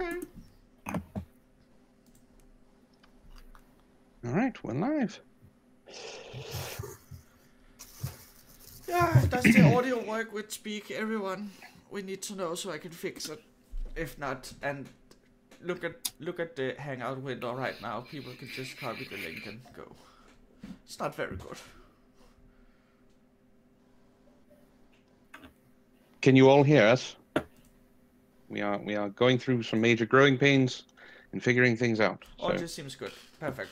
Okay. All right, we're live. Yeah, does the audio work with Speak, everyone? We need to know so I can fix it. If not, and look at the Hangout window right now. People can just copy the link and go. It's not very good. Can you all hear us? We are going through some major growing pains and figuring things out. Audio seems good. Perfect.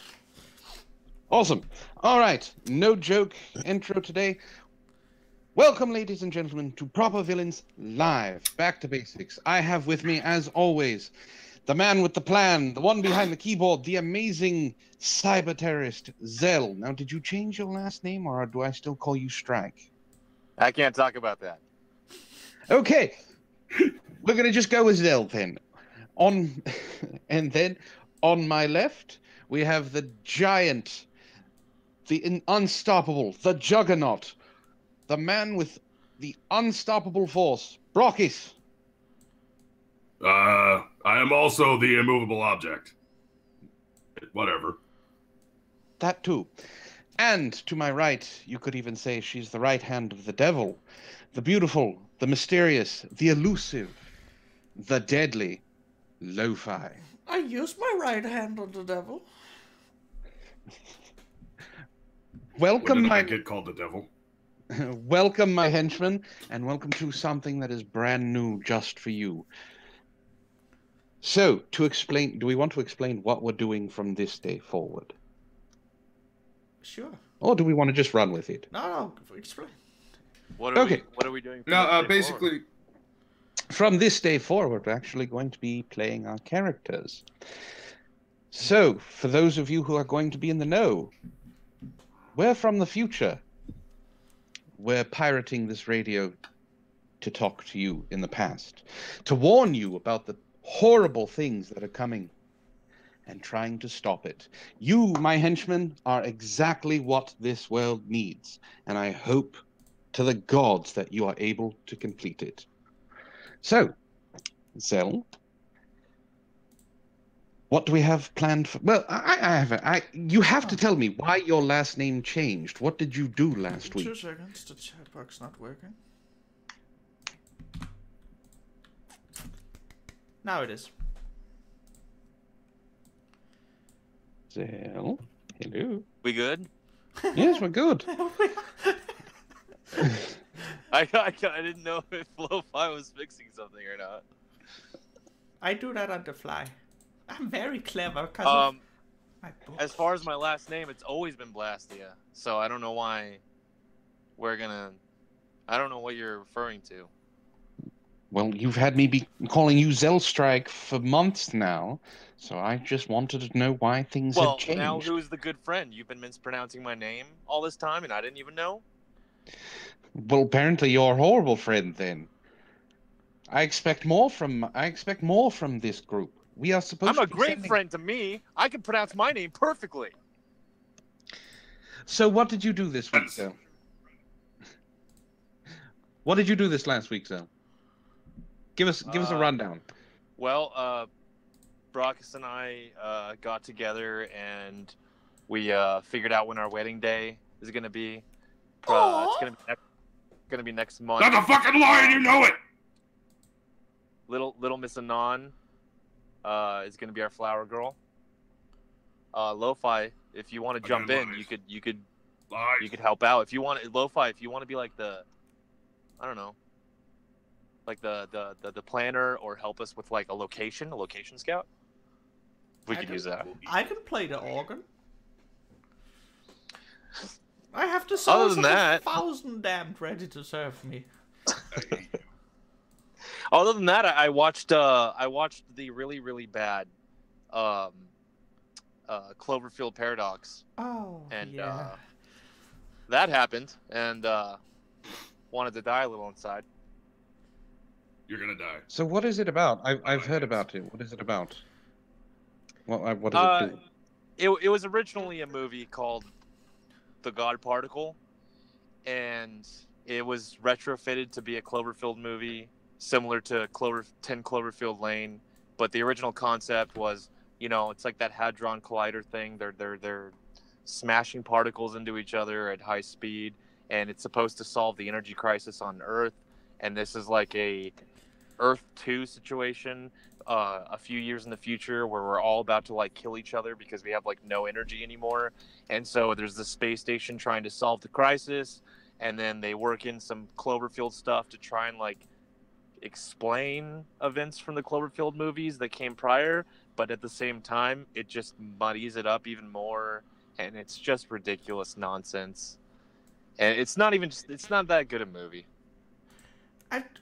Awesome. All right, no joke intro today. Welcome, ladies and gentlemen, to Proper Villains Live. Back to basics. I have with me, as always, the man with the plan, the one behind the keyboard, the amazing cyber terrorist, Zell. Now, did you change your last name, or do I still call you Strike? I can't talk about that. Okay. We're going to just go with Zell then. And then on my left, we have the giant, the unstoppable, the juggernaut, the man with the unstoppable force, Brockus. I am also the immovable object. Whatever. That too. And to my right, you could even say she's the right hand of the devil, the beautiful, the mysterious, the elusive, the deadly, Lo-Fi. I use my right hand on the devil. Welcome, When did I get called the devil? Welcome, my henchman, and welcome to something that is brand new just for you. So, to explain, do we want to explain what we're doing from this day forward? Sure. Or do we want to just run with it? No, explain. What are we doing? No, basically, from this day forward, we're actually going to be playing our characters. So, for those of you who are going to be in the know, we're from the future. We're pirating this radio to talk to you in the past, to warn you about the horrible things that are coming and trying to stop it. You, my henchmen, are exactly what this world needs, and I hope to the gods that you are able to complete it. So, Zell, what do we have planned for? Well, you have to tell me why your last name changed. What did you do last week? 2 seconds, the chat box not working. Now it is. Zell, hello. We good? Yes, we're good. I didn't know if Lo-Fi was fixing something or not. I do that on the fly. I'm very clever because as far as my last name, it's always been Blastia. So I don't know why I don't know what you're referring to. Well, you've had me be calling you Zellstrike for months now, so I just wanted to know why things had changed. Well, now who's the good friend? You've been mispronouncing my name all this time, and I didn't even know? Well, apparently you're a horrible friend, then. I expect more from this group. We are supposed to be I'm a great friend to me. I can pronounce my name perfectly. So what did you do this week, Zell? What did you do this last week, Zell? Give us a rundown. Well, Brockus and I got together and we figured out when our wedding day is going to be. It's going to be next month. That's a fucking lie, and you know it. Little Miss Anon is going to be our flower girl. Lo-Fi, if you want to jump in, you could help out. If you want Lo-Fi, if you want to be like the, I don't know, like the planner or help us with like a location scout. We could use that. I can play the organ. I have the Other souls than of that, 1,000 damned ready to serve me. Other than that, I watched the really bad Cloverfield Paradox. Oh, and yeah. That happened, and wanted to die a little inside. You're gonna die. So what is it about? I've heard about it. What is it about? What does it do? It was originally a movie called The God Particle, and it was retrofitted to be a Cloverfield movie, similar to 10 Cloverfield Lane, but the original concept was, you know, it's like that hadron collider thing. They're smashing particles into each other at high speed, and it's supposed to solve the energy crisis on Earth. And this is like a Earth 2 situation, a few years in the future, where we're all about to like kill each other because we have like no energy anymore. And so there's the space station trying to solve the crisis, and then they work in some Cloverfield stuff to try and like explain events from the Cloverfield movies that came prior, but at the same time it just muddies it up even more, and it's just ridiculous nonsense. And it's not that good a movie.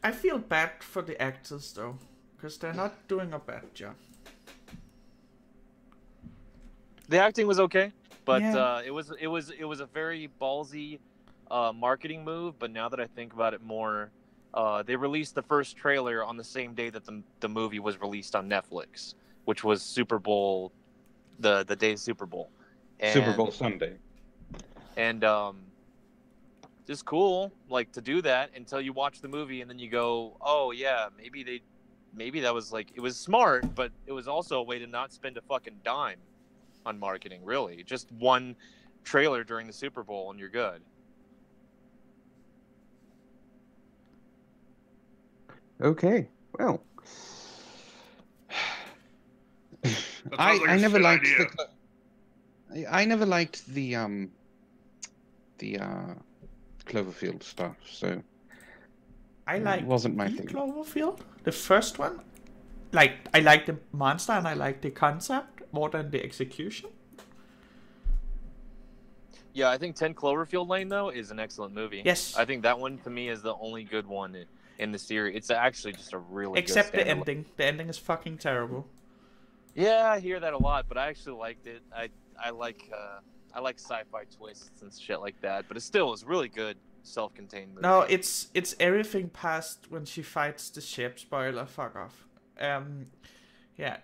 I feel bad for the actors though, because they're not doing a bad job. The acting was okay, but Yeah. it was a very ballsy marketing move. But now that I think about it more, they released the first trailer on the same day that the movie was released on Netflix, which was Super Bowl, the day of Super Bowl, and, Super Bowl Sunday. and just cool, like, to do that until you watch the movie and then you go, oh yeah, maybe that was like, it was smart, but it was also a way to not spend a fucking dime on marketing. Really, just one trailer during the Super Bowl and you're good. Okay, well, That sounds like a shit idea. I never liked the Cloverfield stuff, so I like it wasn't my the thing. Cloverfield, the first one. Like, I like the monster and I like the concept more than the execution. Yeah, I think 10 Cloverfield Lane though is an excellent movie. Yes. I think that one to me is the only good one in the series. It's actually just a really Except good the standalone. ending. The ending is fucking terrible. Yeah, I hear that a lot, but I actually liked it. I like sci-fi twists and shit like that, but it still is really good, self-contained movie. No, it's everything past when she fights the ship. Spoiler, fuck off. Yeah.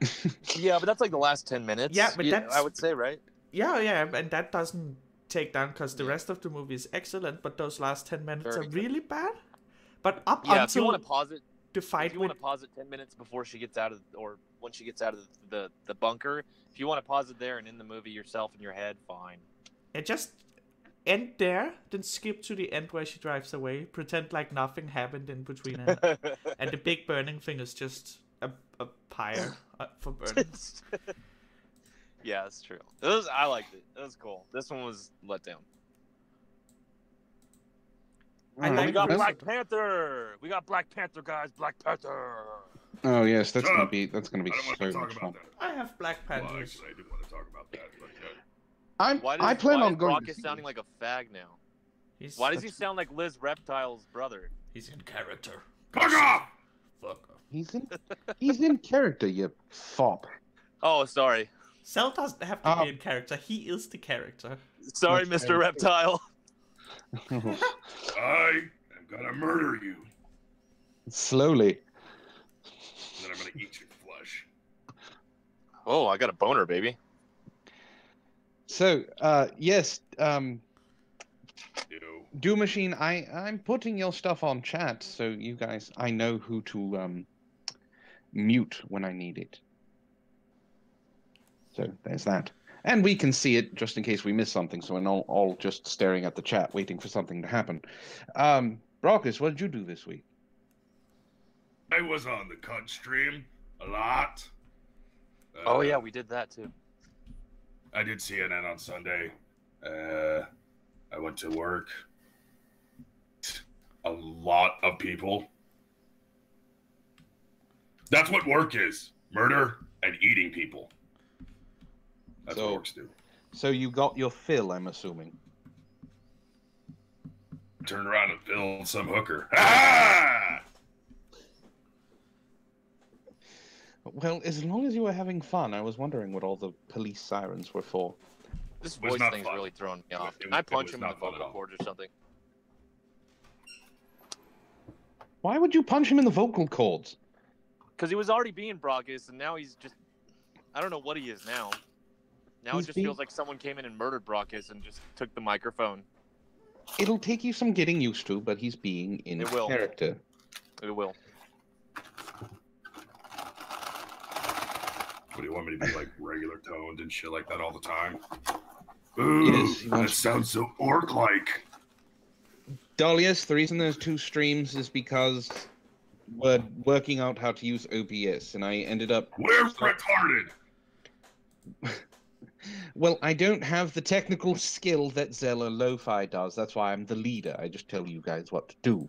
Yeah, but that's like the last 10 minutes. Yeah, but that's... I would say, right? Yeah, and that doesn't take down because the rest of the movie is excellent, but those last 10 minutes Very are good. really bad. But up Yeah, if you until want to pause it, the fight if you want to pause it 10 minutes before she gets out of, or when she gets out of the bunker, if you want to pause it there and in the movie yourself in your head, fine. it just end there, then skip to the end where she drives away, pretend like nothing happened in between, and the big burning thing is just a pyre for burning. Yeah, that's true. I liked it. It was cool. This one was let down. I We like got the Black rest of Panther. We got Black Panther, guys. Black Panther. Oh yes, that's Shut gonna up. be I don't want so to talk much fun. about that. I have Black Well, Panthers. actually, I do want to talk about that, but Why I plan why on is going. Brockus sounding like a fag now? Why Why does he sound like Liz Reptile's brother? He's in character. fuck off! Fuck off. He's in character, you fop. Oh, sorry. Zell doesn't have to be in character. He is the character. Sorry, That's Mr. very Reptile. I am gonna murder you, Slowly. and then I'm gonna eat your flesh. Oh, I got a boner, baby. So, yes, Ew. Do Machine, I'm putting your stuff on chat, so you guys, I know who to mute when I need it. So there's that. And we can see it just in case we miss something, so we're not all just staring at the chat waiting for something to happen. Brockus, what did you do this week? I was on the cut stream a lot. Oh yeah, we did that too. I did CNN on Sunday. I went to work. A lot of people. That's what work is. Murder and eating people. That's what works do. So you got your fill, I'm assuming. Turn around and fill some hooker. Ah! Well, as long as you were having fun, I was wondering what all the police sirens were for. This was voice not thing's fun. really throwing me off. It Can I was punch him in the not fun at vocal all. cords or something? Why would you punch him in the vocal cords? Because he was already being Brockus, and now he's just... I don't know what he is now. Now He's it just feels like someone came in and murdered Brockus and just took the microphone. It'll take you some getting used to, but he's being in It will. character. It will. What do you want me to be like regular toned and shit like that all the time? Ooh, Yes, that sounds so orc-like. Dahlias, the reason there's 2 streams is because we're working out how to use OBS, and I ended up... We're retarded! Well, I don't have the technical skill that Zell or Lo-Fi does. That's why I'm the leader. I just tell you guys what to do.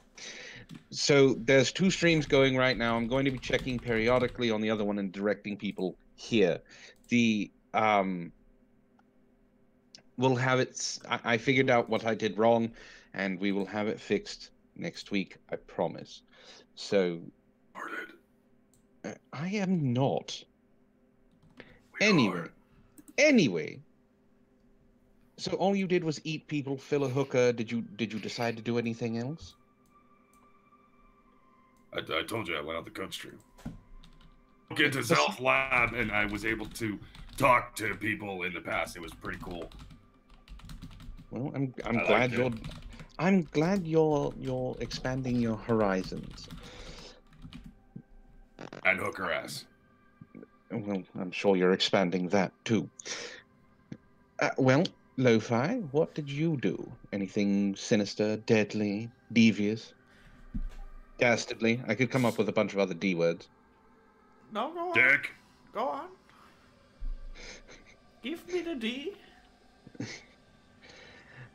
So there's 2 streams going right now. I'm going to be checking periodically on the other one and directing people here. We'll have it... I figured out what I did wrong, and we will have it fixed next week, I promise. So... I am not. Anyway, so all you did was eat people, fill a hooker. Did you decide to do anything else? I told you I went out the cook stream. Get to Zell's lab, and I was able to talk to people in the past. It was pretty cool. Well, I'm glad you're expanding your horizons. And hooker ass. Well, I'm sure you're expanding that too. Well, Lo-Fi, what did you do? Anything sinister, deadly, devious, dastardly? I could come up with a bunch of other D words. No, go on. Dick. Go on. Give me the D.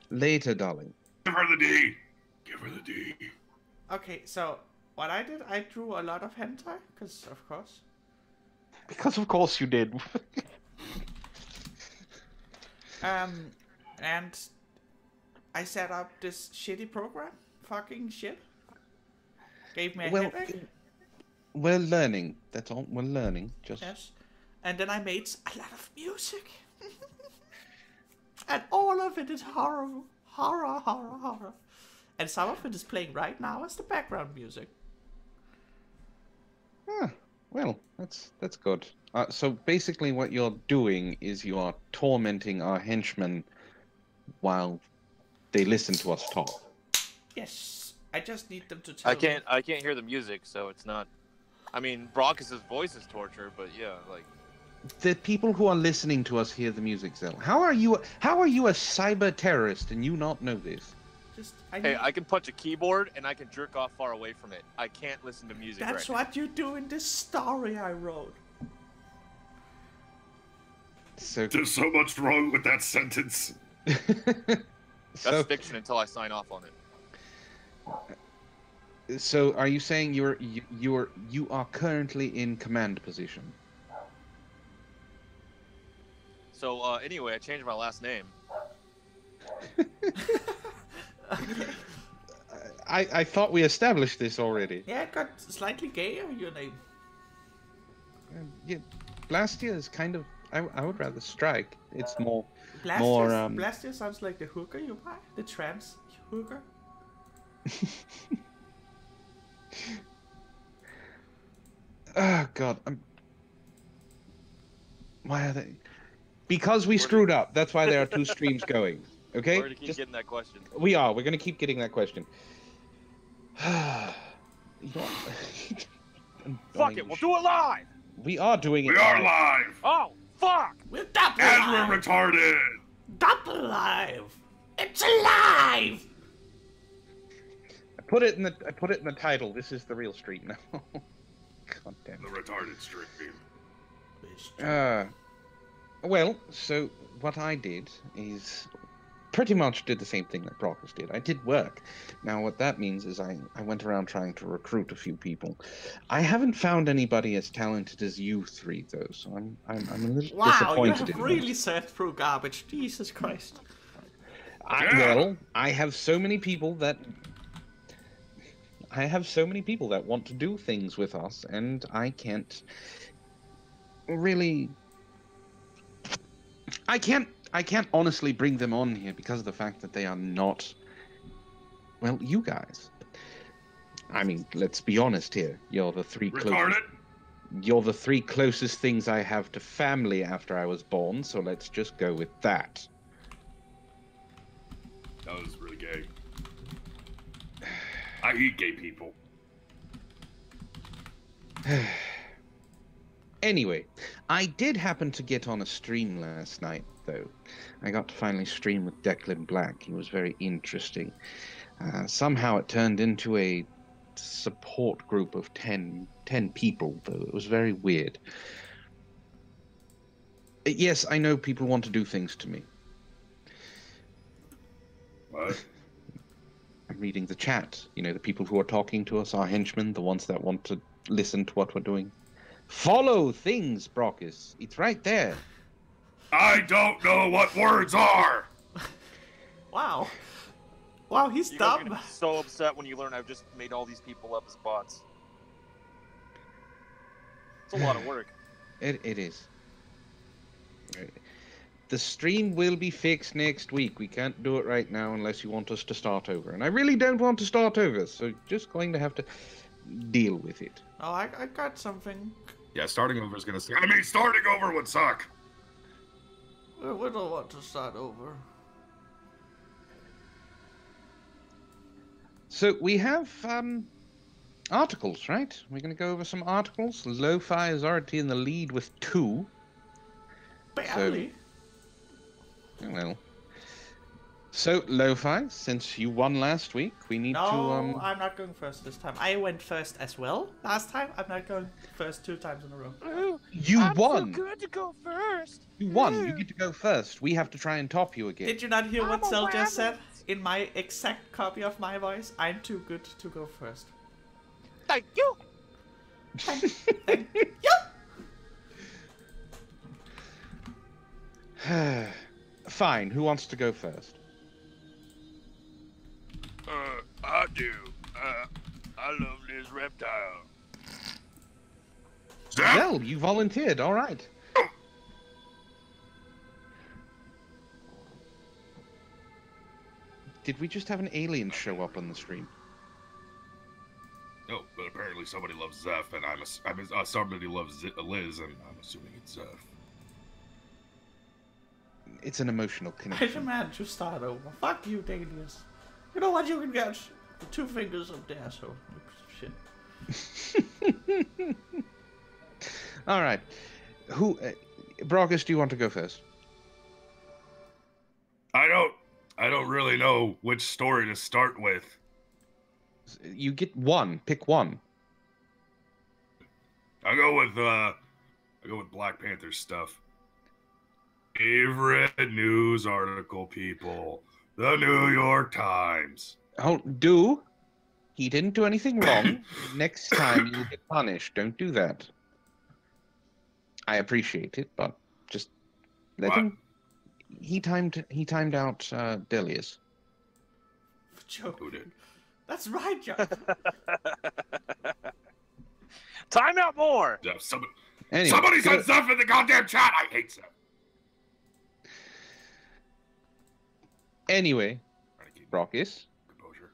Later, darling. Give her the D. Give her the D. Okay, so what I did, I drew a lot of hentai, because of course. Because of course you did. And I set up this shitty program. Fucking shit. Gave me a headache. We're learning. That's all. We're learning. Just yes. And then I made a lot of music. And all of it is horror. And some of it is playing right now as the background music. Well, that's good. So basically what you're doing is you are tormenting our henchmen while they listen to us talk. Yes. I just need them to tell I can't hear the music, so it's not... I mean, Brockus' voice is torture, but yeah, like... The people who are listening to us hear the music, Zell. How are you a cyber terrorist and you not know this? Hey, I can punch a keyboard and I can jerk off far away from it. I can't listen to music That's right what you do in this story I wrote. So there's so much wrong with that sentence. That's fiction until I sign off on it. So are you saying you are currently in command position? So anyway, I changed my last name. I thought we established this already. Yeah, it got slightly gayer, your name. Yeah, Blastia is kind of... I would rather Strike. It's more... Blastia sounds like the hooker you buy. The trans hooker. Oh, God. Why are they... Because we screwed up. That's why there are 2 streams going. Okay? We're gonna keep getting that question. We are. We're going to keep getting that question. Fuck it, we'll do it live! We are doing it live! We are live! Oh, fuck! We're double and live! We're retarded! Double live! It's alive! I put it in the title. This is the real stream now. God damn it. The retarded stream. Well, so what I did is pretty much did the same thing that Brockus did. I did work. Now, what that means is I went around trying to recruit a few people. I haven't found anybody as talented as you 3, though, so I'm a little disappointed. Wow, you have in really sat through garbage. Jesus Christ. Well, I have so many people that want to do things with us, and I can't really... I can't honestly bring them on here because of the fact that they are not, well, you guys. I mean, let's be honest here. You're the 3 closest things I have to family after I was born, so let's just go with that. That was really gay. I eat gay people. Anyway, I did happen to get on a stream last night, though. I got to finally stream with Declan Black. He was very interesting. Somehow it turned into a support group of 10 people, though. It was very weird. Yes, I know people want to do things to me. What? I'm reading the chat. You know, the people who are talking to us, our henchmen, the ones that want to listen to what we're doing. Follow things, Brockus. It's right there. I don't know what words are! Wow. Wow, he's You're gonna dumb. be so upset when you learn I've just made all these people up as bots. It's a lot of work. It is. The stream will be fixed next week. We can't do it right now unless you want us to start over. And I really don't want to start over, so just going to have to deal with it. Oh, I got something. Yeah, starting over is gonna suck. I mean, starting over would suck. We don't want to start over. So we have articles, right? We're going to go over some articles. Lo-Fi is already in the lead with 2. Barely. Well. So, Lo-Fi, since you won last week, we need No, to... I'm not going first this time. I went first as well last time. I'm not going first 2 times in a row. You won! So good to go first. You won! You get to go first. We have to try and top you again. Did you not hear what Zell just said? In my exact copy of my voice, I'm too good to go first. Thank you. Thank you! Fine, who wants to go first? I do. I love this reptile. Zell, you volunteered, alright. Did we just have an alien show up on the stream? No, but apparently somebody loves Zeph, and somebody loves Liz, and I'm assuming it's Zeph. It's an emotional I connection. demand to start over. Fuck you, Danius. You know what? You can get the 2 fingers up there, so shit. Alright. Who... Brockus, do you want to go first? I don't really know which story to start with. You get 1. Pick 1. I go with Black Panther stuff. Favorite news article, people. The New York Times. Oh, he didn't do anything wrong. Next time you'll get punished. Don't do that. I appreciate it, but just let him. He timed out Delius. Joke. Who did? That's right, John. Time out more. Zeph, Anyway, somebody said Zeph in the goddamn chat. I hate Zeph. Anyway, Brockus, Composure.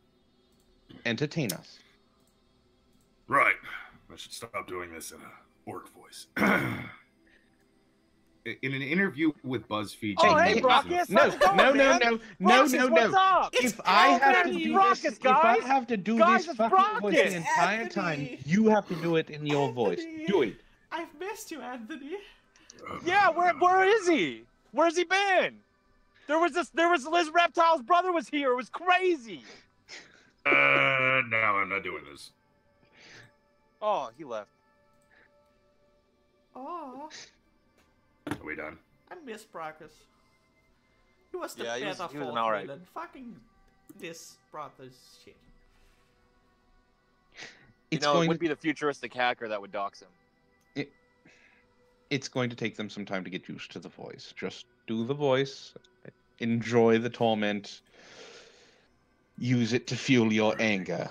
entertain us. Right. I should stop doing this in a orc voice. In an interview with BuzzFeed... Oh, hey, Brockus. No. Brockus, what's up? If I have to do Brockus, this, guys. if I have to do Guys, this it's fucking voice Brockus. the entire time, you have to do it in your voice. Do it. I've missed you, Anthony. Yeah, where is he? Where's he been? There was Liz Reptile's brother was here. It was crazy. No, I'm not doing this. Oh, he left. Oh, Are we done? I miss Brockus. He was the Yeah, he was better an fourth alright. villain. Fucking this brother's shit. It would be the futuristic hacker that would dox him. It's going to take them some time to get used to the voice. Just do the voice. Enjoy the torment. Use it to fuel your anger.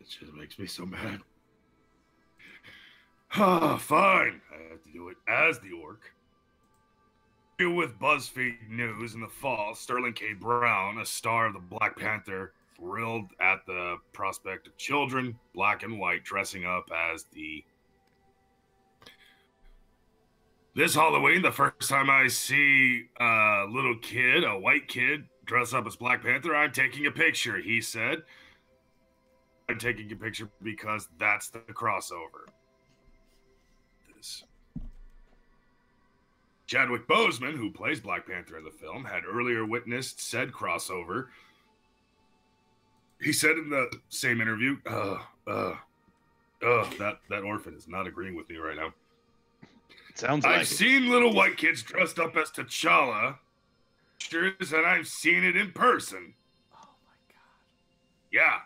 It just makes me so mad. Fine. I have to do it as the orc. With BuzzFeed News in the fall, Sterling K. Brown, a star of the Black Panther, thrilled at the prospect of children, black and white, dressing up as the... This Halloween, the first time I see a little kid, a white kid, dress up as Black Panther, I'm taking a picture, he said. I'm taking a picture because that's the crossover. is. Chadwick Boseman, who plays Black Panther in the film, had earlier witnessed said crossover. He said in the same interview, that orphan is not agreeing with me right now. Sounds like I've seen little white kids dressed up as T'Challa, and I've seen it in person. Oh my god. Yeah,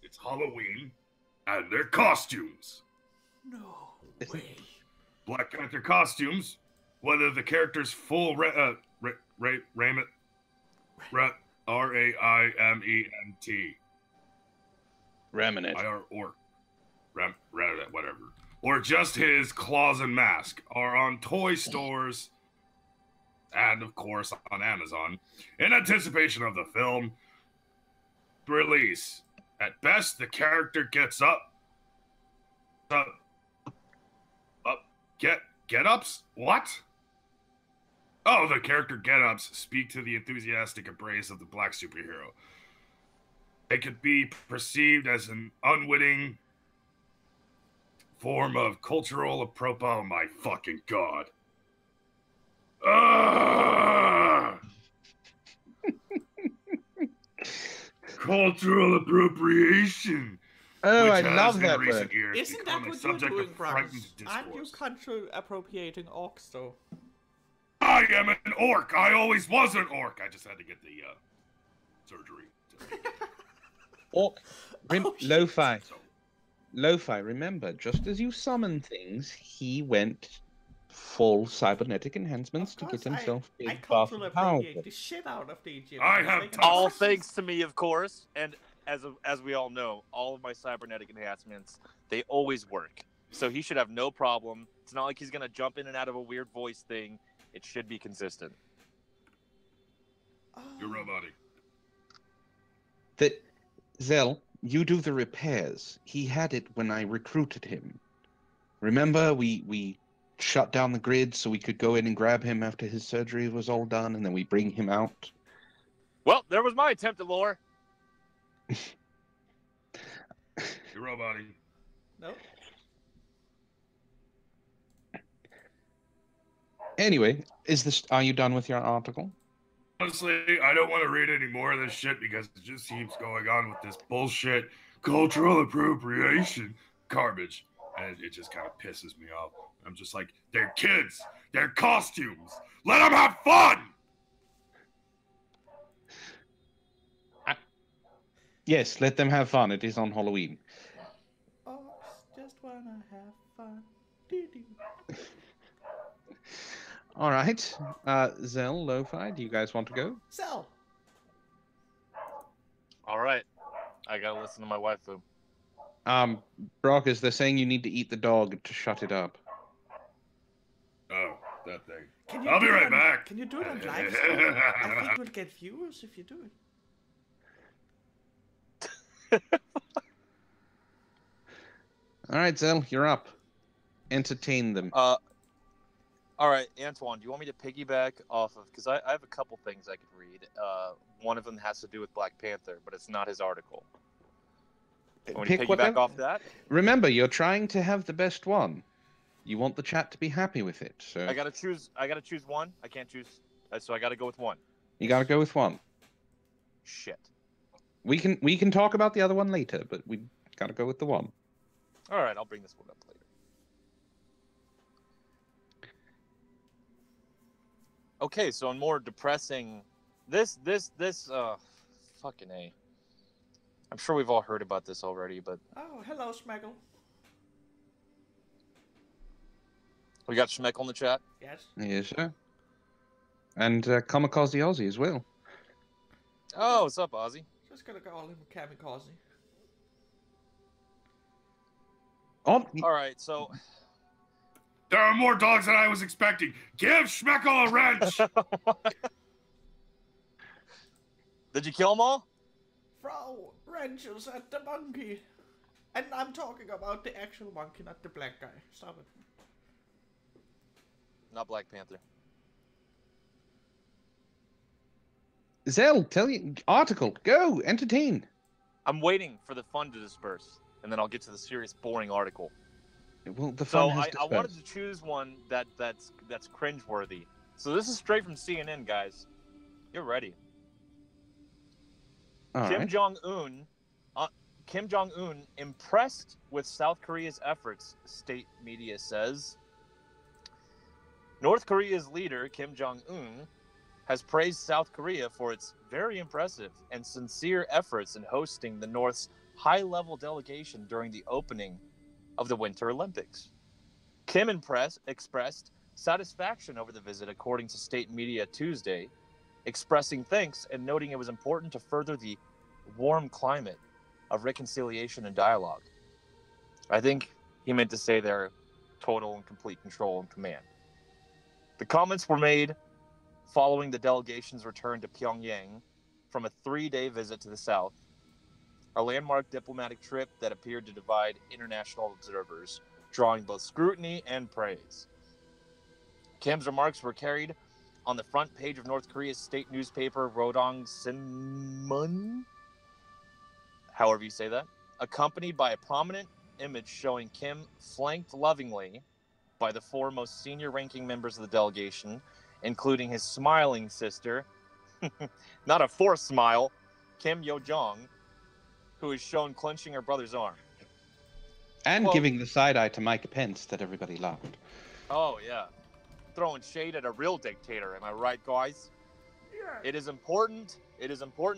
it's Halloween, and they're costumes. No Isn't- way. Black Panther costumes, whether the character's full raiment, R-A-I-M-E-N-T. Raminette. Or whatever. Or just his claws and mask are on toy stores and, of course, on Amazon in anticipation of the film release. At best, the character gets get-ups? What? Oh, the character get-ups speak to the enthusiastic embrace of the black superhero. They could be perceived as an unwitting form of cultural appropriation. Oh my fucking god. Cultural appropriation. Oh, which I has love in that recent word. years Isn't become that a what you're subject doing, of frightened Brockus? Aren't you discourse. country appropriating orcs, though? I am an orc. I always was an orc. I just had to get the surgery. Orc. Oh, shit. Lo-fi. So, Lo-fi, remember, just as you summon things, he went full cybernetic enhancements to get himself I big, buff, culturally and powerful. appropriate the shit out of the Egyptians. I have They can- All All thanks to me, of course, and as we all know, all of my cybernetic enhancements, they always work. So he should have no problem. It's not like he's gonna jump in and out of a weird voice thing. It should be consistent. Oh. you're robotic. That Zell, you do the repairs. He had it when I recruited him. Remember, we shut down the grid so we could go in and grab him after his surgery was all done, and then we bring him out. Well, there was my attempt at lore. You're robotic. No. Anyway, are you done with your article? Honestly, I don't want to read any more of this shit because it just keeps going on with this bullshit cultural appropriation garbage. And it just kind of pisses me off. I'm just like, they're kids. They're costumes. Let them have fun! Yes, let them have fun. It is on Halloween. Orcs just wanna have fun. Doo-doo. All right. Zell, Lo-fi, do you guys want to go? Zell. All right, I gotta listen to my waifu. Brockus, they're saying you need to eat the dog to shut it up. Oh, that thing. Can you I'll be do it right on- back. Can you do it on live stream? I think we'll get viewers if you do it. All right, Zell, you're up. Entertain them. All right, Antoine, do you want me to piggyback off of, because I have a couple things I could read. One of them has to do with Black Panther, but it's not his article. Want me to Pick piggyback whatever. off that? Remember, you're trying to have the best one. You want the chat to be happy with it, so I gotta choose one. I can't choose, so I gotta go with one. you got to go with one. Shit. We can talk about the other one later, but we got to go with the one. All right, I'll bring this one up later. Okay, so on more depressing, this fucking A. I'm sure we've all heard about this already, but Oh, hello, Smeggle. we got Schmeck on the chat. Yes. Yes, sir. And Kamikaze Aussie as well. Oh, what's up, Ozzy? Just gonna call him Kamikaze. Oh, All right, so There are more dogs than I was expecting. Give Schmeckle a wrench! did you kill them all? Throw wrenches at the monkey. And I'm talking about the actual monkey, not the black guy. Stop it. Not Black Panther. Zell, tell you article. Go, entertain. I'm waiting for the fun to disperse, and then I'll get to the serious, boring article. Well, the So fun has I wanted dispersed. to choose one that's cringeworthy. So this is straight from CNN, guys. You're ready. All Kim right. Jong-un, Kim Jong-un impressed with South Korea's efforts, state media says. North Korea's leader, Kim Jong-un, has praised South Korea for its very impressive and sincere efforts in hosting the North's high-level delegation during the opening of the Winter Olympics. Kim expressed satisfaction over the visit, according to state media Tuesday, expressing thanks and noting it was important to further the warm climate of reconciliation and dialogue. I think he meant to say their total and complete control and command. The comments were made following the delegation's return to Pyongyang from a 3-day visit to the South, a landmark diplomatic trip that appeared to divide international observers, drawing both scrutiny and praise. Kim's remarks were carried on the front page of North Korea's state newspaper, Rodong Sinmun, however you say that, accompanied by a prominent image showing Kim flanked lovingly by the 4 most senior-ranking members of the delegation, including his smiling sister, not a forced smile, Kim Yo-jong, who is shown clenching her brother's arm. And Quote, giving the side eye to Mike Pence that everybody loved. oh, yeah. Throwing shade at a real dictator, am I right, guys? Yeah. It is important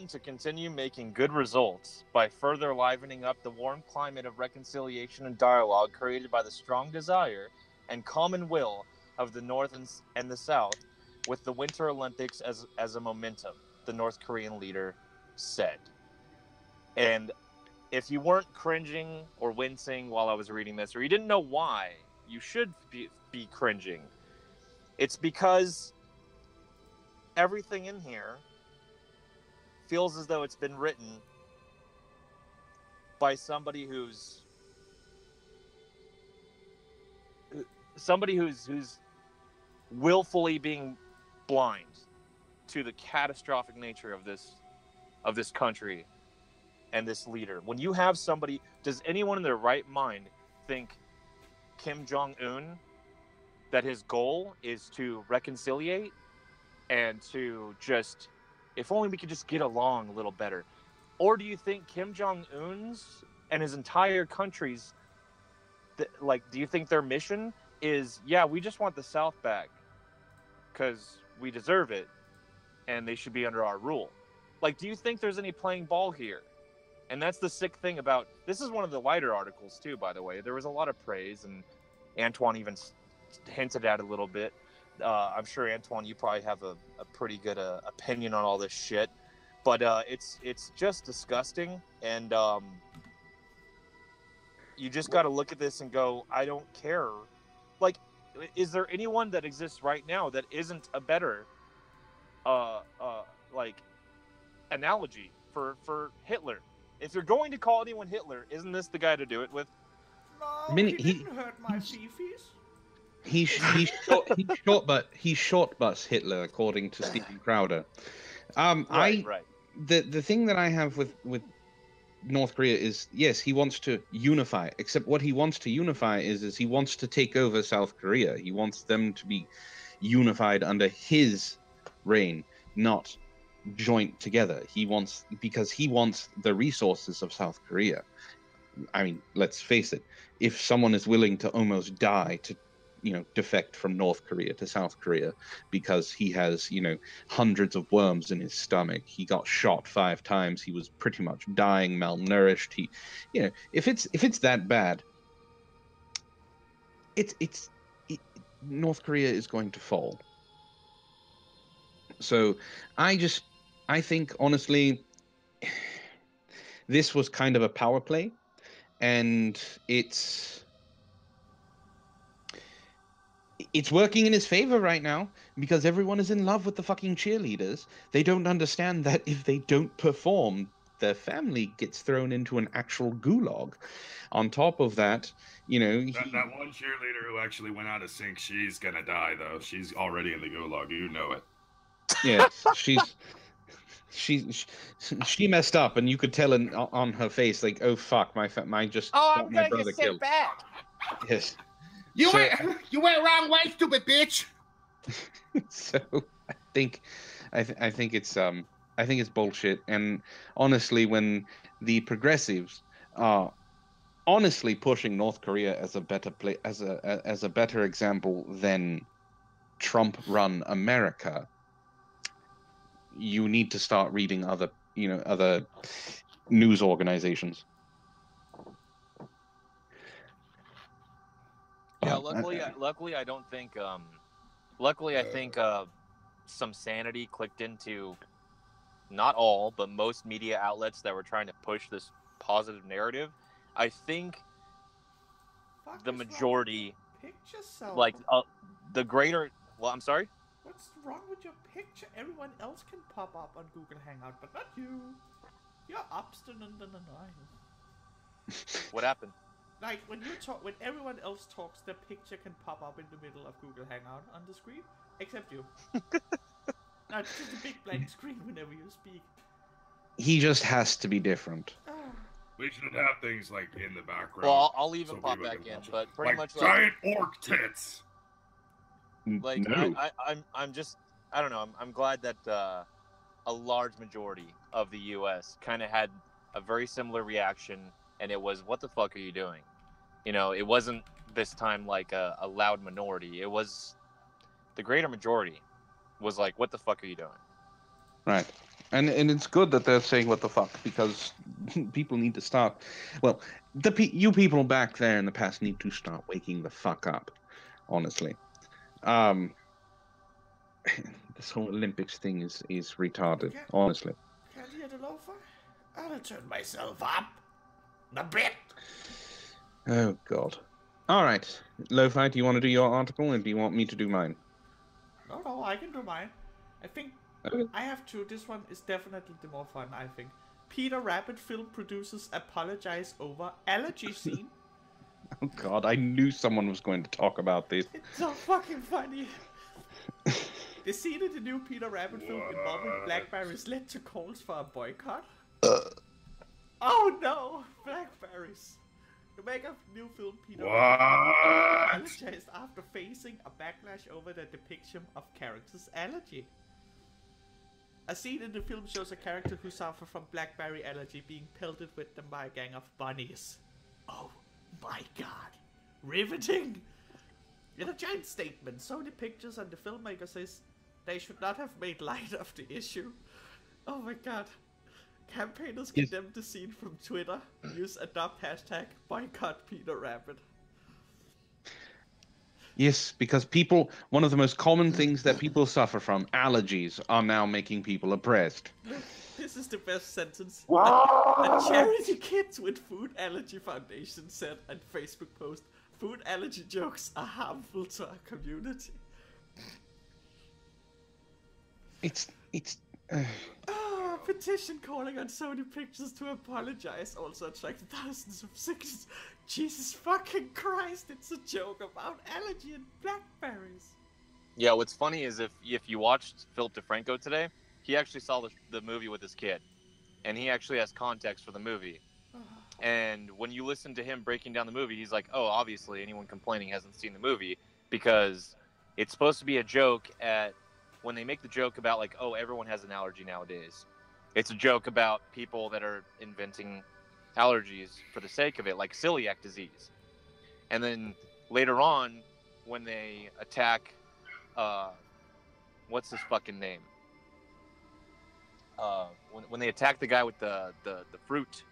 to continue making good results by further livening up the warm climate of reconciliation and dialogue created by the strong desire and common will of the North and the South with the Winter Olympics as a momentum, the North Korean leader said. And if you weren't cringing or wincing while I was reading this, or you didn't know why you should be cringing, it's because everything in here feels as though it's been written by somebody who's willfully being blind to the catastrophic nature of this country and this leader. When you have somebody, does anyone in their right mind think Kim Jong-un, that his goal is to reconciliate and to just, if only we could just get along a little better? Or do you think Kim Jong-un's and his entire country's, do you think their mission is, yeah, we just want the South back because we deserve it and they should be under our rule? Like, do you think there's any playing ball here? And that's the sick thing about, this is one of the lighter articles too, by the way. There was a lot of praise, and Antoine even hinted at it a little bit. I'm sure, Antoine, you probably have a pretty good opinion on all this shit. But it's just disgusting, and you just got to look at this and go, I don't care. Like, is there anyone that exists right now that isn't a better analogy for Hitler? If you're going to call anyone Hitler, isn't this the guy to do it with? No, Minnie, he didn't hurt my fifis. He's short bus Hitler, according to Stephen Crowder. Right. The thing that I have with North Korea is, yes, he wants to unify, except what he wants to unify is he wants to take over South Korea. He wants them to be unified under his reign, not joint together. Because he wants the resources of South Korea. I mean, let's face it, if someone is willing to almost die to defect from North Korea to South Korea because he has, hundreds of worms in his stomach, he got shot 5 times, he was pretty much dying, malnourished, if it's that bad, North Korea is going to fall. So I think, honestly, this was kind of a power play, and it's working in his favor right now because everyone is in love with the fucking cheerleaders. They don't understand that if they don't perform, their family gets thrown into an actual gulag. On top of that, that one cheerleader who actually went out of sync, she's gonna die though. She's already in the gulag. You know it. Yes, she messed up, and you could tell on her face, like, oh fuck, my I'm got my gonna brother get sent killed. back. Yes. You So- went wrong way, stupid bitch. So I think it's bullshit. And honestly, when the progressives are honestly pushing North Korea as a better as a better example than Trump-run America, you need to start reading other news organizations. Yeah, But, luckily I don't think luckily I think some sanity clicked into not all, but most media outlets that were trying to push this positive narrative. I think Fuck the is wrong with majority, your picture, Zell? like the greater. Well, I'm sorry. What's wrong with your picture? Everyone else can pop up on Google Hangout, but not you. You're obstinate and annoying. What happened? Like when you talk, when everyone else talks, their picture can pop up in the middle of Google Hangout on the screen, except you. No, it's just a big blank screen whenever you speak. he just has to be different. Oh. We should have things like in the background. Well, I'll even so pop people back can in, watch it. but pretty like much giant orc tits. like No. I'm just I don't know. I'm glad that a large majority of the U.S. kind of had a very similar reaction, and it was, "What the fuck are you doing?" You know, it wasn't this time like a loud minority. It was the greater majority was like, "What the fuck are you doing?" Right. And it's good that they're saying what the fuck, because people need to start. Well, you people back there in the past need to start waking the fuck up. Honestly, this whole Olympics thing is retarded. Okay. Honestly. Can't hear the lo-fi? I'll turn myself up a bit. Oh God. All right, Lo-Fi, do you want to do your article, and do you want me to do mine? No, I can do mine. I think Okay. I have two. This one is definitely the more fun, I think. Peter Rabbit film producers apologize over allergy scene. Oh God, I knew someone was going to talk about this. It's so fucking funny. The scene in the new Peter Rabbit film involving blackberries led to calls for a boycott. Oh no, blackberries. The maker of the new film Peter Rabbit apologized after facing a backlash over the depiction of character's allergy. A scene in the film shows a character who suffers from blackberry allergy being pelted with them by a gang of bunnies. Oh my god. Riveting! In a giant statement, Sony Pictures and the filmmaker says they should not have made light of the issue. Oh my god. Campaigners condemned the scene from Twitter. Use adopt hashtag boycott Peter Rabbit. Yes, because one of the most common things that people suffer from, allergies, are now making people oppressed. Look, this is the best sentence. A charity kids with food allergy foundation said on Facebook post, food allergy jokes are harmful to our community. It's Petition calling on Sony Pictures to apologize also attracted thousands of signatures. Jesus fucking Christ, it's a joke about allergy and blackberries. Yeah, what's funny is if you watched Philip DeFranco today, he actually saw the movie with his kid, and he actually has context for the movie. And when you listen to him breaking down the movie, he's like, oh, obviously anyone complaining hasn't seen the movie, because it's supposed to be a joke at when they make the joke about like, oh, everyone has an allergy nowadays. It's a joke about people that are inventing allergies for the sake of it, like celiac disease. And then later on, when they attack, what's his fucking name? When they attack the guy with the fruit,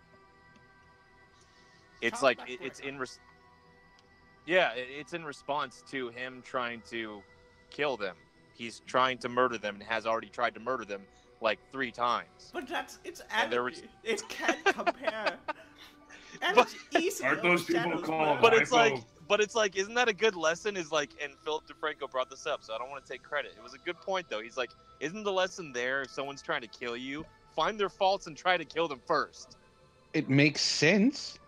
it's like it's in it's in response to him trying to kill them. He's trying to murder them and has already tried to murder them like 3 times. But it's allergy. It can't compare. Allergy easily. Aren't those people called? But it's like, isn't that a good lesson? Is like, and Philip DeFranco brought this up, so I don't want to take credit. It was a good point though. He's like, isn't the lesson there? If someone's trying to kill you, find their faults and try to kill them first. It makes sense.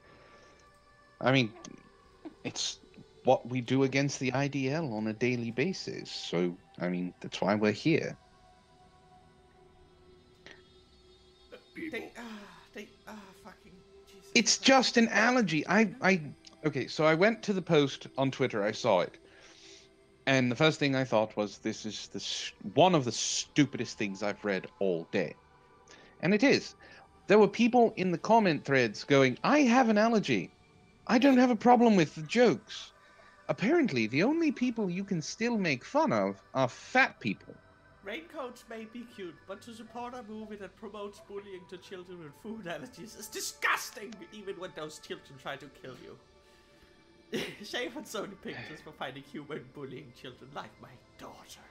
I mean, it's what we do against the IDL on a daily basis. So, I mean, that's why we're here. They fucking Jesus. It's just an allergy. Okay, so I went to the post on Twitter. I saw it. And the first thing I thought was, this is one of the stupidest things I've read all day. And it is. There were people in the comment threads going, I have an allergy. I don't have a problem with the jokes. Apparently, the only people you can still make fun of are fat people. Raincoats may be cute, but to support a movie that promotes bullying to children with food allergies is disgusting, even when those children try to kill you. Shame on Sony Pictures for finding humor in bullying children like my daughter.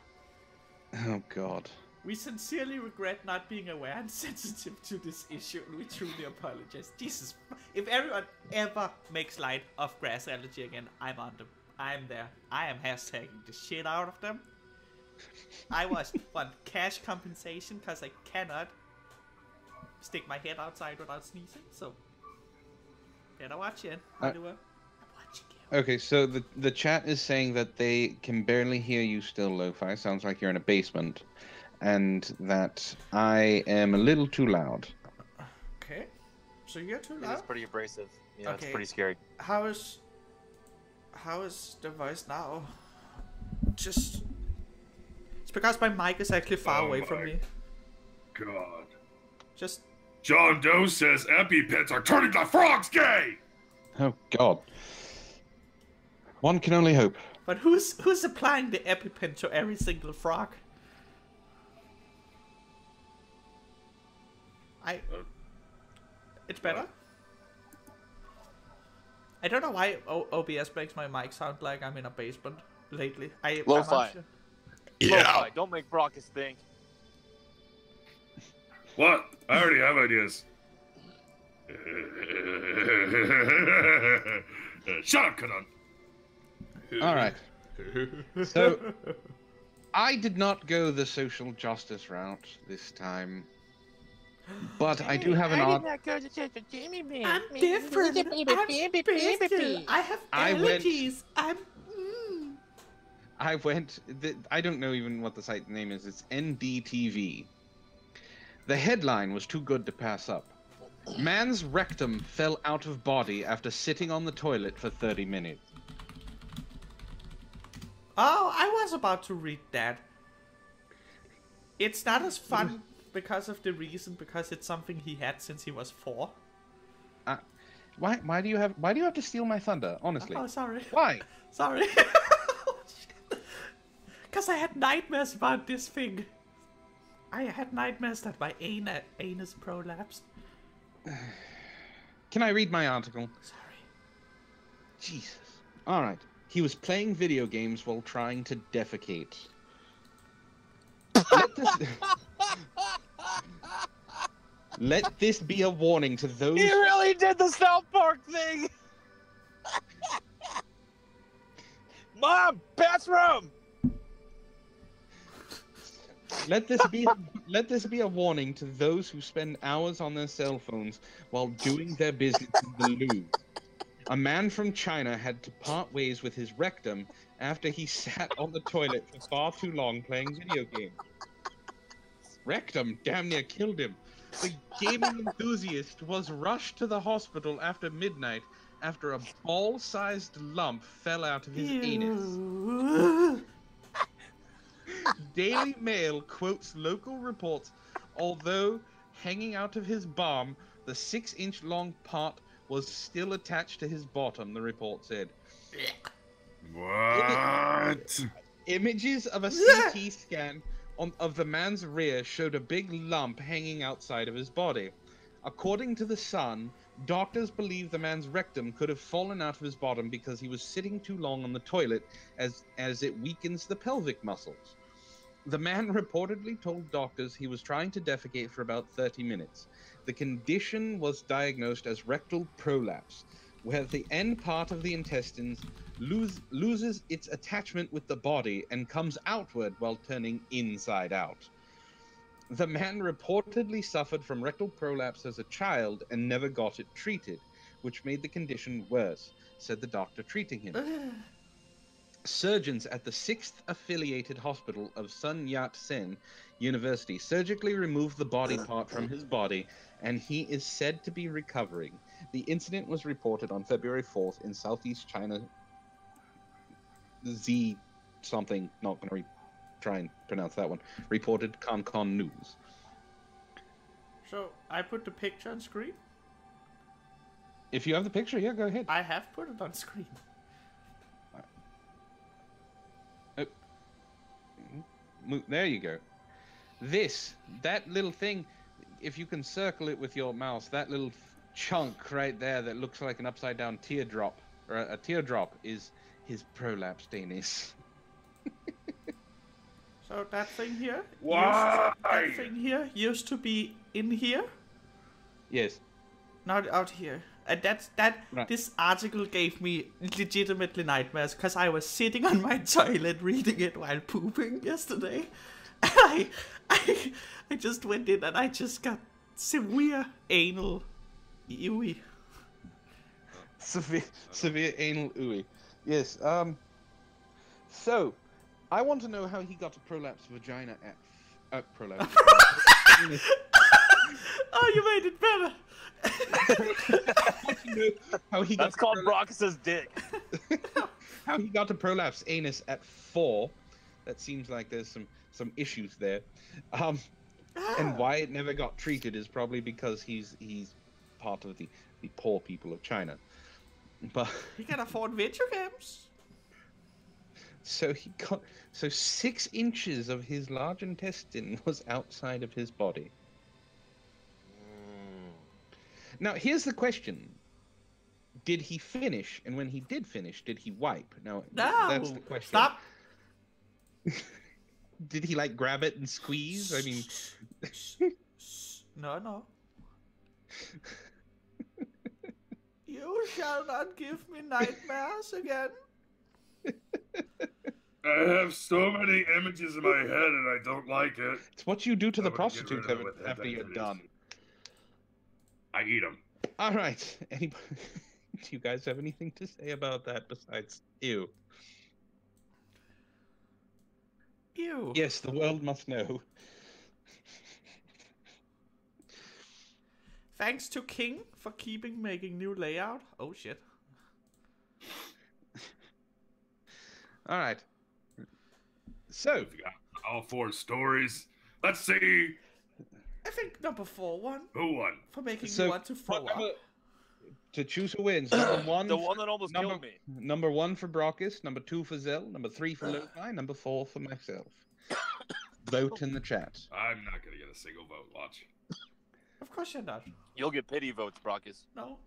Oh, God. We sincerely regret not being aware and sensitive to this issue, and we truly apologize. Jesus, if everyone ever makes light of grass allergy again, I'm on them. I'm there. I am hashtagging the shit out of them. I want cash compensation because I cannot stick my head outside without sneezing, so better watch it, Oliver. Okay, so the chat is saying that they can barely hear you still, Lo-Fi. Sounds like you're in a basement. And that I am a little too loud. Okay. So you're too loud? It's pretty abrasive. Yeah, Okay. It's pretty scary. How is the voice now? Just... It's because my mic is actually far away from me. God. Just... John Doe says EpiPens are turning the frogs gay! Oh, God. One can only hope. But who's applying the EpiPen to every single frog? It's better? I don't know why OBS makes my mic sound like I'm in a basement lately. Lo-Fi. Yeah. Lo-Fi. Don't make Brockus think. What? I already have ideas. Shut up, Kanan. All right. So, I did not go the social justice route this time. But I do have an odd... I'm different. I'm special. I have allergies. I went... I don't know even what the site name is. It's NDTV. The headline was too good to pass up. Man's rectum fell out of body after sitting on the toilet for 30 minutes. Oh, I was about to read that. It's not as fun because of the reason, because it's something he had since he was 4. Why do you have to steal my thunder? Honestly. Oh, sorry. Why? Sorry. Because I had nightmares about this thing. I had nightmares that my anus prolapsed. Can I read my article? Sorry. Jesus. All right. He was playing video games while trying to defecate. Let this be a warning to those... He really did the South Park thing! Mom! Bathroom! Let this be a warning to those who spend hours on their cell phones while doing their business in the loo. A man from China had to part ways with his rectum after he sat on the toilet for far too long playing video games. Rectum damn near killed him. The gaming enthusiast was rushed to the hospital after midnight after a ball-sized lump fell out of his anus. Daily Mail quotes local reports. Although hanging out of his bum, the 6-inch long part was still attached to his bottom, the report said. What? Images of a CT scan of the man's rear showed a big lump hanging outside of his body. According to The Sun, doctors believe the man's rectum could have fallen out of his bottom because he was sitting too long on the toilet, as it weakens the pelvic muscles. The man reportedly told doctors he was trying to defecate for about 30 minutes. The condition was diagnosed as rectal prolapse, where the end part of the intestines loses its attachment with the body and comes outward while turning inside out. The man reportedly suffered from rectal prolapse as a child and never got it treated, which made the condition worse, said the doctor treating him. surgeons at the 6th affiliated hospital of Sun Yat-sen University surgically removed the body part from his body, and he is said to be recovering. The incident was reported on February 4th in Southeast China. Z something, not going to try and pronounce that one, reported Concon News. So, I put the picture on screen? If you have the picture, yeah, go ahead. I have put it on screen. There you go. That little thing, if you can circle it with your mouse, that little chunk right there that looks like an upside down teardrop, or a teardrop, is his prolapsed anus. So that thing here, Why? that thing here used to be in here, Yes. not out here. And Right. this article gave me legitimately nightmares because I was sitting on my toilet reading it while pooping yesterday. And I just went in and I just got severe anal ooey. Severe anal ooey. Yes. So, I want to know how he got a prolapsed vagina at prolapsed. Oh, you made it better. How he That's called Brockus's dick. How he got a prolapse anus at 4. That seems like there's some issues there. And why it never got treated is probably because he's part of the poor people of China. But He can afford video games. so 6 inches of his large intestine was outside of his body. Now, here's the question. Did he finish? And when he did finish, did he wipe? Now, that's the question. Stop. Did he, like, grab it and squeeze? I mean... No. You shall not give me nightmares again. I have so many images in my head and I don't like it. It's what you do to the I'm gonna get prostitutes rid of it with after you're activities. done. I eat them. All right. Anybody... Do you guys have anything to say about that besides ew? Ew. Yes, the world must know. Thanks to King for making new layout. Oh shit. All right. So, We've got all 4 stories. Let's see I think number 4 won who won. for making So, me want to throw up. to choose who wins, number 1... The one that almost number, killed me. Number 1 for Brockus, number 2 for Zell, number 3 for Lo-Fi, number 4 for myself. Vote in the chat. I'm not going to get a single vote. Watch. Of course you're not. You'll get pity votes, Brockus. No.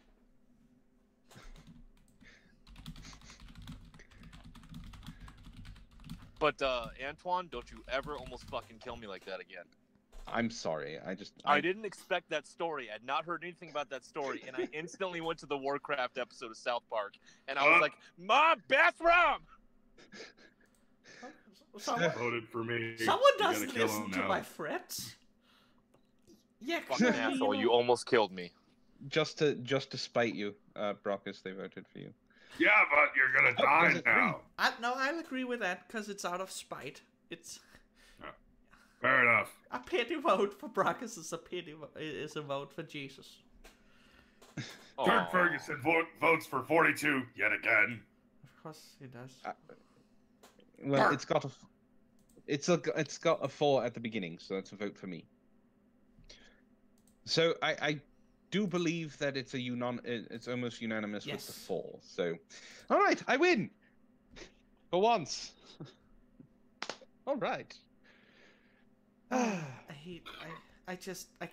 But Antoine, don't you ever almost fucking kill me like that again. I'm sorry. I didn't expect that story. I'd not heard anything about that story, and I instantly went to the Warcraft episode of South Park, and I was like, "Mom, bathroom!" Someone, Voted for me. someone You gotta doesn't kill listen him to now. my threats. Yeah, Fucking asshole! You almost killed me. Just to spite you, Brockus, they voted for you. Yeah, but you're going to die now. No, I'll agree with that because it's out of spite. It's Fair enough. a pity vote for Brockus is a vote for Jesus. Kirk Ferguson votes for 42 yet again. Of course he does. Well, it's got a 4 at the beginning, so that's a vote for me. So I do believe that it's it's almost unanimous with the 4. So, all right, I win for once. All right. I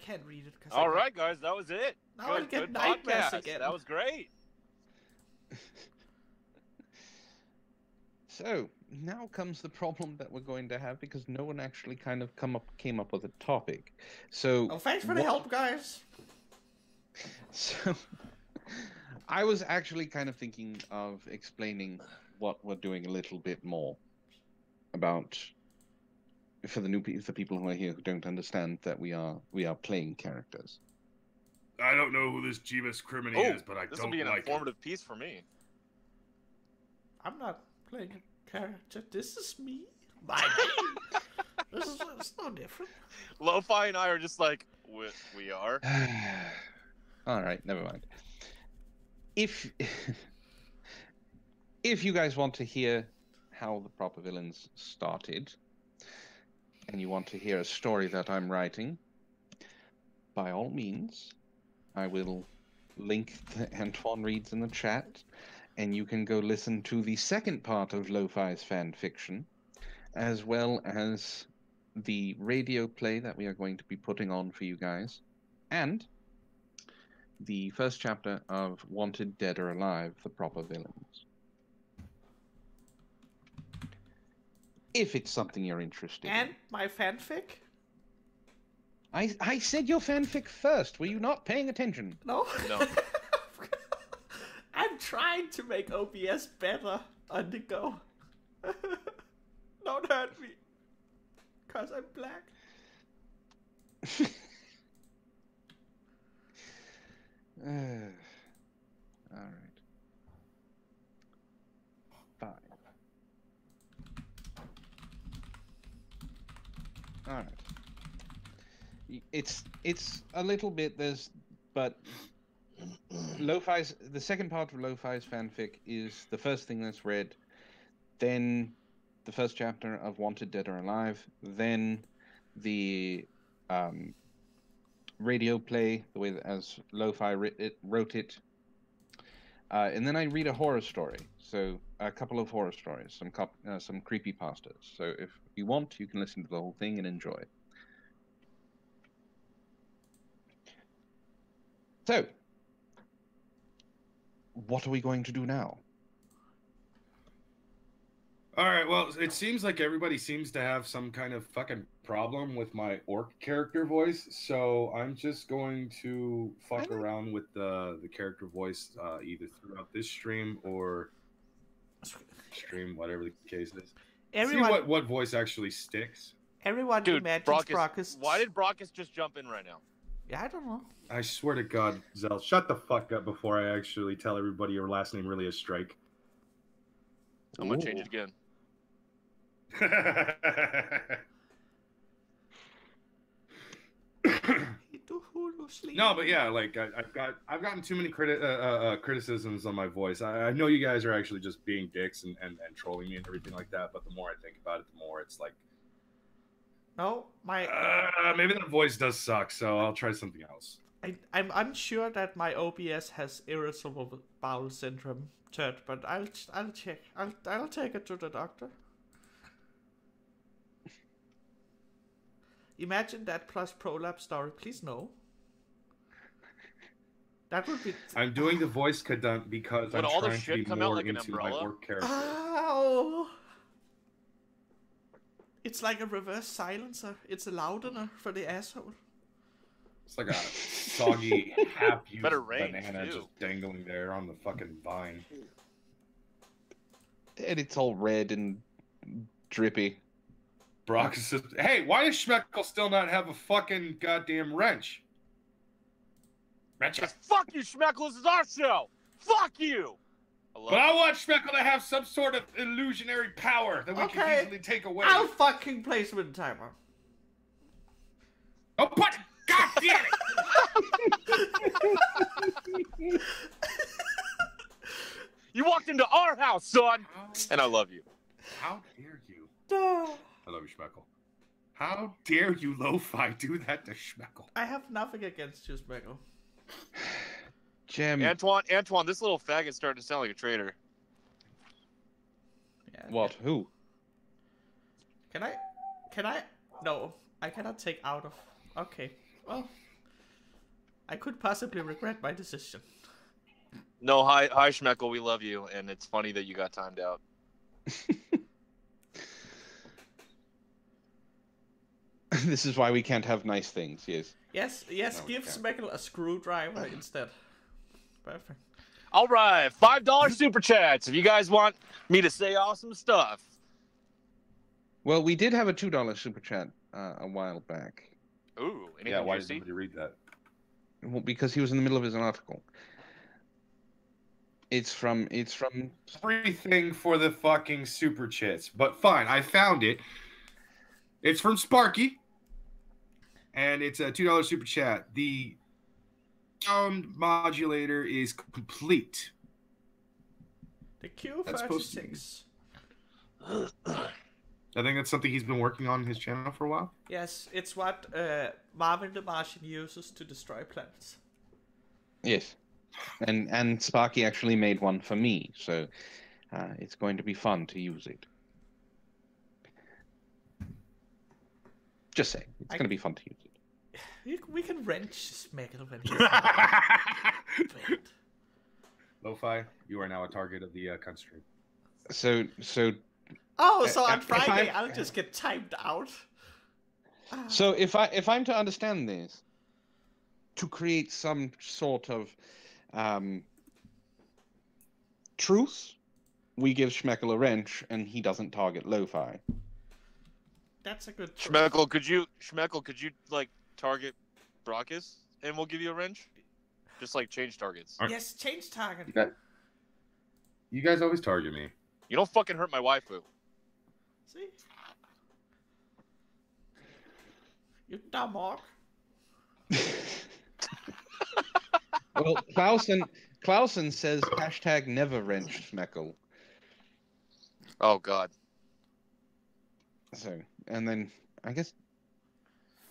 can't read it. All right, guys, that was it. Now I'll Good, get good nightmares podcast. again. That was great. So now comes the problem that we're going to have because no one actually kind of came up with a topic. So Oh, thanks for the help, guys. So I was actually kind of thinking of explaining what we're doing a little bit more about for the people who are here who don't understand that we are playing characters. I don't know who this Jeebus Criminy is, but I This will don't be an like it. informative piece for me. I'm not playing a character. This is me. My name. It's no different. Lo-Fi and I are just like, we are. All right, never mind. If you guys want to hear how the Proper Villains started, and you want to hear a story that I'm writing, by all means, I will link the Antoine Reads in the chat, and you can go listen to the second part of Lo-Fi's fan fiction, as well as the radio play that we are going to be putting on for you guys, and the first chapter of Wanted Dead or Alive, The Proper Villains. If it's something you're interested in. And my fanfic? I said your fanfic first. Were you not paying attention? No? No. I'm trying to make OBS better on the go. Don't hurt me. Because I'm black. All right. 5. All right. It's a little bit but Lo-Fi's, the second part of Lo-Fi's fanfic is the first thing that's read, then the first chapter of Wanted Dead or Alive, then the radio play, the way that as Lo-Fi wrote it, and then I read a horror story. So a couple of horror stories, some creepypastas. So if you want, you can listen to the whole thing and enjoy. So, what are we going to do now? All right, well, it seems like everybody seems to have some kind of fucking problem with my orc character voice, so I'm just going to fuck around with the character voice either throughout this stream or stream, whatever the case is. See what voice actually sticks. Everyone imagines Brockus. Why did Brockus just jump in right now? Yeah, I don't know. I swear to God, Zell, shut the fuck up before I actually tell everybody your last name really is Strike. I'm gonna change it again. No, but yeah, like I've gotten too many criticisms on my voice. I know you guys are actually just being dicks and trolling me and everything like that. But the more I think about it, the more it's like, no, maybe that voice does suck. So I'll try something else. I'm unsure that my OBS has irritable bowel syndrome, but I'll check. I'll take it to the doctor. Imagine that plus prolapse story, please no. That would be. I'm doing the voice kadunk because I'm trying to be more into my orc character. Ow! It's like a reverse silencer. It's a loudener for the asshole. It's like a soggy, half-used banana too. just dangling there on the fucking vine. And it's all red and drippy. Brockus says, hey, why does Schmeckle still not have a fucking goddamn wrench? Fuck you, Schmeckle, this is our show! Fuck you! I want Schmeckle to have some sort of illusionary power that we can easily take away. I'll fucking place with the timer. Oh, but God damn it! You walked into our house, son! And I love you. How dare you? I love you, Schmeckle. How dare you, Lo-Fi, do that to Schmeckle? I have nothing against you, Schmeckle. Jim. Antoine, this little faggot's starting to sound like a traitor. Yeah, what? Who? Can I? No, I cannot take out of. Okay, well, I could possibly regret my decision. No, hi, Schmeckle, we love you, and it's funny that you got timed out. This is why we can't have nice things, yes. Yes, no, give Schmeckle a screwdriver instead. Perfect. All right, $5 super chats if you guys want me to say awesome stuff. Well, we did have a $2 super chat a while back. Ooh, yeah, why did somebody read that? Well, because he was in the middle of his article. It's from everything for the fucking super chits. But fine, I found it. It's from Sparky. And it's a $2 super chat. The sound modulator is complete. The Q36. I think that's something he's been working on his channel for a while. Yes, it's what Marvin the Martian uses to destroy planets. Yes. And Sparky actually made one for me, so it's going to be fun to use it. Just saying, it's going to be fun to use it. We can wrench Smeggle when he's Lo-Fi, you are now a target of the cunt stream. So. Oh, so on Friday I'll just get timed out. So if I'm to understand this, to create some sort of truth, we give Schmeckle a wrench, and he doesn't target Lo-Fi. That's a good. Schmeckle, could you like target Brockus, and we'll give you a wrench? Just like change targets. Yes, change target. You guys always target me. You don't fucking hurt my waifu. See? You dumb orc. Well, Clausen says hashtag never wrench Schmeckle. Oh god. So, and then I guess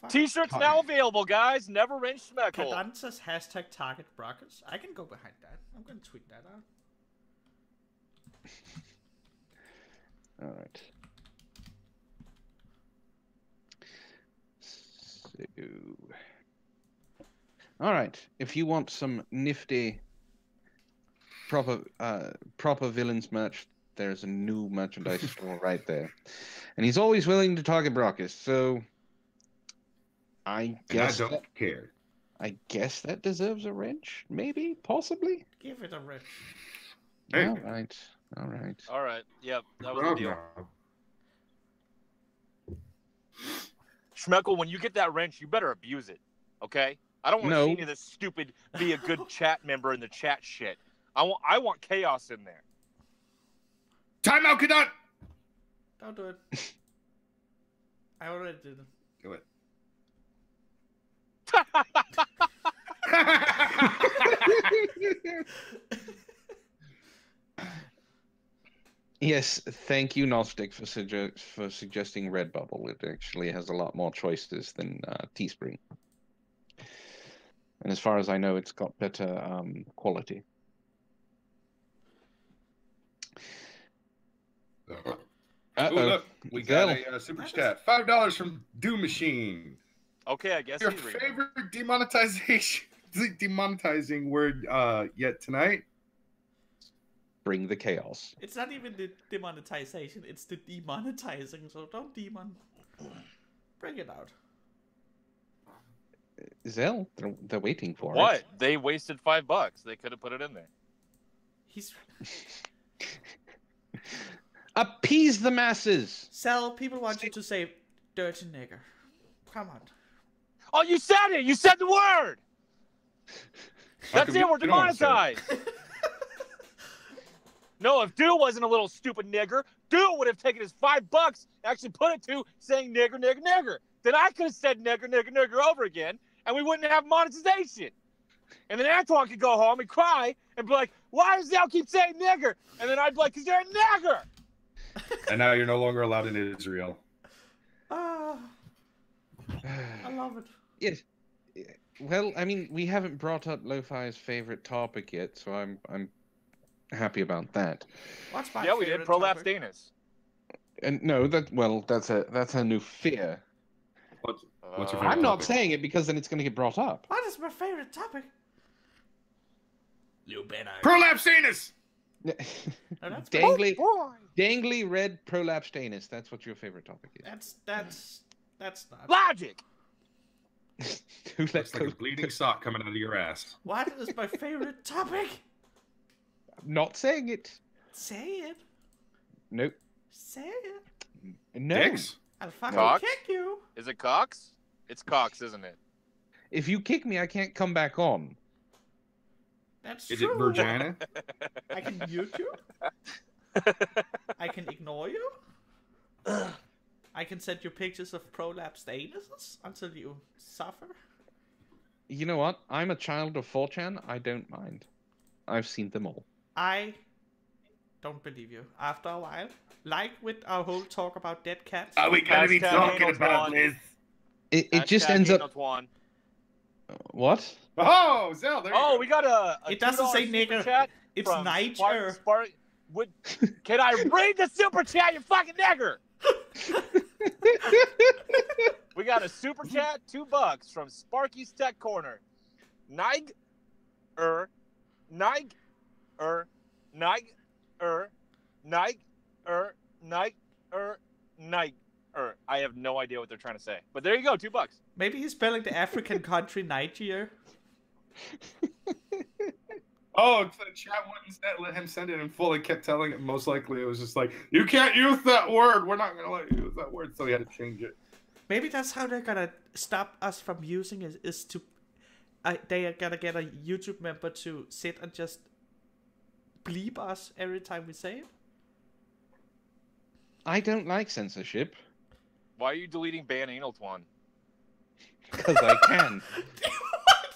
T-shirts now available, guys. Never wrench Schmeckle. Kadan says hashtag target Brockus. I can go behind that. I'm gonna tweet that out. all right. So, all right. If you want some nifty, proper villains merch, there's a new merchandise store right there, and he's always willing to target Brockus. So, I guess I don't care. I guess that deserves a wrench, maybe, possibly. Give it a wrench. Hey. All right. All right. All right. Yep, that was the deal. Schmeckle, when you get that wrench, you better abuse it. Okay? I don't want to see any of this stupid be a good chat member in the chat shit. I want chaos in there. Timeout, Kadan! Don't do it. I already did it. Do it. Yes, thank you, Gnostic, for suggesting Redbubble. It actually has a lot more choices than Teespring. And as far as I know, it's got better quality. Ooh, look, we got a super chat. $5 from Doom Machine. Okay, I guess Your he's reading. favorite demonetizing word yet tonight? Bring the chaos. It's not even the demonetization, it's the demonetizing, so don't demon. Bring it out. Zell, they're waiting for What? it. They wasted $5. They could have put it in there. He's... Appease the masses! Zell, people want you to say dirty nigger. Come on. Oh, you said it! You said the word! That's it, we're demonetized! No, if Dude wasn't a little stupid nigger, Dude would have taken his $5 and actually put it to saying nigger, nigger, nigger. Then I could have said nigger, nigger, nigger over again, and we wouldn't have monetization. And then Antoine could go home and cry and be like, why does Zell keep saying nigger? And then I'd be like, because you're a nigger! And now you're no longer allowed in Israel. I love it. Yes. Well, I mean, we haven't brought up Lo-Fi's favorite topic yet, so I'm happy about that. What's my we did favorite prolapse topic? anus. And no, that's a new fear. What's your favorite I'm not topic? saying it because then it's going to get brought up. What is my favorite topic? You better. Prolapse anus! Oh, that's dangly red prolapsed anus. That's what your favorite topic is. That's not. Logic! Who Looks like a bleeding sock coming out of your ass. What is my favorite topic? I'm not saying it. Say it. Nope. Say it. No. Dicks? I'll fucking Cox? kick you. Is it Cox? It's Cox, isn't it? If you kick me, I can't come back on. That's Is true. it Virginia? I can mute you. I can ignore you. I can send you pictures of prolapsed anuses until you suffer. You know what? I'm a child of 4chan. I don't mind. I've seen them all. I don't believe you. After a while, like with our whole talk about dead cats. Are we gonna be Hashtag talking anal about twan. this? It just Hashtag ends up. anal twan. What? Oh, Zell, there you Oh, go. we got a It doesn't $2 say super nigger. chat It's from Niger. Can I read the super chat, you fucking nigger? We got a super chat, $2 from Sparky's Tech Corner. Nig, Nig, Nig, Nig, Nig, I have no idea what they're trying to say. But there you go, $2. Maybe he's spelling the African country Niger. Oh, the chat wouldn't let him send it in full. He kept telling it. Most likely, it was just like, you can't use that word. We're not gonna let you use that word. So he had to change it. Maybe that's how they're gonna stop us from using it. Is to they are gonna get a YouTube member to sit and just bleep us every time we say it. I don't like censorship. Why are you deleting ban anal twan? Because I can. Why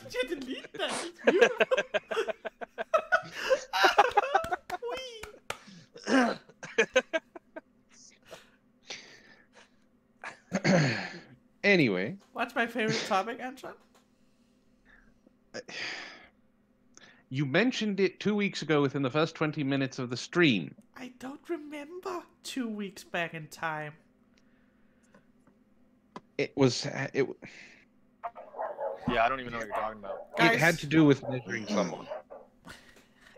did you delete that? It's beautiful. Anyway. What's my favorite topic, Anton? You mentioned it 2 weeks ago within the first 20 minutes of the stream. I don't remember 2 weeks back in time. It was... Yeah, I don't even know what you're talking about. Guys, It had to do with measuring someone.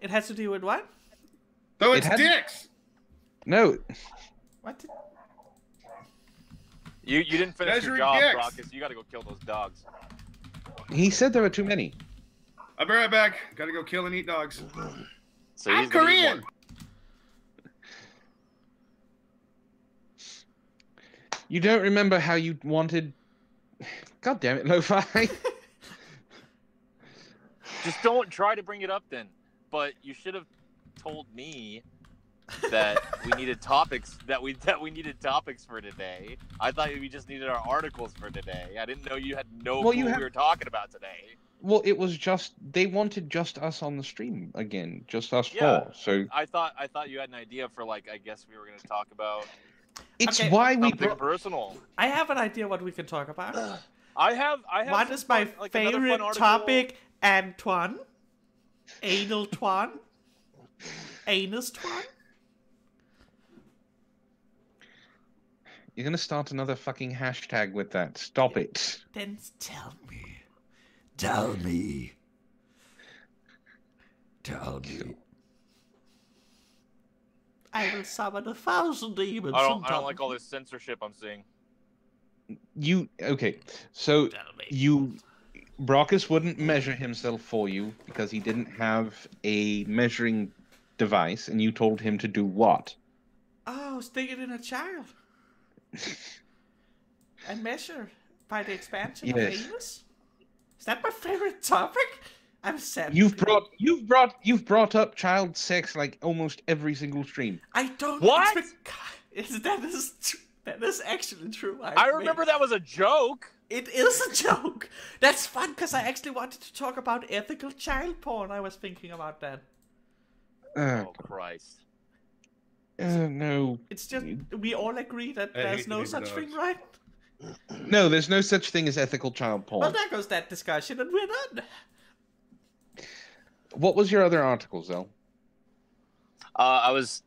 It has to do with what? So It it's had- dicks. No. What did... You didn't finish your Measuring job, dicks. Brockus. You gotta go kill those dogs. He said there were too many. I'll be right back. Gotta go kill and eat dogs. So I'm he's gonna eat Korean. more. You don't remember how you wanted... God damn it, Lo-Fi. Just don't try to bring it up then. But you should have told me that we needed topics that we needed topics for today. I thought we just needed our articles for today. I didn't know you had no clue what we were talking about today. Well, it was just... They wanted just us on the stream again. Just us Yeah. four. So I thought you had an idea for like I guess we were gonna talk about it's Okay, why we... something personal. I have an idea what we can talk about. I have. What some is my fun, like, another fun favorite article. topic, Antoine? Anal Twan? Anus Twan? You're going to start another fucking hashtag with that. Stop it. Then tell me. Tell me. Tell me. I will summon 1,000 demons. I don't like all this censorship I'm seeing. Okay, so Tell me. Brockus wouldn't measure himself for you because he didn't have a measuring device, and you told him to do what? Oh, stick it in a child. And measure by the expansion of Yes. anus? Is that my favorite topic? I'm sad. You've brought up child sex like almost every single stream. I don't. What? That is actually true. I remember that was a joke. It is a joke. That's fun because I actually wanted to talk about ethical child porn. I was thinking about that. Oh Christ! No. It's just we all agree that I there's hate no neighbor such dogs. thing, right? No, there's no such thing as ethical child porn. Well, there goes that discussion, and we're done. What was your other article, Zell? It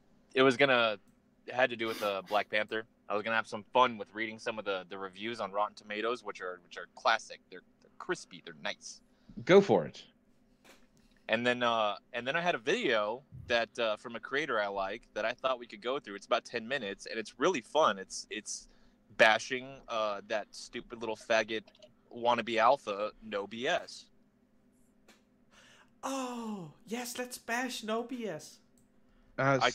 had to do with Black Panther. I was gonna have some fun with reading some of the reviews on Rotten Tomatoes, which are classic. They're crispy. They're nice. Go for it. And then I had a video that from a creator I like that I thought we could go through. It's about 10 minutes, and it's really fun. It's bashing that stupid little faggot wannabe alpha, no BS. Oh yes, let's bash no BS. I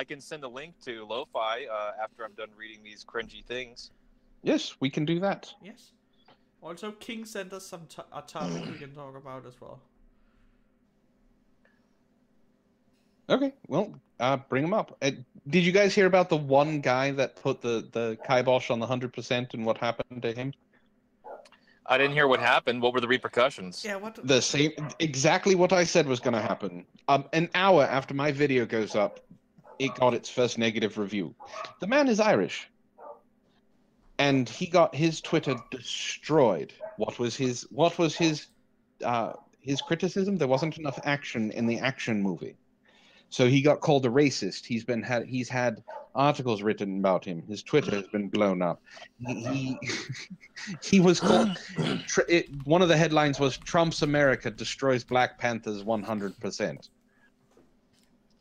can send a link to Lo-Fi after I'm done reading these cringy things. Yes, we can do that. Yes. Also, King sent us a topic we can talk about as well. Okay, well, bring him up. Did you guys hear about the one guy that put the kibosh on the 100% and what happened to him? I didn't hear what happened. What were the repercussions? Yeah, what? The same, exactly what I said was going to happen. An hour after my video goes up, it got its first negative review. The man is Irish, and he got his Twitter destroyed. What was his criticism? There wasn't enough action in the action movie. So he got called a racist. He's had articles written about him. His Twitter has been blown up. He was called. One of the headlines was "Trump's America destroys Black Panthers 100%."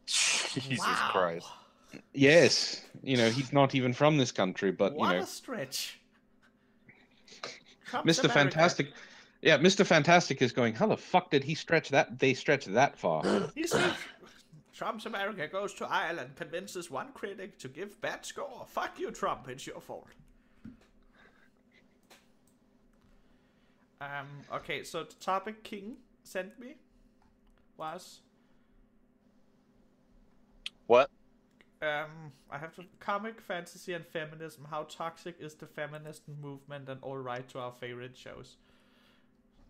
Jesus Wow. Christ. Yes, he's not even from this country, but What a stretch. Trump's Mr. America. Fantastic. Yeah, Mr. Fantastic is going. How the fuck did he stretch that? They stretch that far. He said, Trump's America goes to Ireland, convinces one critic to give bad score. Fuck you, Trump. It's your fault. Okay, so the topic King sent me was What? I have to comic, fantasy, and feminism. How toxic is the feminist movement and all right to our favorite shows?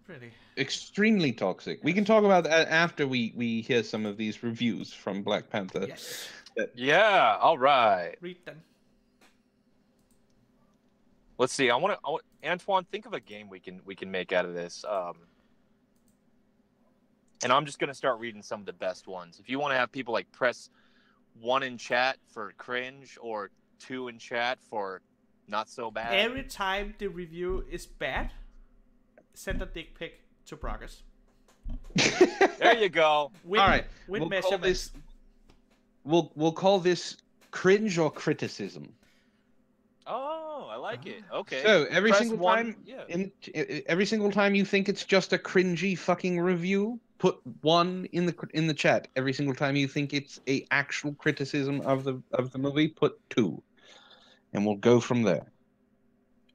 Pretty. Extremely toxic. We can talk about that after we hear some of these reviews from Black Panther. Yes. Yeah, all right. Read them. Let's see. Antoine, think of a game we can make out of this. And I'm just gonna start reading some of the best ones. If you want to have people like press 1 in chat for cringe or 2 in chat for not so bad. Every time the review is bad, send a dick pic to Brockus. There you go. With, All right. with We'll call measurements. We'll call this cringe or criticism. Oh, I like it. Okay. So every Press single 1, time, yeah. every single time you think it's just a cringy fucking review, put 1 in the chat. Every single time you think it's a actual criticism of the movie, put 2, and we'll go from there.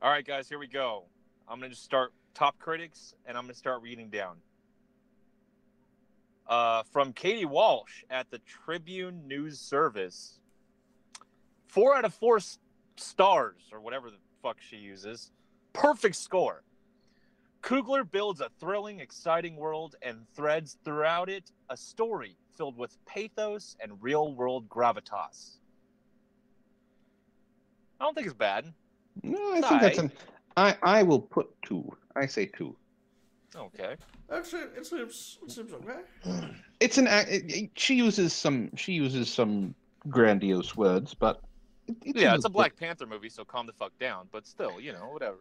All right, guys, here we go. I'm gonna just start top critics, and I'm gonna start reading down. From Katie Walsh at the Tribune News Service. 4 out of 4 stars, or whatever the fuck she uses. Perfect score. Coogler builds a thrilling, exciting world and threads throughout it a story filled with pathos and real-world gravitas. I don't think it's bad. No, I think that's an. I will put 2. I say 2. Okay. Actually, it seems okay. It's an. She uses some grandiose words, but It's a Black Panther movie, so calm the fuck down. But still, whatever.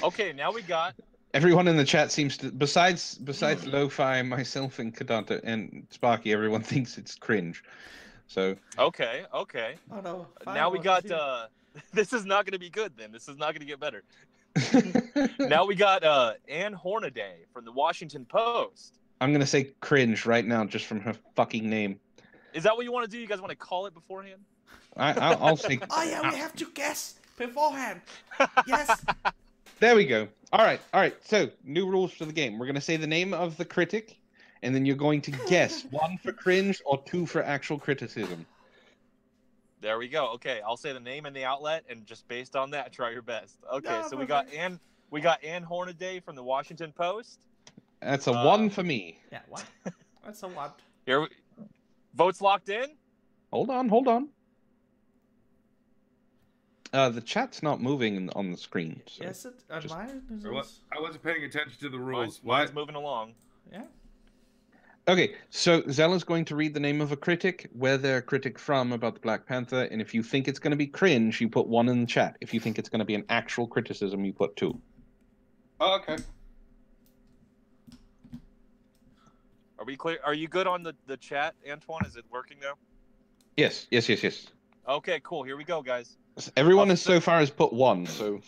Okay, now we got. Everyone in the chat seems to, besides Lo-Fi, myself, and Kadanta and Sparky, everyone thinks it's cringe. So. Okay. Oh no. Now we got. This is not going to be good. Then this is not going to get better. Now we got Ann Hornaday from the Washington Post. I'm gonna say cringe right now, just from her fucking name. Is that what you want to do? You guys want to call it beforehand? I'll say. Oh yeah, we have to guess beforehand. Yes. There we go. All right. So new rules for the game. We're gonna say the name of the critic, and then you're going to guess 1 for cringe or 2 for actual criticism. There we go. Okay, I'll say the name and the outlet, and just based on that, try your best. Okay, No, so perfect. we got Ann Hornaday from the Washington Post. That's a 1 for me. Yeah. What? That's a what? Votes locked in. Hold on. The chat's not moving on the screen. So. Yes, it. just- Mine is. I wasn't paying attention to the rules. Mine's moving along. Yeah. Okay, so Zell is going to read the name of a critic, where they're a critic from about the Black Panther, and if you think it's going to be cringe, you put 1 in the chat. If you think it's going to be an actual criticism, you put 2. Oh, okay. Are we clear? Are you good on the chat, Antoine? Is it working now? Yes. Okay, cool. Here we go, guys. Everyone so far has put 1, so...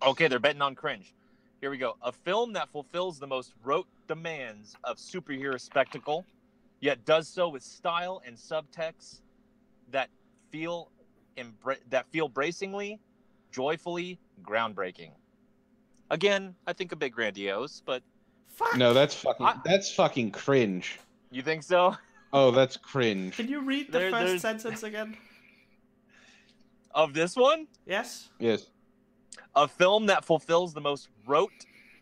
Okay, they're betting on cringe. Here we go. A film that fulfills the most rote demands of superhero spectacle, yet does so with style and subtext that feel bracingly, joyfully groundbreaking. Again, I think a bit grandiose, but Fuck. No, that's fucking cringe. You think so? Oh, that's cringe. Can you read the There- first there's- sentence again? Of this one? Yes. Yes. A film that fulfills the most rote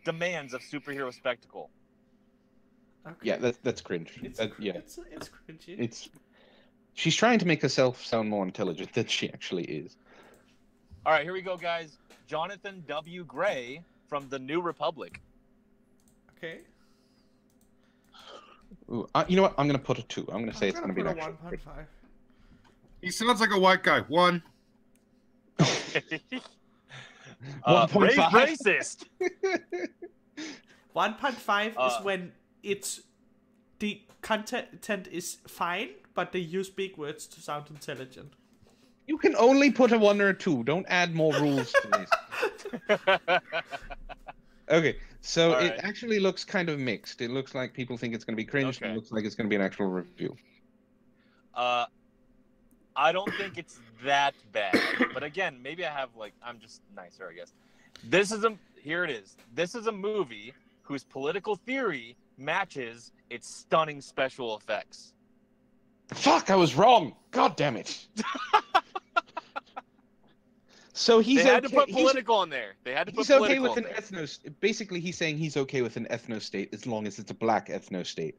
demands of superhero spectacle. Okay. Yeah, that's cringe. It's Yeah. it's cringy. It's. She's trying to make herself sound more intelligent than she actually is. All right, here we go, guys. Jonathan W. Gray from The New Republic. Okay. Ooh, you know what? I'm gonna put a 2. I'm gonna say it's gonna be an put a actual. 1.5. He sounds like a white guy. 1. 1.5. Racist. 1.5 Uh, is when it's the content is fine, but they use big words to sound intelligent. You can only put a 1 or a 2. Don't add more rules to this. Okay, so All it right. actually looks kind of mixed. It looks like people think it's going to be cringe. Okay. And it looks like it's going to be an actual review. I don't think it's that bad. But again, maybe I'm just nicer, I guess. Here it is. This is a movie whose political theory matches its stunning special effects. Fuck! I was wrong. God damn it. So They had to put political in there. They had to put He's okay political with in an there. ethno. Basically, he's saying he's okay with an ethno state as long as it's a black ethno state.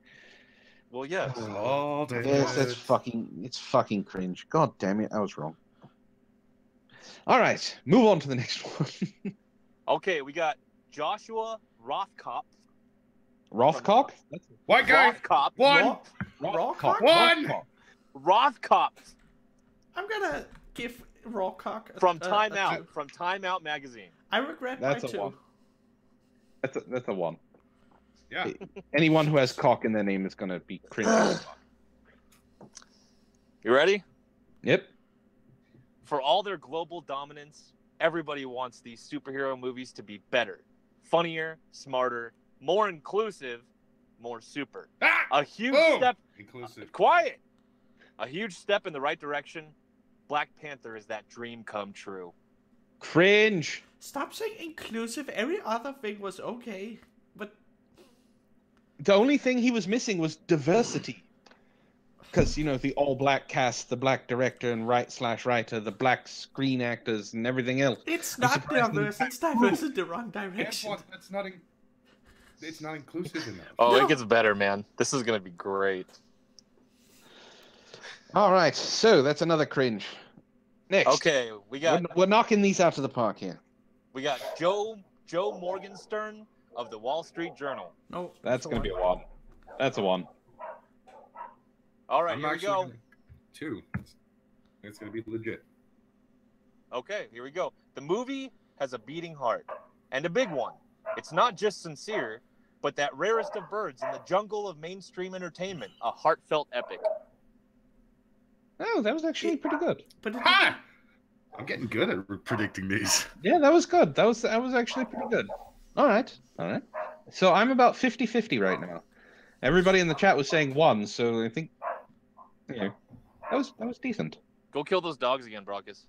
Well, yes. All day. Yes, it's fucking cringe. God damn it, I was wrong. All right, move on to the next one. Okay, we got Joshua Rothkopf. Rothkopf? White guy. Rothkopf. 1. Rawcock? 1. Rothkopf I'm gonna give Rawcock from a Time 2. Out. From Time Out magazine. I regret That's my a 2. 1. That's a 1. Yeah. Anyone who has cock in their name is gonna be cringe. You ready? Yep. For all their global dominance, everybody wants these superhero movies to be better, funnier, smarter, more inclusive, more super. Ah! A huge Boom! step. Inclusive. Quiet. A huge step in the right direction. Black Panther is that dream come true. Cringe. Stop saying inclusive. Every other thing was okay, but The only thing he was missing was diversity. Because, the all-black cast, the black director and writer, the black screen actors, and everything else. it's I'm not surprised diverse. It's diverse in the wrong direction. That's not. It's not inclusive enough. Oh, No. it gets better, man. This is gonna be great. All right, so that's another cringe. Next. Okay, We're knocking these out of the park here. we got Joe Morgenstern of the Wall Street Journal. No, That's going to be a 1. That's a 1. All right, I'm here we actually go. gonna- 2. It's gonna be legit. Okay, here we go. The movie has a beating heart, and a big one. It's not just sincere, but that rarest of birds in the jungle of mainstream entertainment, a heartfelt epic. Oh, that was actually pretty good. But it, Ha! I'm getting good at predicting these. Yeah, that was good. That was actually pretty good. All right. So I'm about 50-50 right now. Everybody in the chat was saying 1, so I think that was decent. Go kill those dogs again, Brockus.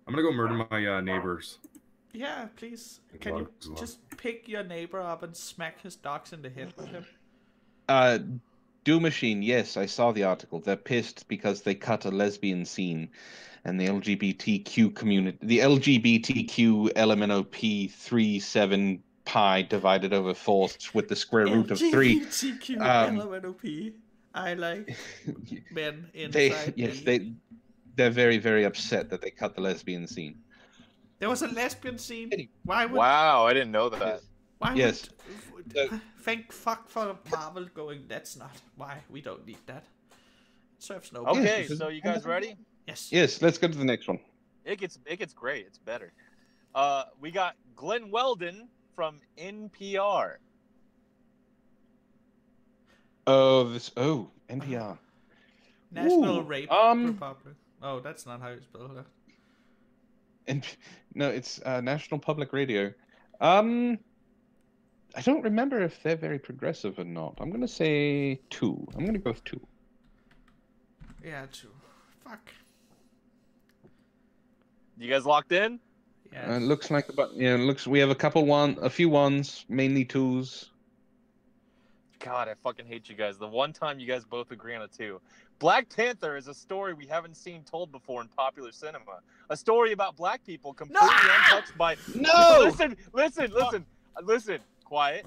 I'm gonna go murder my neighbors. yeah, please. Can you Dogs. just pick your neighbor up and smack his dogs in the head with him? Doom Machine, yes, I saw the article. They're pissed because they cut a lesbian scene, and the LGBTQ community, the LGBTQ LMNOP 37 pi divided over 4 with the square root of 3. LGBTQ LMNOP. I like men inside me. They're very, very upset that they cut the lesbian scene. There was a lesbian scene. Why would? Wow, I didn't know that. Why Yes. would? Thank fuck for Marvel going. That's not why we don't need that. Serves no. Okay, because- so you guys ready? Yes. Yes, let's go to the next one. It gets great. It's better. We got Glenn Weldon from NPR. NPR. National Ooh, Rape Republic. Oh, that's not how you spell that. And no, it's National Public Radio. I don't remember if they're very progressive or not. I'm gonna say 2. I'm gonna go with 2. Yeah, 2. Fuck. You guys locked in? Yeah. Looks like we have a few ones, mainly 2s. God, I fucking hate you guys. The one time you guys both agree on it too. Black Panther is a story we haven't seen told before in popular cinema. A story about black people completely untouched by... No! Listen. Quiet.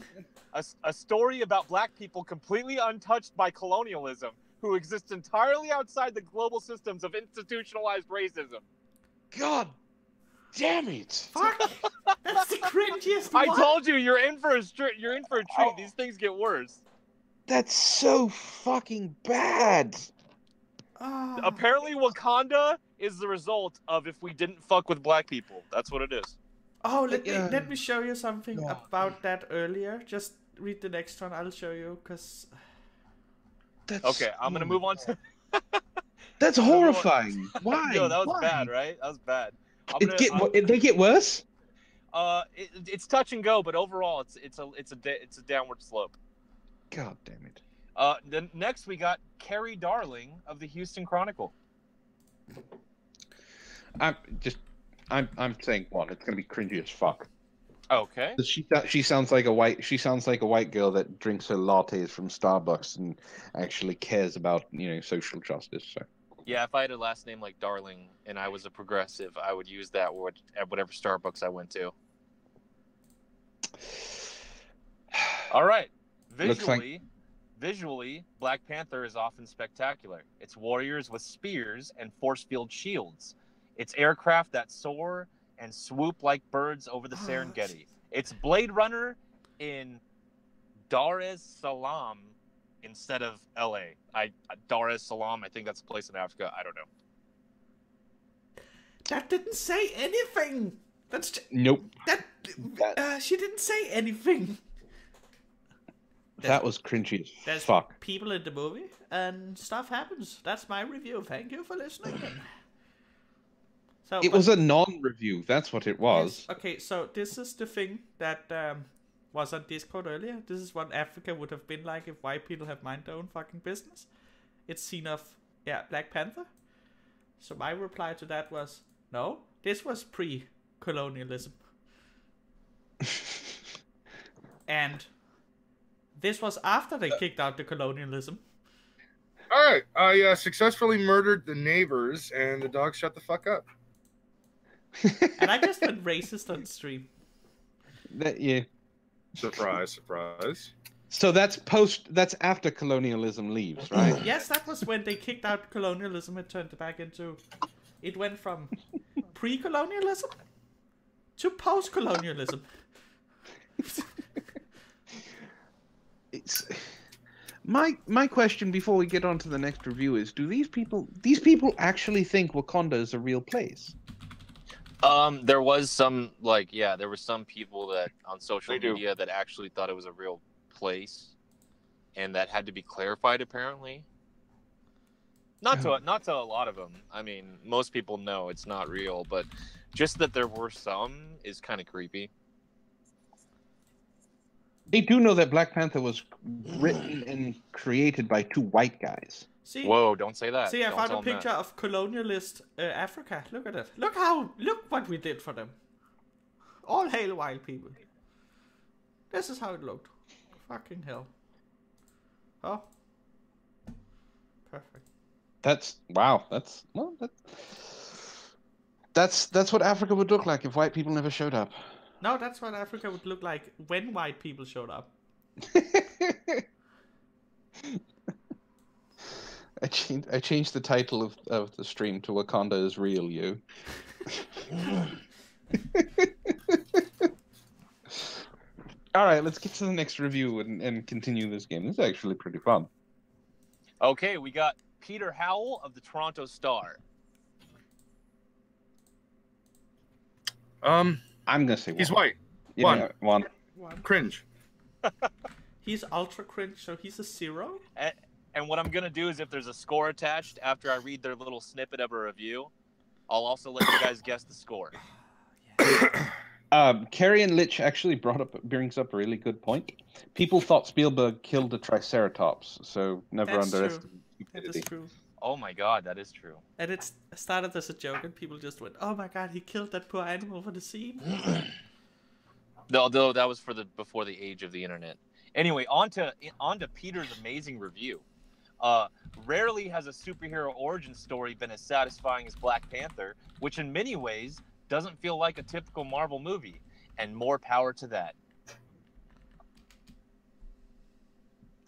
A story about black people completely untouched by colonialism, who exist entirely outside the global systems of institutionalized racism. God damn it! Fuck! That's the cringiest I one. told you, you're in for a treat. These things get worse. That's so fucking bad. Ah. Apparently, Wakanda is the result of if we didn't fuck with black people. That's what it is. Oh, let me show you something God. about that earlier. Just read the next one. I'll show you, because... Okay, I'm gonna move on to... That's horrifying. Why? Yo, that was Why? bad, right? That was bad. They get worse? It's touch and go, but overall, it's a downward slope. God damn it. Then next we got Carrie Darling of the Houston Chronicle. I'm saying one. It's gonna be cringy as fuck. Okay. She sounds like a white girl that drinks her lattes from Starbucks and actually cares about social justice. So. Yeah, if I had a last name like Darling and I was a progressive, I would use that word at whatever Starbucks I went to. All right. Visually, Black Panther is often spectacular. It's warriors with spears and force-field shields. It's aircraft that soar and swoop like birds over the Serengeti. It's Blade Runner in Dar es Salaam instead of LA. Dar es Salaam, I think that's a place in Africa. I don't know. That didn't say anything. Nope. She didn't say anything. That was cringy as There's fuck. people in the movie, and stuff happens. That's my review. Thank you for listening. So, It was a non-review. That's what it was. Yes, okay, so this is the thing that was on Discord earlier. This is what Africa would have been like if white people have mind their own fucking business. It's seen of, Black Panther. So my reply to that was, no, this was pre-colonialism. And this was after they kicked out the colonialism. All right, I successfully murdered the neighbors, and the dog shut the fuck up. And I just went racist on stream. Yeah. Surprise, surprise. So that's after colonialism leaves, right? Yes, that was when they kicked out colonialism and turned it back into... It went from pre-colonialism to post-colonialism. It's my question before we get on to the next review is: do these people actually think Wakanda is a real place? There was some there were some people that on social media that actually thought it was a real place, and that had to be clarified. Apparently, not to a lot of them. I mean, most people know it's not real, but just that there were some is kind of creepy. They do know that Black Panther was written and created by two white guys. See, whoa, don't say that. See, I Don't found tell a them picture that. of colonialist Africa. Look at it. Look what we did for them. All hail white people. This is how it looked. Fucking hell. Oh. Perfect. That's what Africa would look like if white people never showed up. No, that's what Africa would look like when white people showed up. I changed the title of the stream to Wakanda is Real, you. Alright, let's get to the next review and continue this game. This is actually pretty fun. Okay, we got Peter Howell of the Toronto Star. I'm gonna say He's one. white. Yeah, one. Cringe. He's ultra cringe, so he's a 0. And what I'm going to do is if there's a score attached after I read their little snippet of a review, I'll also let you guys guess the score. Carrie and Litch actually brings up a really good point. People thought Spielberg killed a triceratops, so never That's underestimate true. stupidity. That is true. Oh my god, that is true. And it started as a joke, and people just went, "Oh my god, he killed that poor animal for the scene." Although that was before the age of the internet. Anyway, on to Peter's amazing review. Rarely has a superhero origin story been as satisfying as Black Panther, which in many ways doesn't feel like a typical Marvel movie, and more power to that. It's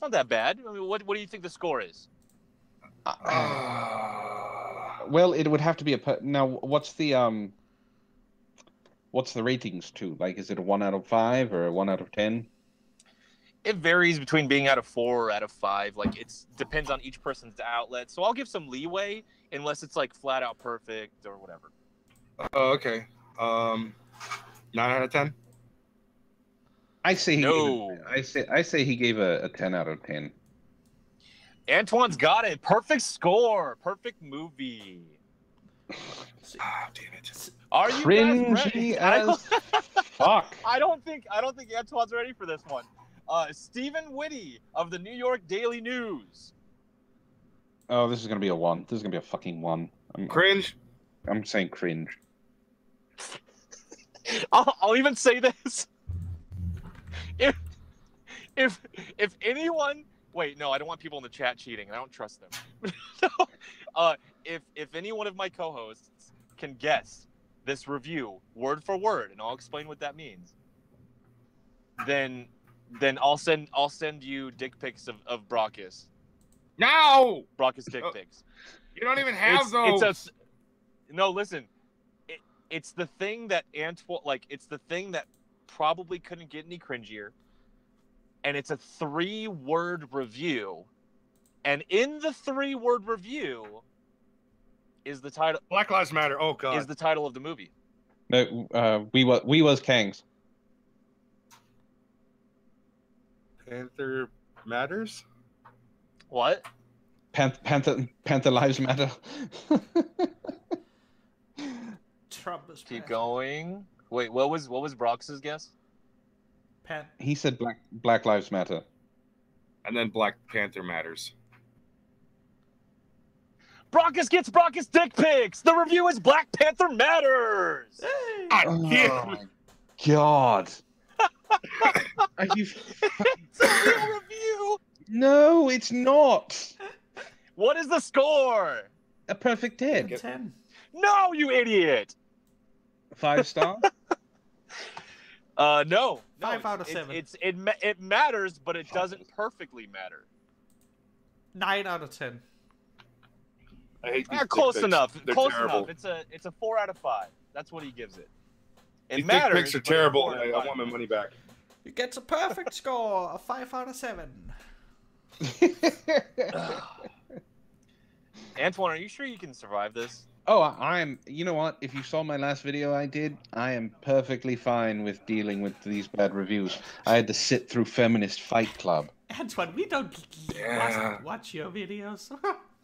not that bad. I mean, what do you think the score is? Well, it would have to be now. What's the ratings too? Like, is it a 1 out of 5 or a 1 out of 10? It varies between being out of 4 or out of 5. Like, it depends on each person's outlet. So I'll give some leeway unless it's like flat out perfect or whatever. Oh, okay. 9 out of 10. I say No. I say he gave a 10 out of 10. Antoine's got it. Perfect score. Perfect movie. Damn it. Are you guys ready? Cringy as fuck. I don't think Antoine's ready for this one. Stephen Whitty of the New York Daily News. Oh, this is gonna be a 1. This is gonna be a fucking 1. Cringe. I'm saying cringe. I'll even say this. If anyone, wait, no, I don't want people in the chat cheating. I don't trust them. If any one of my co-hosts can guess this review word for word, and I'll explain what that means, then I'll send you dick pics of Brockus. No. Brockus dick pics. You don't even have those. No, listen. It's the thing that it's the thing that probably couldn't get any cringier. And it's a 3-word review. And in the 3-word review is the title. Black Lives Matter. Oh god. Is the title of the movie. No, we was Kangs. Panther Matters? What? Panther Lives Matter. Trump is Keep going. Wait, what was Brox's guess? He said Black Lives Matter. And then Black Panther Matters. Brockus gets Brockus dick pics. The review is Black Panther Matters. Oh my god. Are you? It's a real review. No, it's not. What is the score? A perfect 10. 10. No, you idiot. 5 star. No. 5 out of 7. It matters, but it doesn't perfectly matter. 9 out of 10. I hate these Close dick pics. enough. They're Close terrible. enough. It's a 4 out of 5. That's what he gives it. It These matters. dick pics are but it's a terrible. 4 out of I 5. want my money back. You get a perfect score, a 5 out of 7. Antoine, are you sure you can survive this? Oh, I'm. You know what? If you saw my last video I did, I am perfectly fine with dealing with these bad reviews. I had to sit through Feminist Fight Club. Antoine, we don't watch your videos.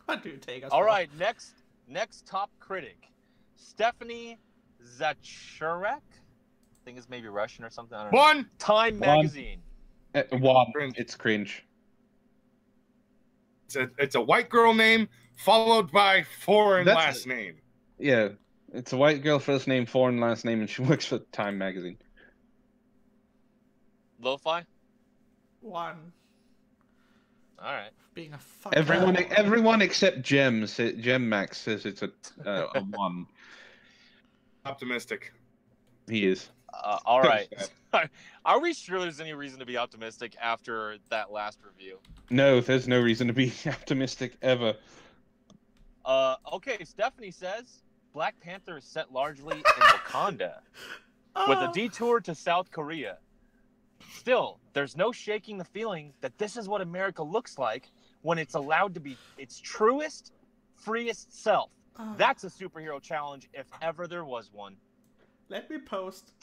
What do you take us All for? right, next top critic, Stephanie Zacharek. I think it's maybe Russian or something. I don't know. 1. Time magazine. 1. Cringe. It's cringe. It's a white girl name followed by foreign That's last name. Yeah, it's a white girl, first name, foreign last name, and she works for Time magazine. Lo-fi. 1. All right. Being a fucking... Everyone except Gem Max says it's a 1. Optimistic. He is. All right. Are we sure there's any reason to be optimistic after that last review? No, there's no reason to be optimistic ever. Okay, Stephanie says Black Panther is set largely in Wakanda, with a detour to South Korea. Still, there's no shaking the feeling that this is what America looks like when it's allowed to be its truest, freest self. That's a superhero challenge if ever there was one. Let me post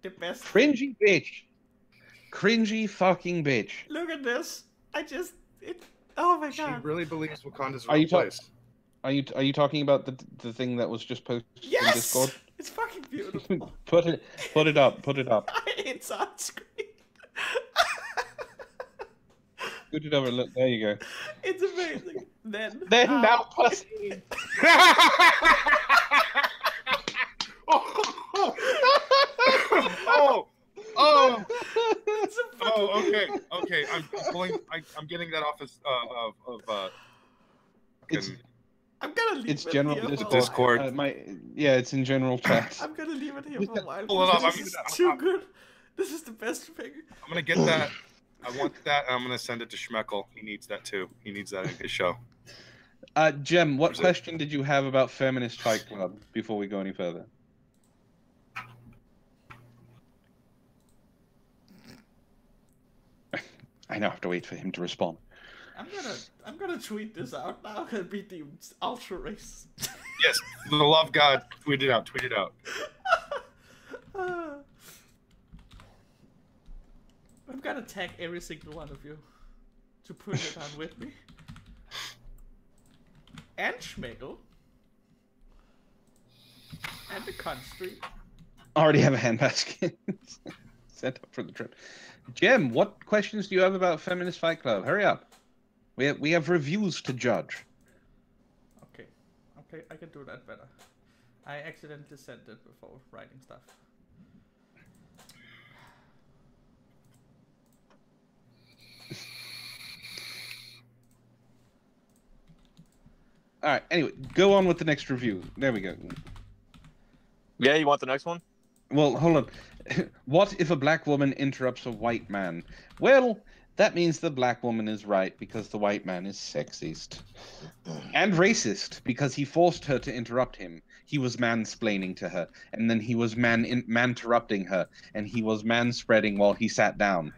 the best... Cringy bitch. Cringy fucking bitch. Look at this. Oh my She god. really believes Wakanda's a Are real you place. Are you talking about the thing that was just posted in Yes! Discord? It's fucking beautiful. Put it up. It's on screen. Put it over. Look, there you go. It's amazing. Then Now pussy. Oh! It's a fucking Oh, okay. I'm getting that off It's I'm gonna leave it's it general here for a while. Discord. It's in general chat. I'm gonna leave it here for a while. Pull it up. This is too good. This is the best thing. I'm gonna get that. I want that. And I'm gonna send it to Schmeckel. He needs that too. He needs that in his show. Jem, what Where's it? question did you have about Feminist Fight Club before we go any further? I now have to wait for him to respond. I'm gonna tweet this out now and be deemed ultra racist. Yes, for the love of God, tweet it out. Tweet it out. I'm gonna tag every single one of you to put it on with me. And Schmegel. And the country. Already have a handbasket set up for the trip. Jem, what questions do you have about Feminist Fight Club? Hurry up. We have reviews to judge. Okay, I can do that better. I accidentally sent it before writing stuff. All right. Anyway, go on with the next review. There we go. Yeah, you want the next one? Well, hold on. What if a black woman interrupts a white man? Well, that means the black woman is right because the white man is sexist. And racist because he forced her to interrupt him. He was mansplaining to her. And then he was man-interrupting her. And he was man-spreading while he sat down.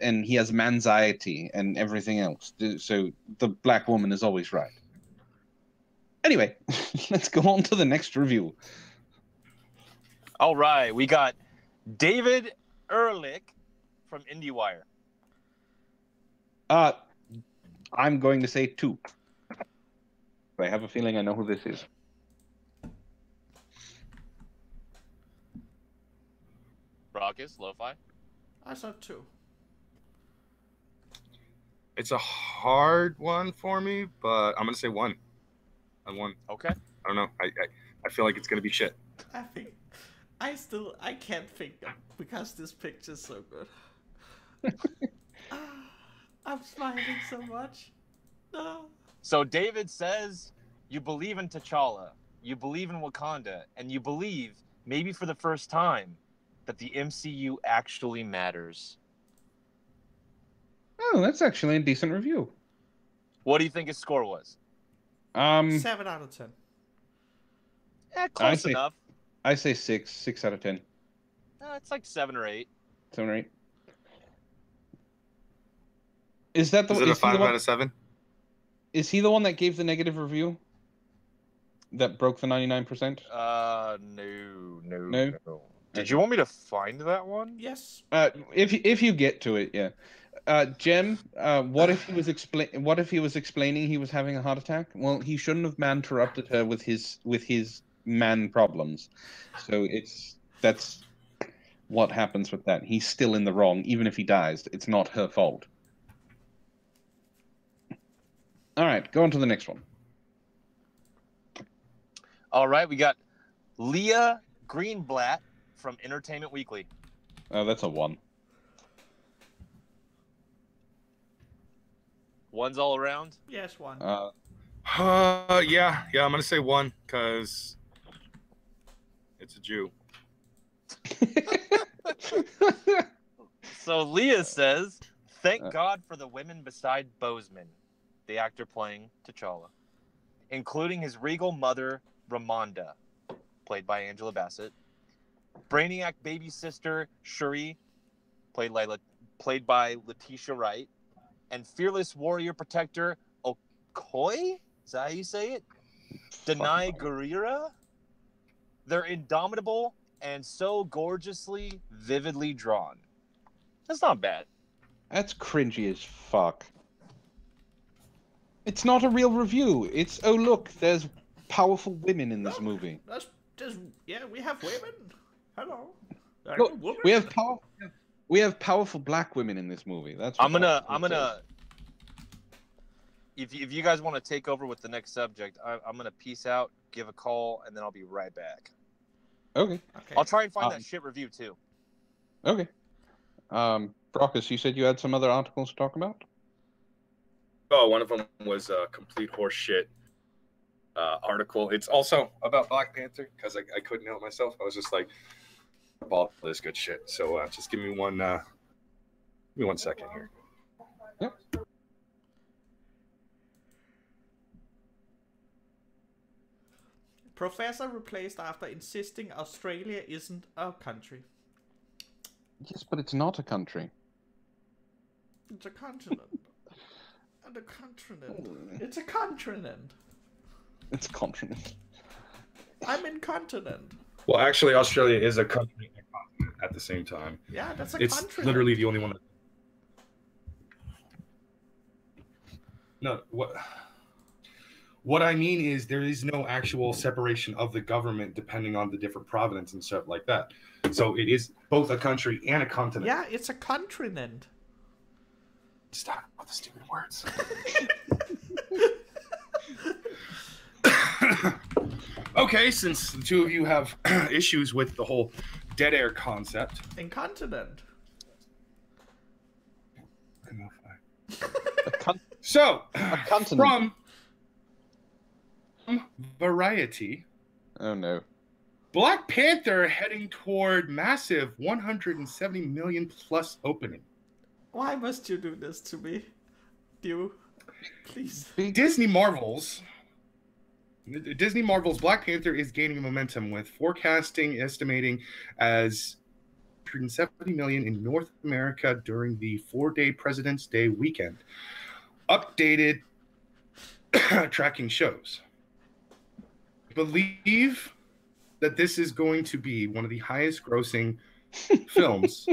And he has manxiety and everything else. So the black woman is always right. Anyway, let's go on to the next review. All right, we got David Ehrlich from IndieWire. I'm going to say 2. I have a feeling I know who this is. Brockus, Lo-Fi. I saw 2. It's a hard one for me, but I'm gonna say 1. I won. Okay. I don't know. I feel like it's gonna be shit. I think I can't think of because this picture's so good. I'm smiling so much. No. So David says you believe in T'Challa, you believe in Wakanda, and you believe, maybe for the first time, that the MCU actually matters. Oh, that's actually a decent review. What do you think his score was? 7 out of 10. Close enough. I say 6. 6 out of 10. It's like 7 or 8. 7 or 8. Is that the? Is it a 5 out of 7? Is he the one that gave the negative review? That broke the 99%? No. Did you want me to find that one? Yes. If you get to it, yeah. Jem, what if he was explaining he was having a heart attack? Well, he shouldn't have man-interrupted her with his man problems. So that's what happens with that. He's still in the wrong, even if he dies. It's not her fault. All right, go on to the next one. All right, we got Leah Greenblatt from Entertainment Weekly. Oh, that's a 1. 1's all around? Yes, 1. Yeah, I'm gonna say 1 because it's a Jew. So Leah says, thank God for the women beside Boseman, the actor playing T'Challa, including his regal mother, Ramonda, played by Angela Bassett, Brainiac baby sister, Shuri, played by Letitia Wright, and fearless warrior protector, Okoye? Is that how you say it? Denai Guerrera? They're indomitable and so gorgeously, vividly drawn. That's not bad. That's cringy as fuck. It's not a real review. It's, oh look, there's powerful women in this movie. That's just, yeah, we have women. Hello. Look, we have powerful black women in this movie. That's what I'm gonna. If you guys want to take over with the next subject, I'm gonna peace out, give a call, and then I'll be right back. Okay. I'll try and find that shit review too. Okay. Brockus, you said you had some other articles to talk about? Oh, one of them was a complete horseshit article. It's also about Black Panther because I couldn't help myself. I was just like, all this good shit. So just give me one second here. Yep. Professor replaced after insisting Australia isn't a country. Yes, but it's not a country. It's a continent. And a continent. It's a continent. It's a continent. I'm incontinent. Well, actually, Australia is a country and a continent at the same time. Yeah, that's a It's continent. literally the only one that... No, what I mean is there is no actual separation of the government depending on the different province and stuff like that. So it is both a country and a continent. Yeah, it's a continent. Stop with the stupid words. Okay, since the two of you have issues with the whole dead air concept. Incontinent. So, A continent. from Variety, Oh no. Black Panther heading toward massive 170 million plus opening. Why must you do this to me? You, please. Disney Marvel's Black Panther is gaining momentum with forecasting estimating as 170 million in North America during the 4-day President's Day weekend. Updated tracking shows. I believe that this is going to be one of the highest grossing films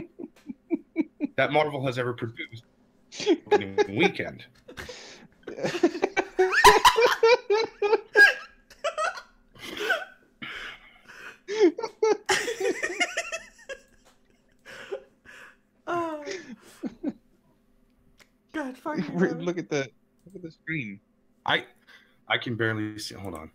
that Marvel has ever produced opening weekend. Oh. God fucking Look at the screen. I can barely see. Hold on.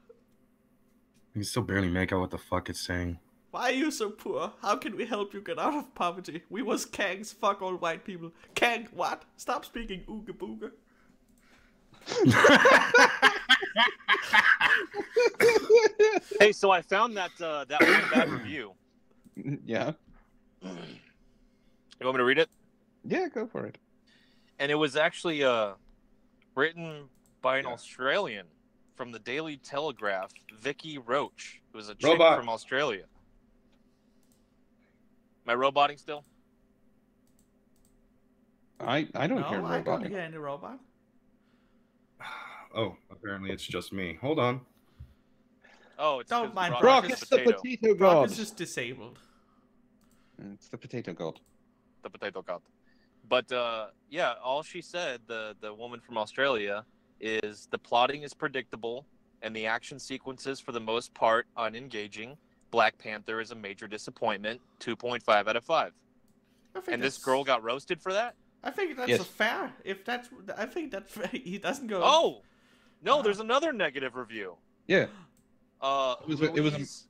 I can still barely make out what the fuck it's saying. Why are you so poor? How can we help you get out of poverty? We was Kangs, fuck all white people. Kang, what? Stop speaking ooga booga. Hey, so I found that that one bad review. Yeah. You want me to read it? Yeah, go for it. And it was actually written by an Australian from the Daily Telegraph, Vicky Roach. It was a chick from Australia. Am I roboting still? I don't hear No, I don't robotic. hear any robot. Oh, apparently it's just me. Hold on. Oh, it's Don't mind Brock Brockus, is the potato. potato god. Brockus is disabled. It's the potato god. The potato god. But yeah, all she said, the woman from Australia, is the plotting is predictable and the action sequences for the most part unengaging. Black Panther is a major disappointment. 2.5 out of 5. And this girl got roasted for that? I think that's Yes. a fair. If that's, I think that's fair. He doesn't go. Oh, no, there's another negative review. Yeah. It was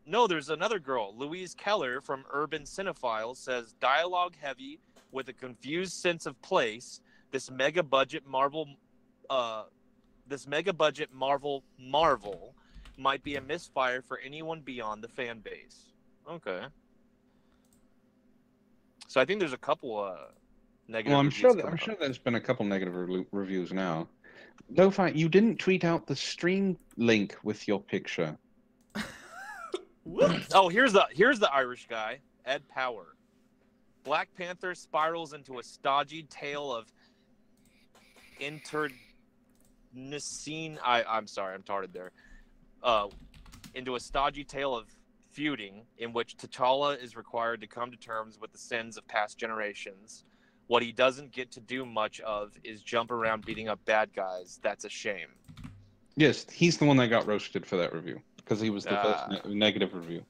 No, there's another girl. Louise Keller from Urban Cinephiles says dialogue heavy with a confused sense of place. This mega budget Marvel might be a misfire for anyone beyond the fan base. Okay. So I think there's a couple negative. Well, I'm sure reviews there's been a couple negative reviews now. Lo-Fi, you didn't tweet out the stream link with your picture. Oh, here's the Irish guy, Ed Power. Black Panther spirals into a stodgy tale of internecine. I'm sorry, I'm tarded there. Into a stodgy tale of feuding in which T'Challa is required to come to terms with the sins of past generations. What he doesn't get to do much of is jump around beating up bad guys. That's a shame. Yes, he's the one that got roasted for that review because he was the first negative review.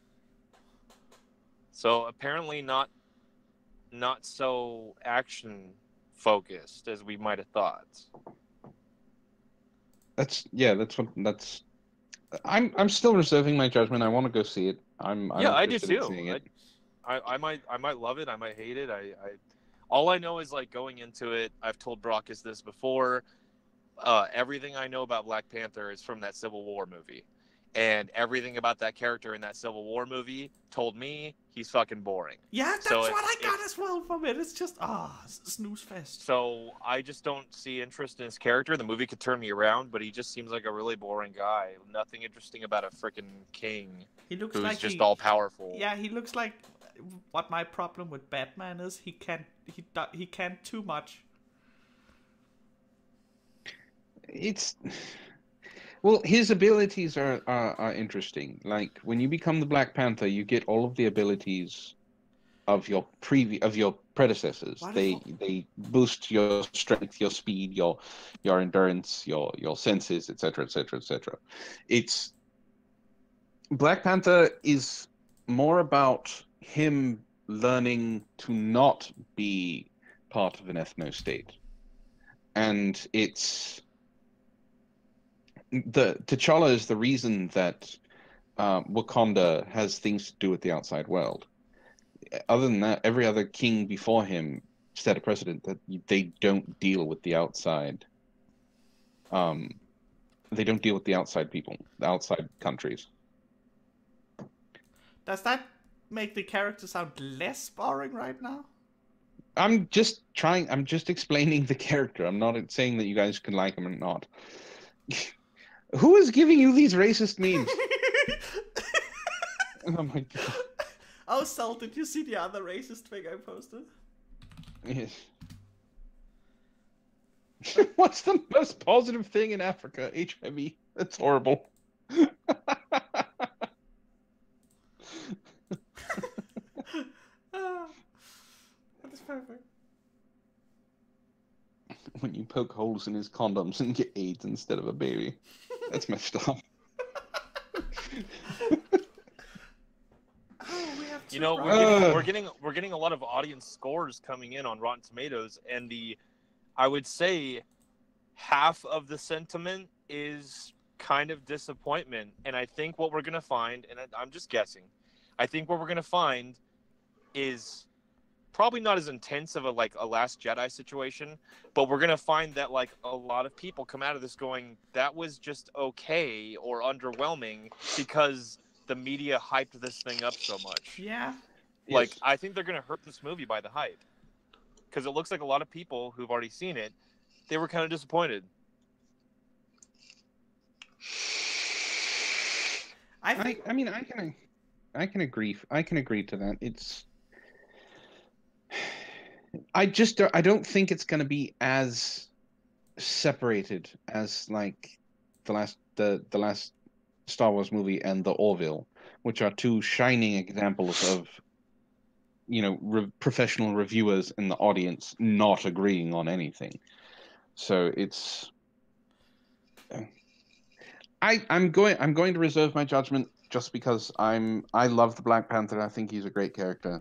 So apparently not so action focused as we might have thought. I'm still reserving my judgment. I want to go see it. I do interested in too. seeing it. I might love it. I might hate it. All I know is like going into it. I've told Brockus this before. Everything I know about Black Panther is from that Civil War movie, and everything about that character in that Civil War movie told me he's fucking boring. Yeah, that's what I got as well from it. It's just snooze fest. So I just don't see interest in his character. The movie could turn me around, but he just seems like a really boring guy. Nothing interesting about a freaking king. He looks who's like just all powerful. Yeah, he looks like what my problem with Batman is. He can't too much. Well, his abilities are interesting. Like when you become the Black Panther, you get all of the abilities of your predecessors. They boost your strength, your speed, your endurance, your senses, etc., etc., etc. It's Black Panther is more about him learning to not be part of an ethno state, and it's T'Challa is the reason that Wakanda has things to do with the outside world. Other than that, every other king before him set a precedent that they don't deal with the outside. They don't deal with the outside people, the outside countries. Does that make the character sound less boring right now? I'm just explaining the character. I'm not saying that you guys can like him or not. Who is giving you these racist memes? Oh my god. Oh, Zell, did you see the other racist thing I posted? Yes. What's the most positive thing in Africa? HIV. That's horrible. That is perfect. When you poke holes in his condoms and get AIDS instead of a baby. That's messed up. You know, we're getting a lot of audience scores coming in on Rotten Tomatoes, and I would say half of the sentiment is kind of disappointment. And I think what we're gonna find, and I'm just guessing, I think what we're gonna find is probably not as intense of a Last Jedi situation, but we're gonna find that like a lot of people come out of this going, that was just okay or underwhelming because the media hyped this thing up so much. Yeah. Like, yes. I think they're gonna hurt this movie by the hype, because it looks like a lot of people who've already seen it, they were kind of disappointed. I mean, I can agree. I can agree to that. I don't think it's going to be as separated as like the last Star Wars movie and the Orville, which are two shining examples of, you know, professional reviewers in the audience not agreeing on anything. So it's I'm going to reserve my judgment just because I love the Black Panther. I think he's a great character.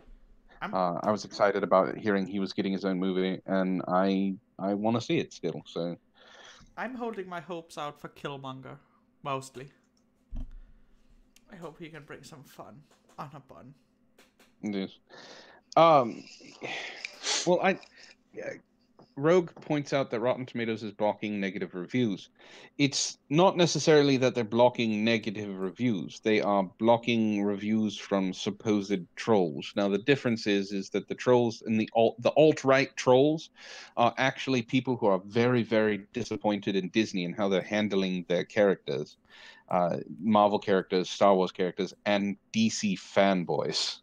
I was excited about hearing he was getting his own movie, and I want to see it still. So I'm holding my hopes out for Killmonger, mostly. I hope he can bring some fun on a bun. Yes. Well, Rogue points out that Rotten Tomatoes is blocking negative reviews. It's not necessarily that they're blocking negative reviews. They are blocking reviews from supposed trolls. Now, the difference is that the trolls and the alt-right trolls are actually people who are very, very disappointed in Disney and how they're handling their characters, Marvel characters, Star Wars characters, and DC fanboys.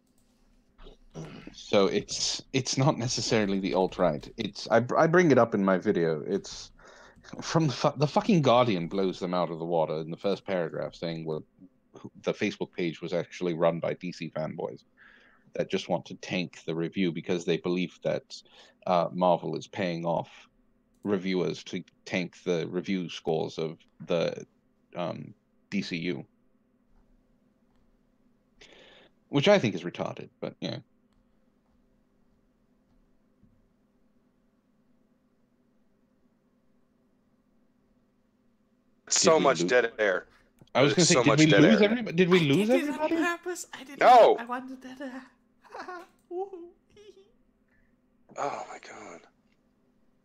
So it's not necessarily the alt-right. I bring it up in my video. It's from the fucking Guardian blows them out of the water in the first paragraph, saying the Facebook page was actually run by DC fanboys that just want to tank the review because they believe that Marvel is paying off reviewers to tank the review scores of the DCU, which I think is retarded. But yeah. So much dead air. I was going to say, did we lose everybody? Did we lose everybody? On purpose. I didn't. No. I wanted that. Woohoo. Oh my god.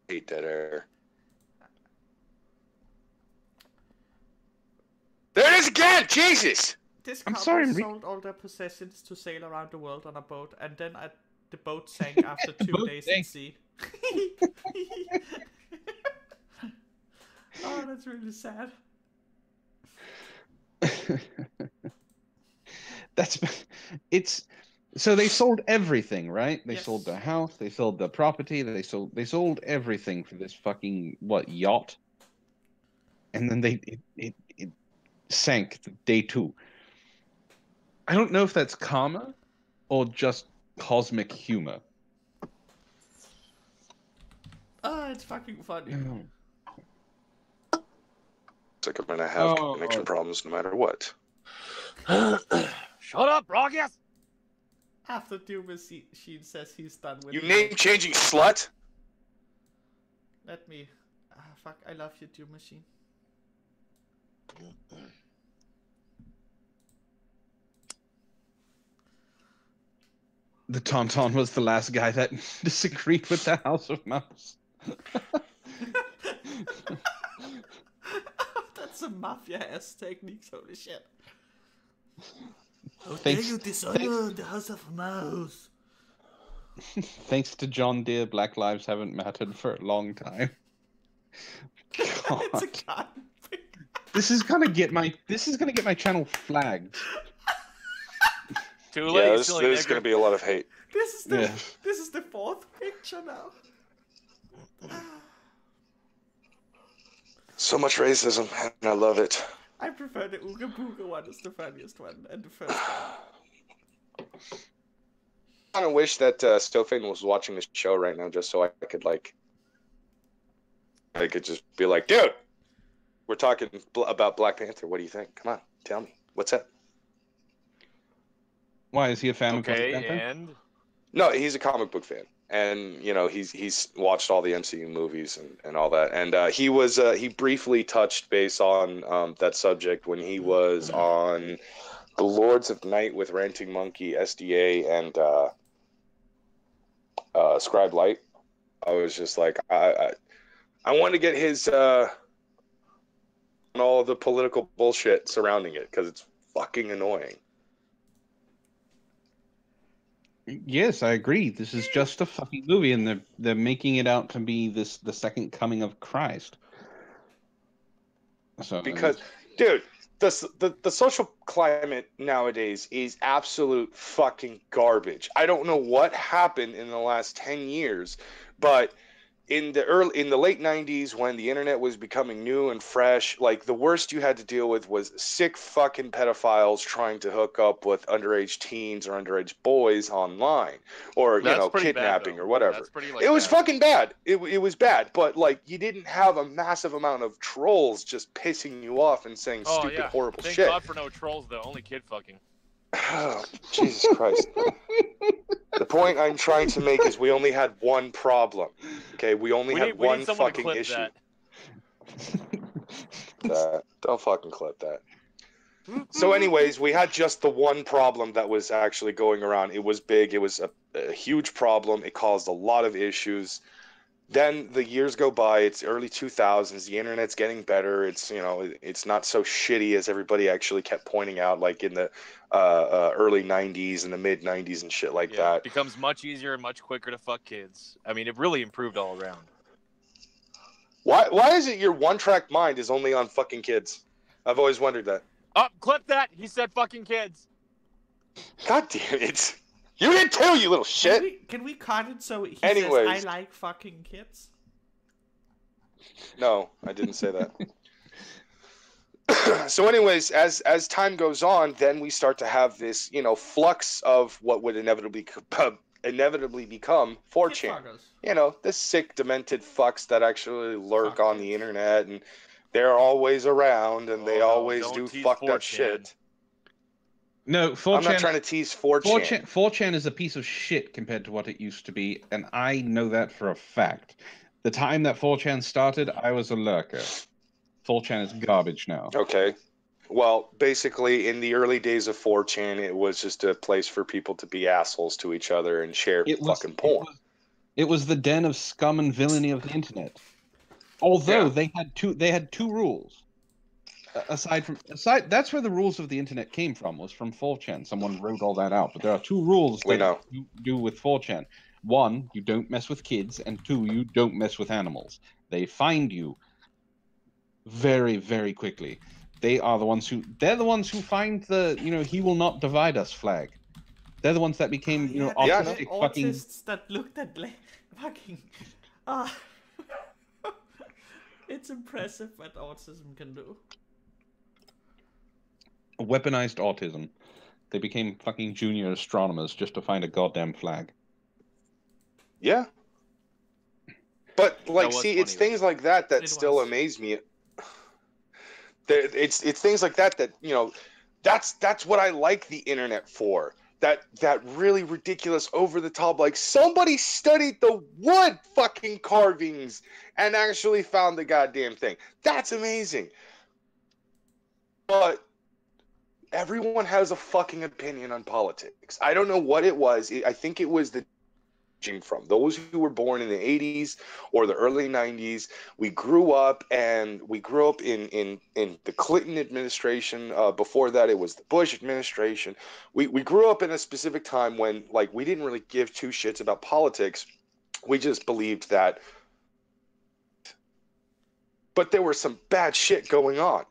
Hate dead air. There it is again! Jesus! This I'm couple sorry, sold all their possessions to sail around the world on a boat, and then the boat sank after 2 Boat days sank. at sea. Oh, that's really sad. So they sold everything, right? They Yes. sold their house, they sold their property, they sold everything for this fucking yacht, and then it sank day 2. I don't know if that's karma or just cosmic humor. Oh, it's fucking funny. It's like I'm gonna have Oh. connection problems no matter what. Shut up, Brockus! After Doom Machine says he's done with You name-changing slut! Let me... fuck, I love you, Doom Machine. The Tauntaun was the last guy that disagreed with the House of Mouse. That's a mafia-ass techniques, holy shit. How Thanks- dare you dishonor the House of Mouse? Thanks to John Deere, Black Lives haven't mattered for a long time. It's a God. gun. This is gonna get my channel flagged. Too late, Yeah, you this silly is nigger. gonna be a lot of hate. This is the Yeah. this is the 4th picture now. So much racism, and I love it. I prefer the Ooga Booga one. It's the funniest one, and the first one. I kind of wish that Stofan was watching this show right now, just so I could just be like, dude, we're talking about Black Panther. What do you think? Come on, tell me. What's up? Why is he a fan of Black Okay, Panther? and No, he's a comic book fan, and he's watched all the MCU movies and all that. And he briefly touched base on that subject when he was on the Lords of Night with Ranting Monkey, SDA, and Scribe Light. I was just like, I want to get his on all the political bullshit surrounding it because it's fucking annoying. Yes, I agree. This is just a fucking movie, and they're making it out to be the second coming of Christ. So Because, dude, the social climate nowadays is absolute fucking garbage. I don't know what happened in the last 10 years, but in the late 90s, when the internet was becoming new and fresh, like, the worst you had to deal with was sick fucking pedophiles trying to hook up with underage teens or underage boys online, or That's pretty bad, kidnapping though. or whatever. That's pretty, It was bad. fucking bad. It was bad, but like, you didn't have a massive amount of trolls just pissing you off and saying stupid, horrible Thank shit. God for no trolls, though. Only kid fucking. Oh, Jesus Christ. The point I'm trying to make is we only had one problem. Okay, we had We one need someone to fucking clip issue. that. Don't fucking clip that. So anyways, we had just the one problem that was actually going around. It was big. It was a huge problem. It caused a lot of issues. Then the years go by. It's early 2000s. The internet's getting better. It's it's not so shitty as everybody actually kept pointing out, like in the early 90s and the mid 90s and shit like that. It becomes much easier and much quicker to fuck kids. I mean, it really improved all around. Why is it your one-track mind is only on fucking kids? I've always wondered that. Oh, clip that! He said fucking kids. God damn it! You did too, you little shit. Can we cut it so he Anyways. says I like fucking kids? No, I didn't say that. So anyways, as time goes on, then we start to have this, flux of what would inevitably become 4chan. The sick, demented fucks that actually lurk on the internet, and they're always around, and they always do fucked up 4chan. shit. No, 4chan. I'm not trying to tease 4chan. 4chan is a piece of shit compared to what it used to be, and I know that for a fact. The time that 4chan started, I was a lurker. 4chan is garbage now. Okay. Well, basically, in the early days of 4chan, it was just a place for people to be assholes to each other and share fucking porn. It was the den of scum and villainy of the internet. Although they had two rules. Aside, that's where the rules of the internet came from. Was from 4chan. Someone wrote all that out. But there are two rules that you do with 4chan. One, you don't mess with kids, and two, you don't mess with animals. They find you very, very quickly. They're the ones who find the he will not divide us flag. They're the ones that became autistic fucking autists that looked at fucking it's impressive what autism can do. Weaponized autism. They became fucking junior astronomers just to find a goddamn flag. Yeah. But like, see, it's things like that that still amaze me. It's things like that that's what I like the internet for. That really ridiculous, over the top, like somebody studied the wood fucking carvings and actually found the goddamn thing. That's amazing. But everyone has a fucking opinion on politics. I don't know what it was. I think it was from those who were born in the 80s or the early 90s. We grew up in the Clinton administration. Before that, it was the Bush administration. We grew up in a specific time when, like, we didn't really give two shits about politics. We just believed that. But there was some bad shit going on.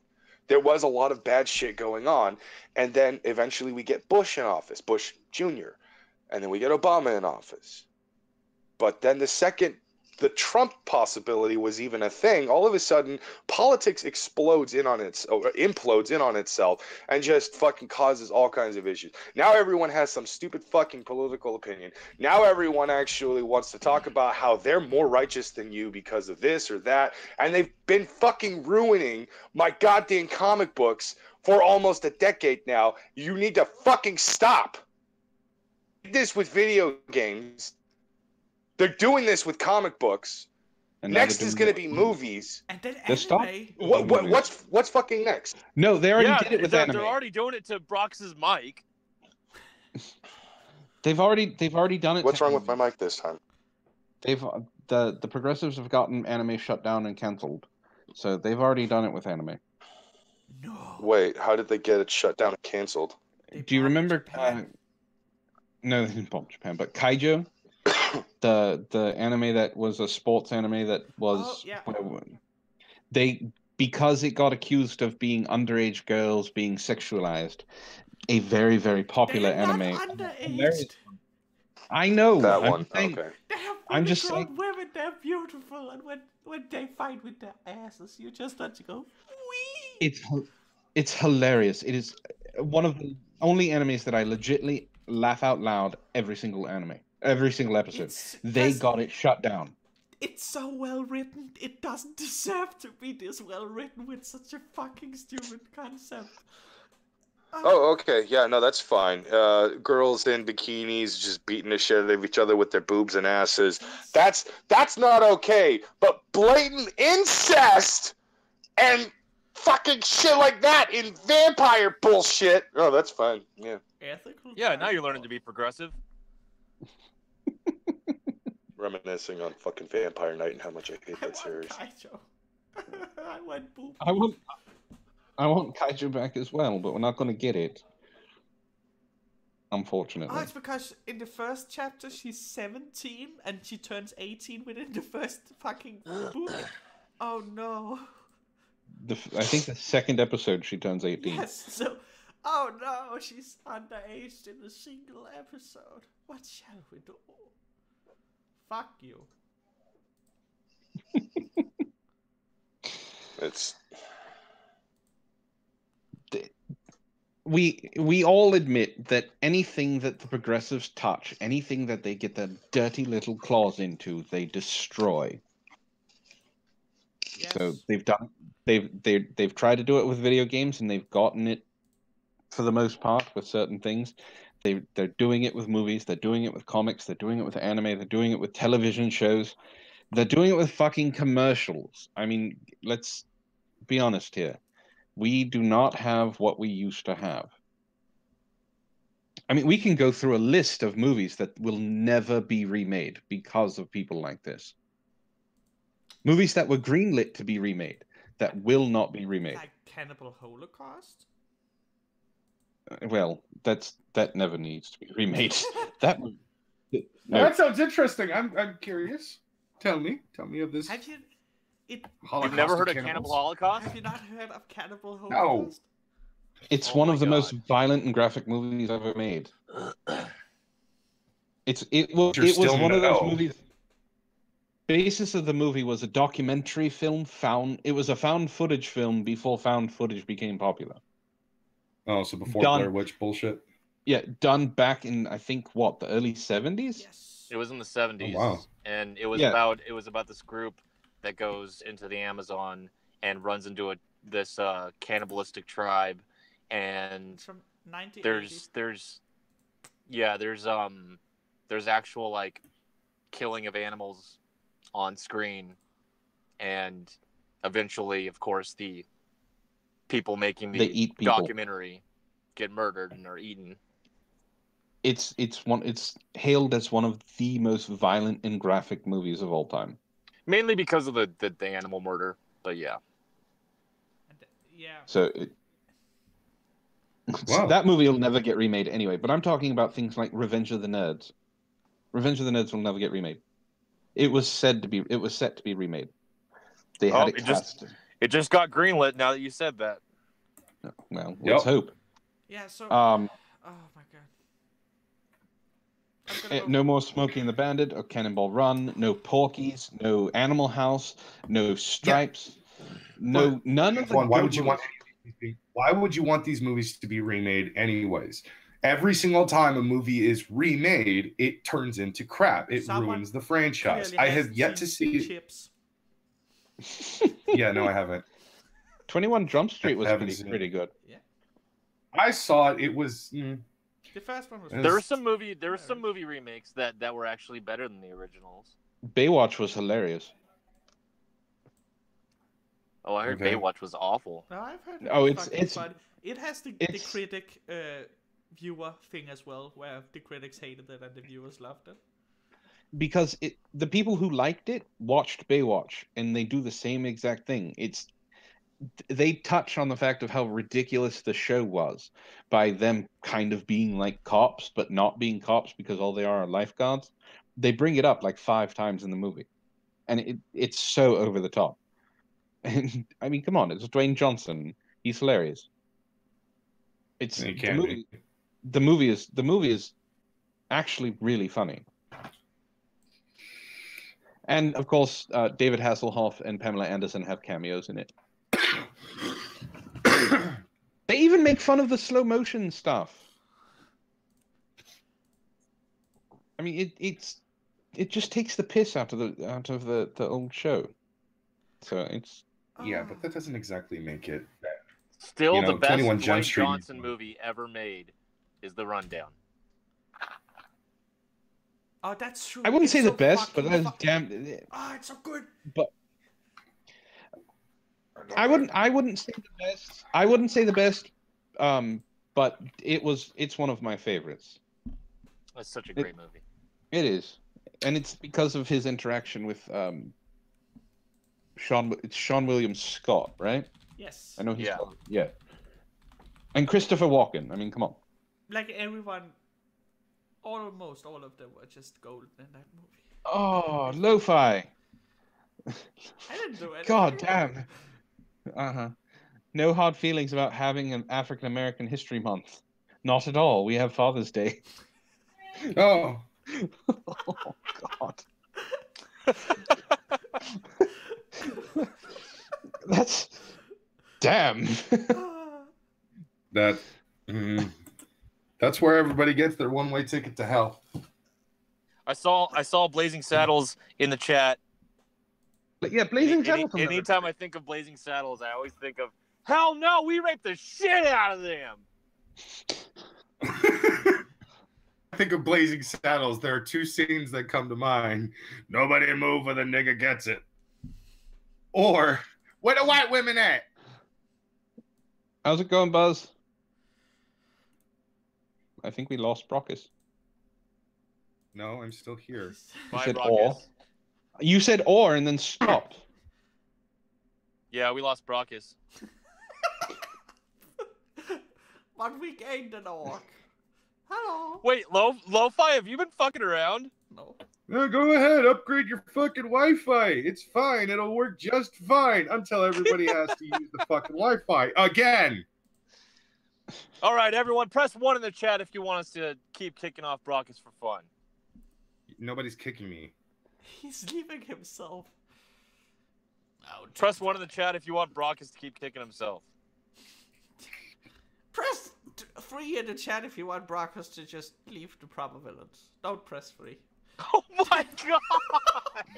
There was a lot of bad shit going on. And then eventually we get Bush in office, Bush Jr., and then we get Obama in office. But then the second the Trump possibility was even a thing, all of a sudden politics implodes in on itself and just fucking causes all kinds of issues. Now everyone has some stupid fucking political opinion. Now everyone actually wants to talk about how they're more righteous than you because of this or that, and they've been fucking ruining my goddamn comic books for almost a decade now. You need to fucking stop. This with video games. They're doing this with comic books. And next is going to be movies. And then anime. What's fucking next? No, they already did it with anime. They're already doing it to Brockus' mic. They've already done it. What's wrong with my mic this time? The progressives have gotten anime shut down and canceled, so they've already done it with anime. No. Wait, how did they get it shut down and canceled? Do you remember? No, they didn't bomb Japan, but Kaijo. The anime that was a sports anime that was because it got accused of being underage girls being sexualized, a very, very popular anime. I know that one. Okay. I'm just saying, women, they're beautiful, and when they fight with their asses, you just let you go. Whee! It's hilarious. It is one of the only animes that I legitimately laugh out loud every single episode. They got it shut down. It's so well written. It doesn't deserve to be this well written with such a fucking stupid concept. Oh, okay. Yeah, no, that's fine. Girls in bikinis just beating the shit out of each other with their boobs and asses. That's not okay. But blatant incest and fucking shit like that in vampire bullshit. Oh, that's fine. Yeah. Ethical. Yeah, now you're learning to be progressive. Reminiscing on fucking Vampire Night and how much I hate that series. I want boob. I want Kaiju back as well, but we're not going to get it. Unfortunately. Oh, it's because in the first chapter she's 17 and she turns 18 within the first fucking book. Oh no. I think the second episode she turns 18. Yes, so... Oh no, she's underaged in a single episode. What shall we do? Fuck you. It's... We all admit that anything that the progressives touch, anything that they get their dirty little claws into, they destroy. Yes. So they've tried to do it with video games and they've gotten it for the most part with certain things. They're doing it with movies, they're doing it with comics, they're doing it with anime, they're doing it with television shows, they're doing it with fucking commercials. I mean, let's be honest here. We do not have what we used to have. I mean, we can go through a list of movies that will never be remade because of people like this. Movies that were greenlit to be remade that will not be remade. Like Cannibal Holocaust? Well, that never needs to be remade. That no. That sounds interesting. I'm curious. Tell me of this. Have you... You've Holocaust never heard of cannibals? Cannibal Holocaust? Have you not heard of Cannibal No. Holocaust? It's Oh one my of the most God. violent and graphic movies ever made. It was still one of those no. movies. Basis of the movie was a documentary film It was a found footage film before found footage became popular. Oh, so before Done. Blair Witch bullshit? Yeah, done back in I think what, the early 70s? Yes. It was in the 70s. Oh, wow. And it was Yeah. about this group that goes into the Amazon and runs into this cannibalistic tribe, and From 1980. there's actual like killing of animals on screen, and eventually, of course, the people making They the eat people. documentary get murdered and are eaten. It's hailed as one of the most violent and graphic movies of all time. Mainly because of the animal murder, but yeah. And, yeah. So Wow. that movie will never get remade anyway. But I'm talking about things like Revenge of the Nerds. Revenge of the Nerds will never get remade. It was set to be remade. They had it cast. It just got greenlit now that you said that. Well, let's hope. Yeah, so... Um, oh my god. I'm gonna go... No more Smokey and the Bandit or Cannonball Run. No Porky's. No Animal House. No Stripes. No, none of the. Why would you want? Why would you want these movies to be remade anyways? Every single time a movie is remade, it turns into crap. It ruins the franchise. I have yet to see. Chips. Yeah, no, I haven't. 21 Jump Street was pretty good. Yeah. I saw it. It was. The first one was... There were some movie remakes that were actually better than the originals. Baywatch was hilarious. Oh, I heard Okay. Baywatch was awful. No, I've heard... Oh, fucking funny. It has the critic viewer thing as well, where the critics hated it and the viewers loved it. Because the people who liked it watched Baywatch, and they do the same exact thing. They touch on the fact of how ridiculous the show was by them kind of being like cops, but not being cops because all they are lifeguards. They bring it up like 5 times in the movie, and it's so over the top. And I mean, come on, it's Dwayne Johnson. He's hilarious. It's the movie is actually really funny. And of course, David Hasselhoff and Pamela Anderson have cameos in it. They even make fun of the slow motion stuff. I mean, it just takes the piss out of the old show. So it's Yeah, but that doesn't exactly make it. Still, the best 21 Jump Dwayne Street. Johnson movie ever made is The Rundown. Oh, that's true. I wouldn't It's say so the best, but fucking that's damn. Oh, it's so good. But I wouldn't say the best. I wouldn't say the best. But it's one of my favorites. That's such a great movie. It is, and it's because of his interaction with Sean William Scott, right? Yes. I know he's Yeah. yeah. And Christopher Walken. I mean, come on. Like everyone, almost all of them were just golden in that movie. Oh, lo-fi. I didn't do it. God damn. No hard feelings about having an African American History Month. Not at all. We have Father's Day. Oh. Oh God. That's damn. That's where everybody gets their one-way ticket to hell. I saw Blazing Saddles in the chat. But yeah, Blazing Saddles. Anytime I think of Blazing Saddles, I always think of, hell no, we raped the shit out of them. I think of Blazing Saddles. There are 2 scenes that come to mind. Nobody move or the nigga gets it. Or, where the white women at? How's it going, Buzz? I think we lost Brockus. No, I'm still here. You Bye, said Brockus. or. You said or and then stopped. Yeah, we lost Brockus. But we gained an orc. Hello. Wait, Lo-Fi, have you been fucking around? No. No, go ahead, upgrade your fucking Wi-Fi. It's fine. It'll work just fine until everybody has to use the fucking Wi-Fi again. All right, everyone, press 1 in the chat if you want us to keep kicking off Brockus for fun. Nobody's kicking me. He's leaving himself. Oh, Press 1 in the chat if you want Brockus to keep kicking himself. Press 3 in the chat if you want Brockus to just leave the proper villains. Don't press 3. Oh my god!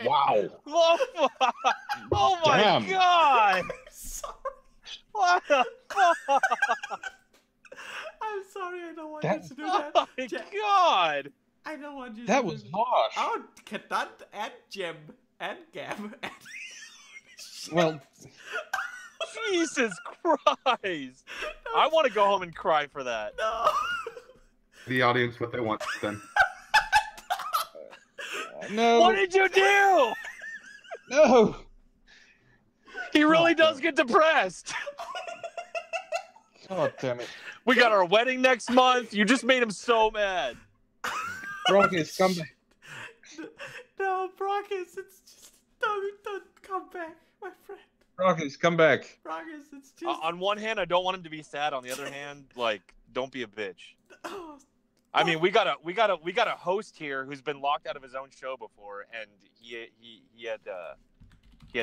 Wow. Lo-Fi! Oh my Damn. god! Sorry. What the fuck? I'm sorry, I don't want That- you to do Oh that. my Jack, god! I don't want you That to was do harsh. Oh, Kadant and Jim and Gab and... Well, Jesus Christ! I want to go home and cry for that. No! The audience what they want then. no. What did you do? No. He really does get depressed. God damn it. We got our wedding next month. You just made him so mad. Brockus, come back. No, Brockus, it's just... Don't come back, my friend. Brockus, come back. Brockus, it's just... On one hand, I don't want him to be sad. On the other hand, like, don't be a bitch. Oh, I mean, we got a host here who's been locked out of his own show before, and he had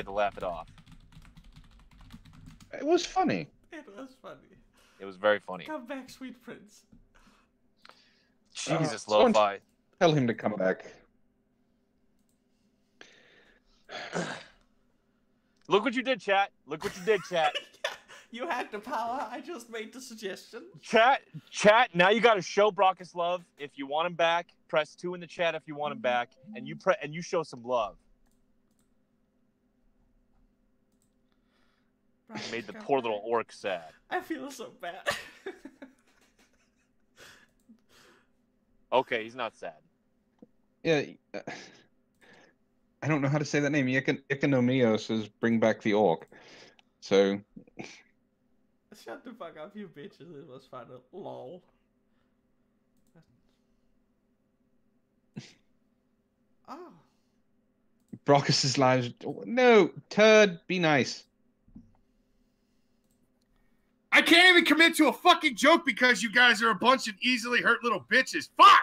to laugh it off. It was funny. it was funny. It was very funny. Come back, sweet prince. Jesus, someone- Lo-Fi. Tell him to come back. Look what you did, chat. Look what you did, chat. You had the power. I just made the suggestion. Chat. Now you got to show Brockus love. If you want him back, press 2 in the chat. If you want him back, and you show some love. Brockus, Made the come poor back. little orc sad. I feel so bad. Okay, he's not sad. Yeah. I don't know how to say that name. Ikanomio says bring back the orc. So, Shut the fuck up, you bitches. It was fun. Lol. Oh. Brockus's lives. No, turd, be nice. I can't even commit to a fucking joke because you guys are a bunch of easily hurt little bitches. Fuck!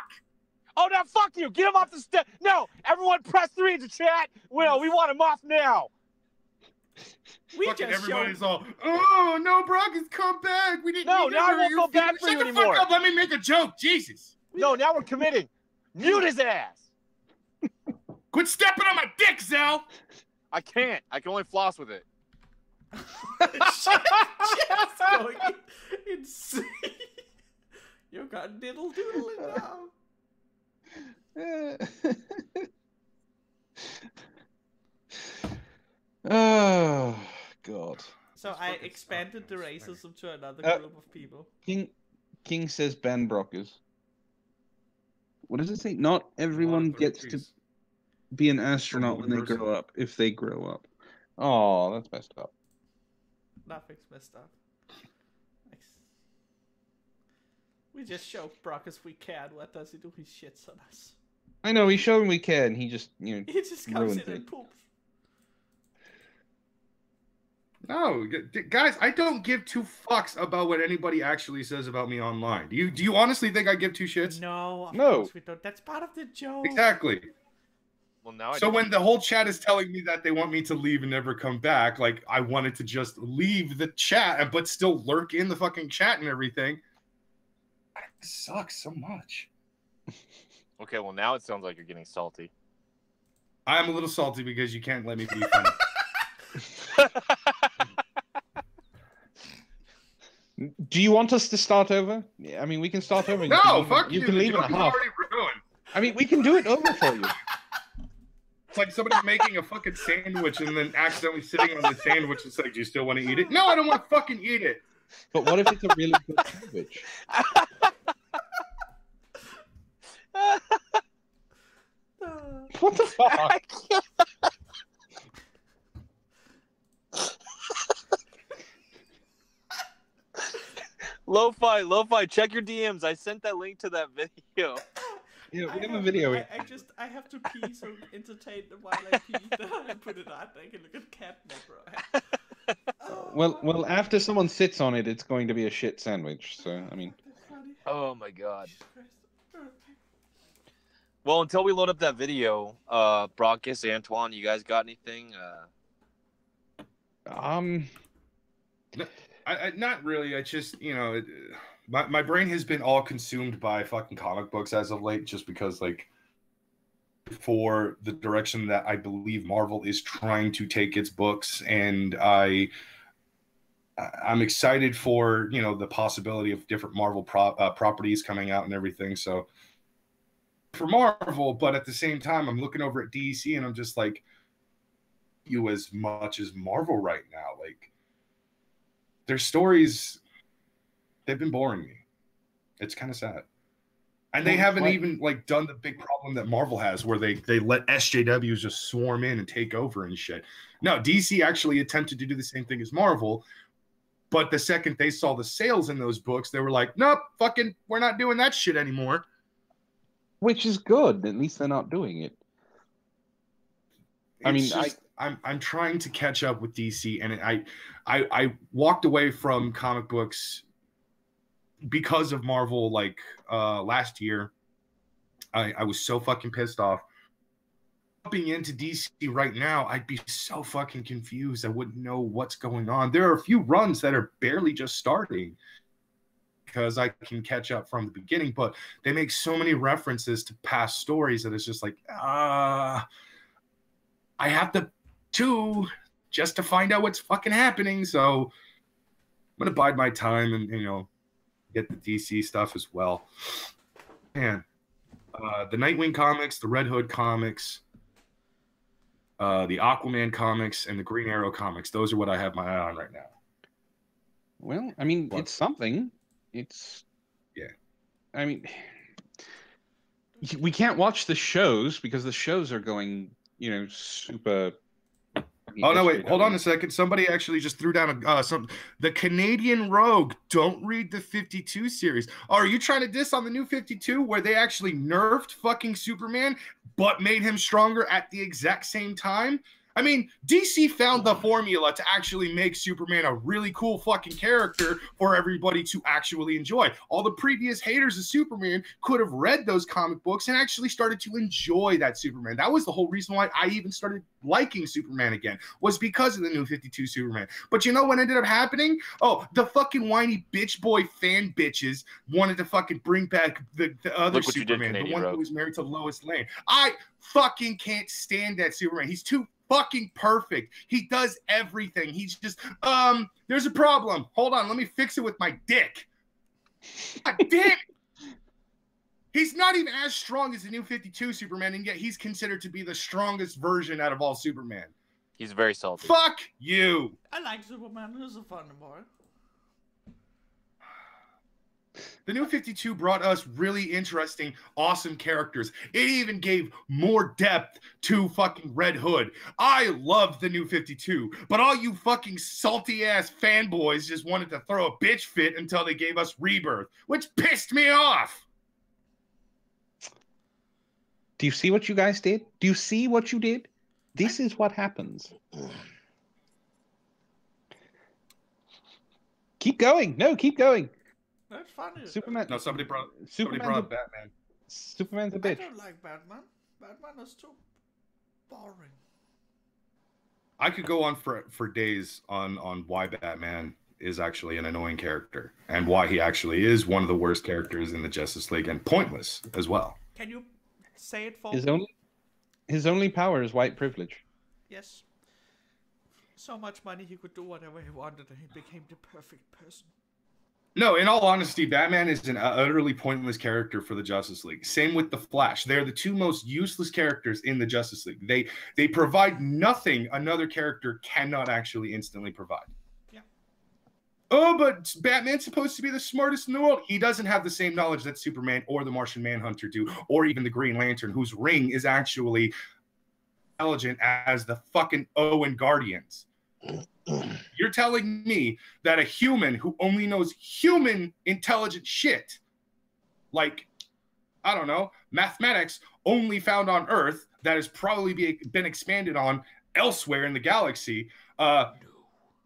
Oh, now fuck you. Get him off the step. No, everyone press 3 in the chat. Will, we want him off now. We Fucking just everybody's showed... all, oh, no, Brockus, come back. We didn't No, need to now I hurt won't your go back feelings." for you Shut the anymore. fuck up. Let me make a joke. Jesus. No, now we're committing. Mute his ass. Quit stepping on my dick, Zell. I can't. I can only floss with it. Just going insane. You got diddle doodling now. Oh, God. So I expanded the racism to another group of people. King says ban Brockus. What does it say? Not everyone gets to be an astronaut when they grow up, if they grow up. Oh, that's messed up. Nothing's messed up. Nice. We just showed Brockus we can. What does he do? He shits on us. I know, he's showing we can. He just, He just comes ruined in and it. poops. No, guys, I don't give 2 fucks about what anybody actually says about me online. Do you honestly think I give 2 shits? No, of No. course we don't. That's part of the joke. Exactly. Well, now I So do. when the whole chat is telling me that they want me to leave and never come back, like I wanted to just leave the chat but still lurk in the fucking chat and everything. It sucks so much. Okay, well, now it sounds like you're getting salty. I am a little salty because you can't let me be funny. Do you want us to start over? Yeah, I mean, we can start over. No, you fuck you. You can The leave in joke a is half. already ruined. I mean, we can do it over for you. It's like somebody making a fucking sandwich and then accidentally sitting on the sandwich. It's like, do you still want to eat it? No, I don't want to fucking eat it. But what if it's a really good sandwich? What the fuck? Lo-fi, check your DMs. I sent that link to that video. Yeah, we have a video. I have to pee, so entertain while I pee. I put it out. I can look at cat bro. Well, after someone sits on it, it's going to be a shit sandwich. So, I mean. Oh my god. Well, until we load up that video, Brockus, Antoine, you guys got anything? Not really. I just, my brain has been all consumed by fucking comic books as of late, just because, like, for the direction that I believe Marvel is trying to take its books, and I'm excited for, the possibility of different Marvel properties coming out and everything. So for Marvel, but at the same time, I'm looking over at DC and I'm just like, you as much as Marvel right now, like, their stories, they've been boring me. It's kind of sad. And they haven't even, like, done the big problem that Marvel has, where they let SJWs just swarm in and take over and shit. No, DC actually attempted to do the same thing as Marvel, but the second they saw the sales in those books, they were like, nope, fucking, we're not doing that shit anymore. Which is good. At least they're not doing it. I'm trying to catch up with DC, and I walked away from comic books because of Marvel, like, last year. I was so fucking pissed off. Jumping into DC right now, I'd be so fucking confused. I wouldn't know what's going on. There are a few runs that are barely just starting because I can catch up from the beginning, but they make so many references to past stories that it's just like, I have to just to find out what's fucking happening. So I'm gonna bide my time and get the DC stuff as well. Man, the Nightwing comics, the Red Hood comics, the Aquaman comics, and the Green Arrow comics. Those are what I have my eye on right now. Well, I mean, it's something. Yeah. I mean, we can't watch the shows because the shows are going, super. Oh no! Wait, hold on a second. Somebody actually just threw down the Canadian Rogue. Don't read the 52 series. Oh, are you trying to diss on the new 52 where they actually nerfed fucking Superman but made him stronger at the exact same time? I mean, DC found the formula to actually make Superman a really cool fucking character for everybody to actually enjoy. All the previous haters of Superman could have read those comic books and actually started to enjoy that Superman. That was the whole reason why I even started liking Superman again, was because of the new 52 Superman. But you know what ended up happening? Oh, the fucking whiny bitch boy fan bitches wanted to fucking bring back the other Superman, the one who was married to Lois Lane. I fucking can't stand that Superman. He's too fucking perfect. He does everything. He's just, there's a problem. Hold on, let me fix it with my dick. God damn it. He's not even as strong as the new 52 Superman, and yet he's considered to be the strongest version out of all Superman. He's very salty. Fuck you. I like Superman. He's a fun boy. The new 52 brought us really interesting, awesome characters. It even gave more depth to fucking Red Hood. I loved the new 52, but all you fucking salty-ass fanboys just wanted to throw a bitch fit until they gave us Rebirth, which pissed me off. Do you see what you guys did? Do you see what you did? This is what happens. Keep going. No, keep going. That's funny. Superman. No, somebody brought Batman. Superman's a bitch. I don't like Batman. Batman is too boring. I could go on for days on why Batman is actually an annoying character and why he actually is one of the worst characters in the Justice League and pointless as well. Can you say it for me? His only power is white privilege. Yes. So much money he could do whatever he wanted and he became the perfect person. No, in all honesty, Batman is an utterly pointless character for the Justice League. Same with the Flash. They're the two most useless characters in the Justice League. They provide nothing another character cannot actually instantly provide. Yeah. oh, but Batman's supposed to be the smartest in the world. He doesn't have the same knowledge that Superman or the Martian Manhunter do, or even the Green Lantern, whose ring is actually intelligent as the fucking Owen Guardians. You're telling me that a human who only knows human intelligent shit, like, I don't know, mathematics only found on Earth, that has probably been expanded on elsewhere in the galaxy,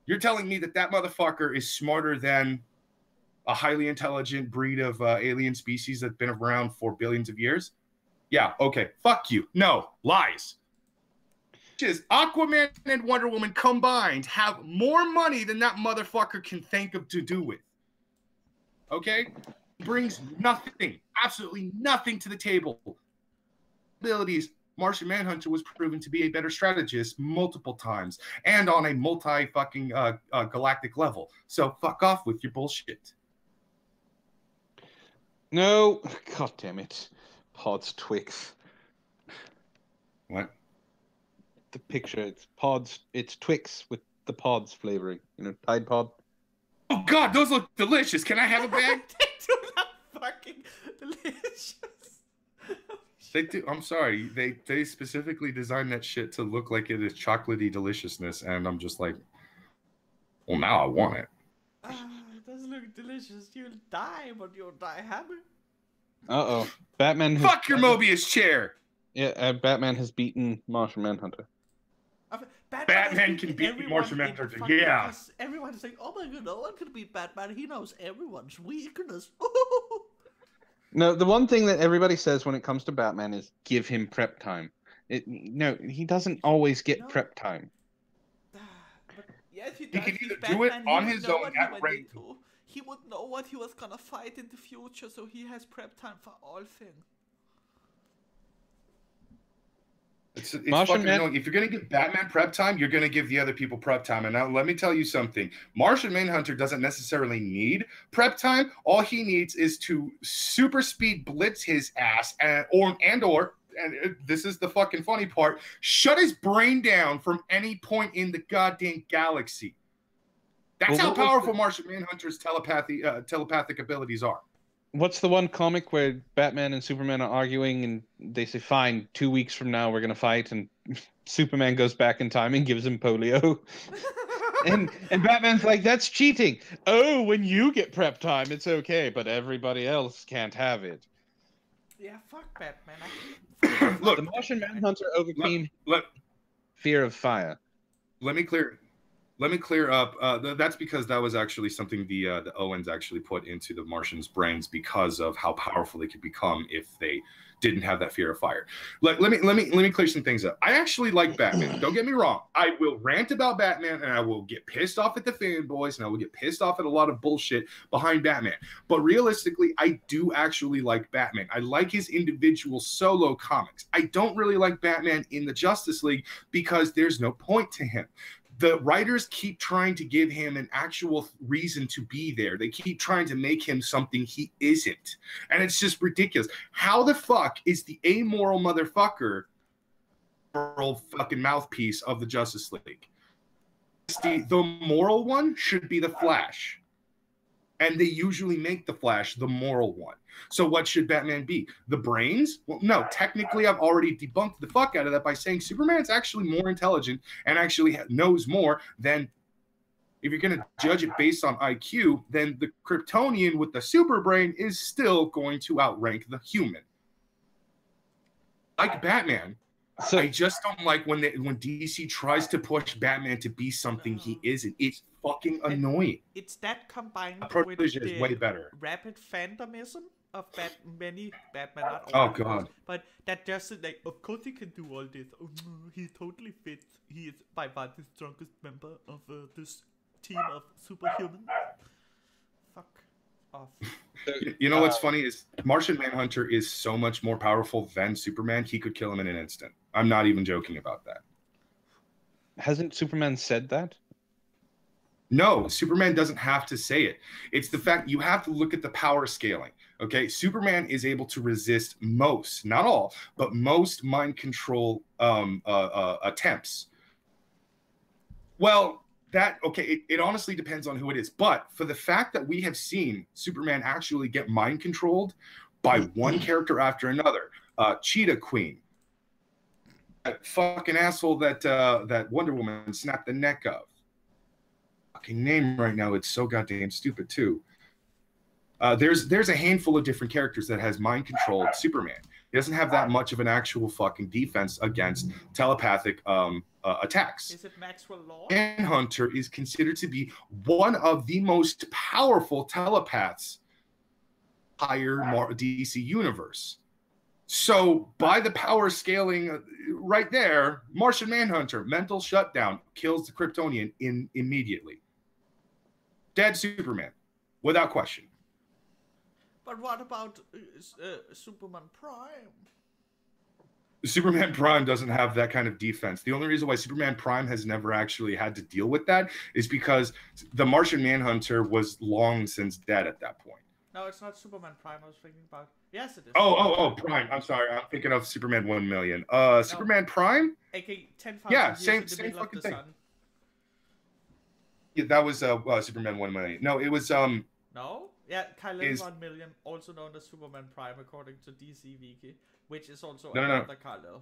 you're telling me that that motherfucker is smarter than a highly intelligent breed of alien species that's been around for billions of years? Yeah, okay, fuck you. No, lies. Is Aquaman and Wonder Woman combined have more money than that motherfucker can think of to do with. Okay? Brings nothing, absolutely nothing to the table. Abilities, Martian Manhunter was proven to be a better strategist multiple times and on a multi-fucking galactic level. So fuck off with your bullshit. No, god damn it. Pods Twix. What? The picture, it's pods, it's Twix with the pods flavoring, you know, Tide Pod. Oh god, those look delicious. Can I have a bag? They do look fucking delicious. They do. I'm sorry. They specifically designed that shit to look like it is chocolatey deliciousness, and I'm just like, well, now I want it. It does look delicious. You'll die, but you'll die happy. Uh-oh. Batman has... Fuck your Mobius chair! Yeah, Batman has beaten Martian Manhunter. Batman can beat Martian Manhunter, yeah. Everyone's like, oh my god, no one can beat Batman. He knows everyone's weakness. No, the one thing that everybody says when it comes to Batman is give him prep time. No, he doesn't always get prep time. But yes, he does. He can He's either do it Batman. on He would his know own what he at went rank. into. He would know what he was gonna fight in the future, so he has prep time for all things. It's fucking annoying. If you're going to give Batman prep time, you're going to give the other people prep time. And now let me tell you something. Martian Manhunter doesn't necessarily need prep time. All he needs is to super speed blitz his ass and this is the fucking funny part, shut his brain down from any point in the goddamn galaxy. That's how powerful Martian Manhunter's telepathic abilities are. What's the one comic where Batman and Superman are arguing and they say, fine, 2 weeks from now we're going to fight, and Superman goes back in time and gives him polio. and Batman's like, that's cheating. Oh, when you get prep time, it's okay, but everybody else can't have it. Yeah, fuck Batman. Look, the Martian Manhunter overcame fear of fire. Let me clear up. That's because that was actually something the Owens actually put into the Martians' brains because of how powerful they could become if they didn't have that fear of fire. Let me clear some things up. I actually like Batman. Don't get me wrong. I will rant about Batman and I will get pissed off at the fanboys and I will get pissed off at a lot of bullshit behind Batman. But realistically, I do actually like Batman. I like his individual solo comics. I don't really like Batman in the Justice League because there's no point to him. The writers keep trying to give him an actual reason to be there. They keep trying to make him something he isn't. And it's just ridiculous. How the fuck is the amoral motherfucker moral fucking mouthpiece of the Justice League? The moral one should be the Flash. And they usually make the Flash the moral one. So what should Batman be? The brains? Well, no, technically I've already debunked the fuck out of that by saying Superman's actually more intelligent and actually knows more than, if you're going to judge it based on IQ, then the Kryptonian with the super brain is still going to outrank the human. Like Batman. So I just don't like when DC tries to push Batman to be something he isn't. It's fucking annoying. It's that combined with the way better. Rapid fandomism of many Batman, not all. Oh god! But that just like, of course he can do all this. Oh, he totally fits. He is by far the strongest member of this team of superhumans. Fuck off. You know what's funny is Martian Manhunter is so much more powerful than Superman. He could kill him in an instant. I'm not even joking about that. Hasn't Superman said that? No, Superman doesn't have to say it. It's the fact you have to look at the power scaling. Okay, Superman is able to resist most, not all, but most mind control attempts. Well, it honestly depends on who it is. But for the fact that we have seen Superman actually get mind controlled by one character after another, Cheetah Queen, that fucking asshole that Wonder Woman snapped the neck of. Fucking name right now, it's so goddamn stupid too. There's a handful of different characters that has mind controlled Superman. He doesn't have that much of an actual fucking defense against telepathic attacks. Is it Maxwell Lord? Manhunter is considered to be one of the most powerful telepaths higher DC universe. So by the power scaling right there, Martian Manhunter, mental shutdown, kills the Kryptonian immediately. Dead Superman, without question. But what about Superman Prime? Superman Prime doesn't have that kind of defense. The only reason why Superman Prime has never actually had to deal with that is because the Martian Manhunter was long since dead at that point. No, it's not Superman Prime I was thinking about. Yes, it is. Oh, Prime. I'm sorry. I'm thinking of Superman 1 million. Superman Prime? A.k.a. 10,000 Yeah, years same in the middle fucking of the thing. sun. Yeah, that was Superman 1 million. No, it was No? Yeah, Kal-El 1 million, also known as Superman Prime according to DC Wiki, which is also another Kal-El.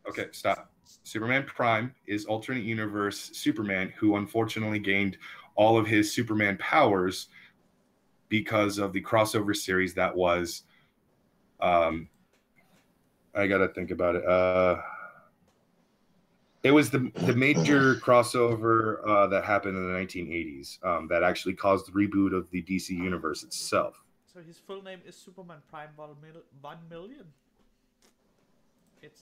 Okay, stop. Superman Prime is alternate universe Superman who unfortunately gained all of his Superman powers because of the crossover series that was I gotta think about it. It was the major crossover that happened in the 1980s that actually caused the reboot of the DC universe itself. So his full name is Superman Prime 1 million?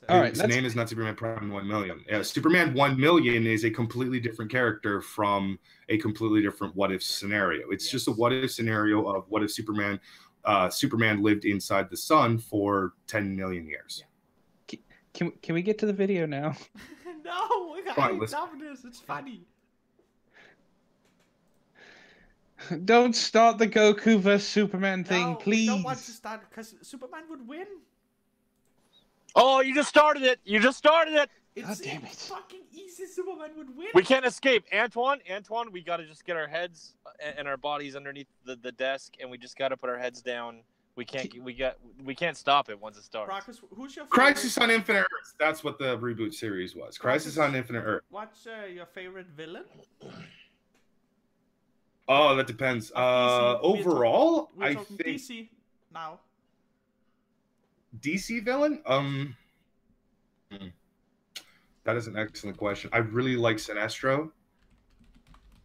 All right, his name is not Superman Prime 1 million. Superman 1 million is a completely different character from a completely different what if scenario. It's just a what if scenario of what if Superman lived inside the sun for 10 million years. Yeah. Can we get to the video now? No, I love this. It's funny. Don't start the Goku vs Superman thing, please. We don't want to start because Superman would win. Oh, you just started it. You just started it. It's fucking easy. Superman would win. We can't escape. Antoine, we got to just get our heads and our bodies underneath the desk, and we just got to put our heads down. We can't stop it once it starts. Brockus, who's your favorite? Crisis on Infinite Earths. That's what the reboot series was. Crisis on Infinite Earth. What's your favorite villain? Oh, that depends. Overall, I think DC now. DC villain? That is an excellent question. I really like Sinestro,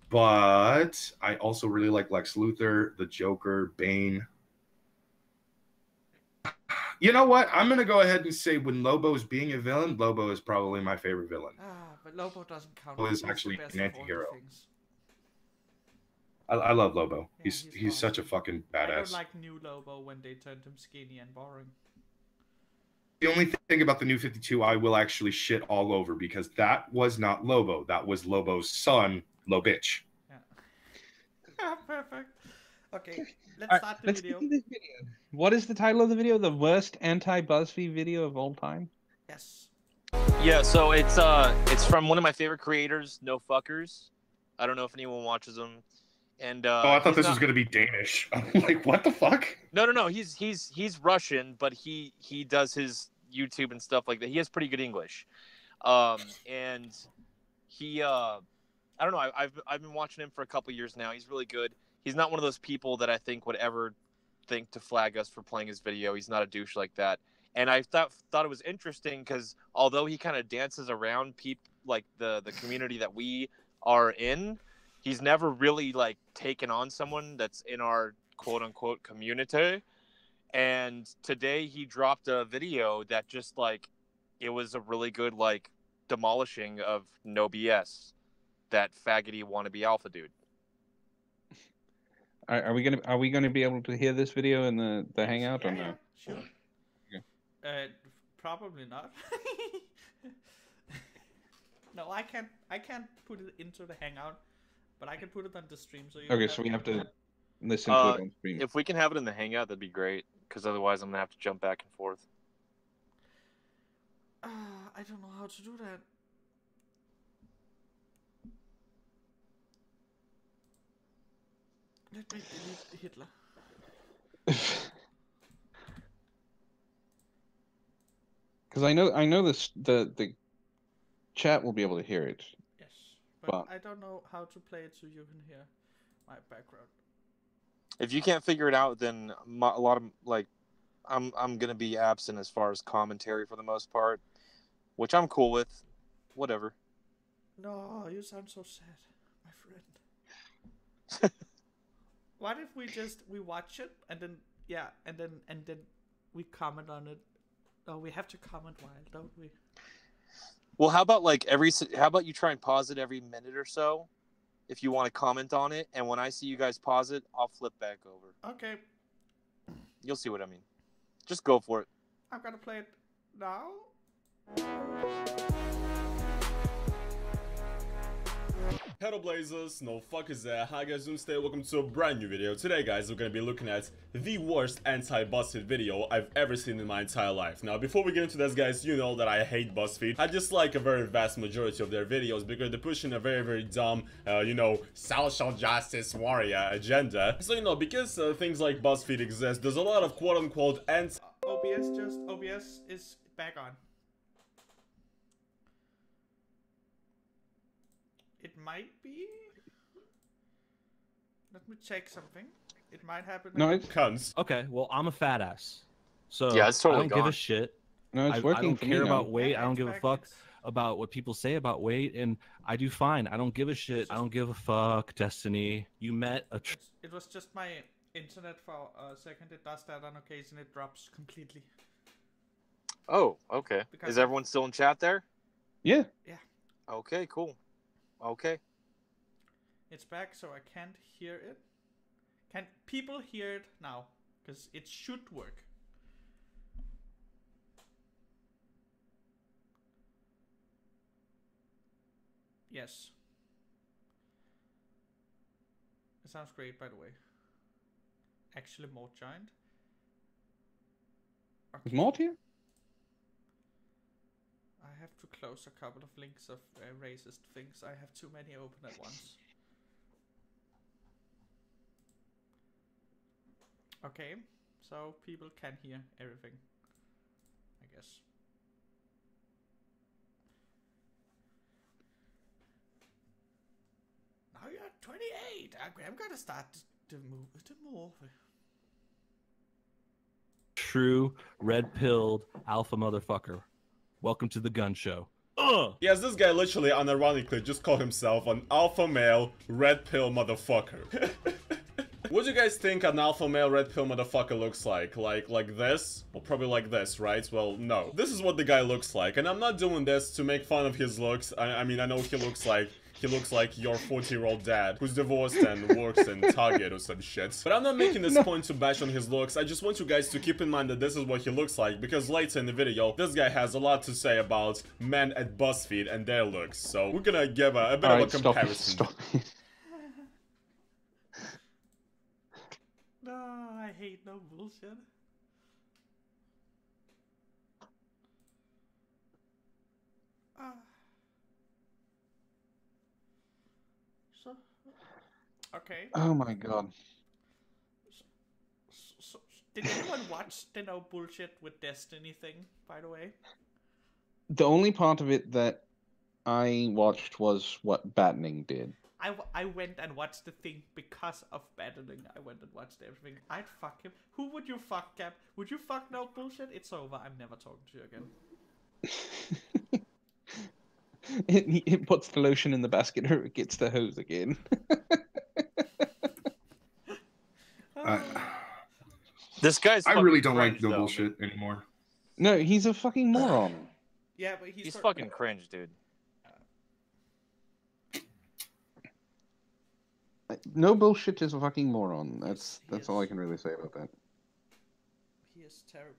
but I also really like Lex Luthor, the Joker, Bane. You know what? I'm going to go ahead and say when Lobo's being a villain, Lobo is probably my favorite villain. But Lobo doesn't count. Lobo is actually an anti-hero. I love Lobo. Yeah, he's such a fucking badass. I don't like new Lobo when they turned him skinny and boring. The only thing about the new 52 I will actually shit all over because that was not Lobo. That was Lobo's son, Lobitch. Yeah. Perfect. Okay, let's start the video. This video. What is the title of the video? The worst anti-BuzzFeed video of all time? Yes. Yeah, so it's from one of my favorite creators, No Fuckers. I don't know if anyone watches them. And I thought this was gonna be Danish. I'm like, what the fuck? No. He's Russian, but he does his YouTube and stuff like that. He has pretty good English, and he I don't know. I've been watching him for a couple years now. He's really good. He's not one of those people that I think would ever think to flag us for playing his video. He's not a douche like that. And I thought it was interesting because although he kind of dances around like the community that we are in, he's never really like taken on someone that's in our quote unquote community. And today he dropped a video that just like, it was a really good like demolishing of No BS, that faggoty wannabe alpha dude. Are we gonna be able to hear this video in the hangout or no? Sure. Okay. Probably not. No, I can't put it into the hangout. But I can put it on the stream, so you. Okay, so we have to listen to it on stream. If we can have it in the hangout, that'd be great. Because otherwise, I'm gonna have to jump back and forth. I don't know how to do that. Let me delete Hitler. Because I know this the chat will be able to hear it. Yes, but But- I don't know how to play it so you can hear my background. If you can't figure it out, then a lot of like, I'm gonna be absent as far as commentary for the most part, which I'm cool with. Whatever. No, you sound so sad, my friend. What if we watch it and then and then we comment on it? Oh, we have to comment while, don't we? Well, how about how about you try and pause it every minute or so, if you want to comment on it, and when I see you guys pause it, I'll flip back over. Okay, You'll see what I mean. Just go for it. I'm gonna play it now. Hello Blazers, no fuck is there. Hi guys, Doomsday, welcome to a brand new video. Today guys, we're gonna be looking at the worst anti-BuzzFeed video I've ever seen in my entire life. Now before we get into this guys, you know that I hate BuzzFeed. I dislike a very vast majority of their videos because they're pushing a very dumb, you know, social justice warrior agenda. So you know, because things like BuzzFeed exist, there's a lot of quote-unquote OBS is back on. It might be. Let me check something. It might happen. No, it's cunts. Okay, well, I'm a fat ass. So Yeah, it's totally I don't give gone. a shit. no, it's I working don't for care me now. about weight. I don't It's give a back, fuck it's- about what people say about weight, and I do fine. I don't give a shit. I don't give a fuck, Destiny. You met a It was just my internet for a second. It does that on occasion. It drops completely. Oh, okay. Because- Is everyone still in chat there? Yeah. Okay, cool. Okay. It's back, so I can't hear it. Can people hear it now? Because it should work. Yes. It sounds great, by the way. Actually, more joined. Is Mort here? I have to close a couple of links of racist things. I have too many open at once. Okay, so people can hear everything, I guess. Now you're 28. I'm gonna start to move. true red-pilled alpha motherfucker. Welcome to the gun show. Ugh! Yes, this guy literally unironically just called himself an alpha male red pill motherfucker. What do you guys think an alpha male red pill motherfucker looks like? Like this? Well, probably like this, right? Well, no. This is what the guy looks like, and I'm not doing this to make fun of his looks. I mean, I know he looks like your 40-year-old dad who's divorced and works in Target or some shit. But I'm not making this point to bash on his looks. I just want you guys to keep in mind that this is what he looks like, because later in the video, this guy has a lot to say about men at BuzzFeed and their looks. So we're gonna give a bit of a comparison. Stop it. No, I hate no bullshit. Ah. So, okay. Oh my god. So, did anyone watch the no bullshit with Destiny thing, by the way? The only part of it that I watched was what Battening did. I went and watched the thing because of battling. I went and watched everything. I'd fuck him. Who would you fuck, Cap? Would you fuck no bullshit? It's over. I'm never talking to you again. It puts the lotion in the basket or it gets the hose again. This guy's I fucking really don't like cringe, no though. bullshit anymore. No, he's a fucking moron. Yeah, but He's fucking cringe, dude. No bullshit is a fucking moron. That's Yes. all I can really say about that. He is terrible.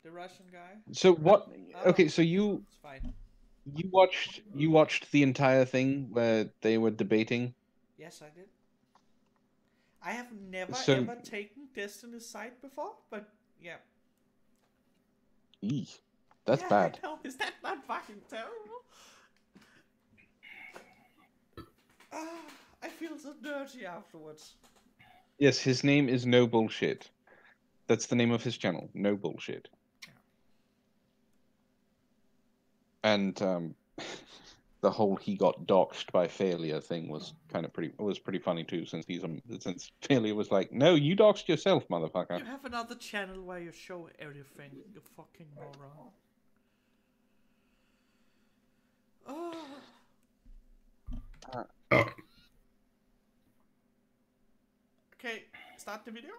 The Russian guy. So what? Oh, Okay, so you It's fine. watched the entire thing where they were debating. Yes, I did. I have never So- ever taken Destiny's side before, but yeah. Eesh, that's Yeah, bad. I know. Is that not fucking terrible? Ah, I feel so dirty afterwards. Yes, his name is No Bullshit. That's the name of his channel, No Bullshit. And the whole he got doxed by Failure thing was pretty funny too, since Failure was like, no, you doxed yourself, motherfucker. You have another channel where you show everything, you fucking moron. Oh. Okay, start the video?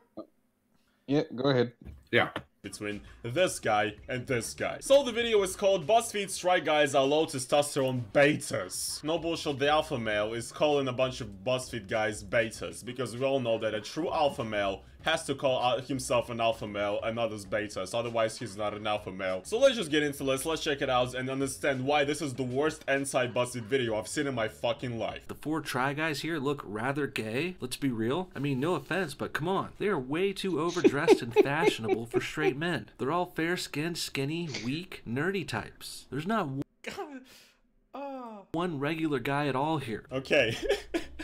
Yeah, go ahead. Yeah. Between this guy and this guy. So the video is called BuzzFeed Strike Guys Are Low Testosterone Betas. No bullshit, the alpha male is calling a bunch of BuzzFeed guys betas, because we all know that a true alpha male has to call himself an alpha male and others betas, otherwise he's not an alpha male. So let's just get into this, let's check it out and understand why this is the worst anti-BuzzFeed video I've seen in my fucking life. The 4 Try Guys here look rather gay. Let's be real. I mean, no offense, but come on. They are way too overdressed and fashionable for straight men. They're all fair-skinned, skinny, weak, nerdy types. There's not one regular guy at all here. Okay.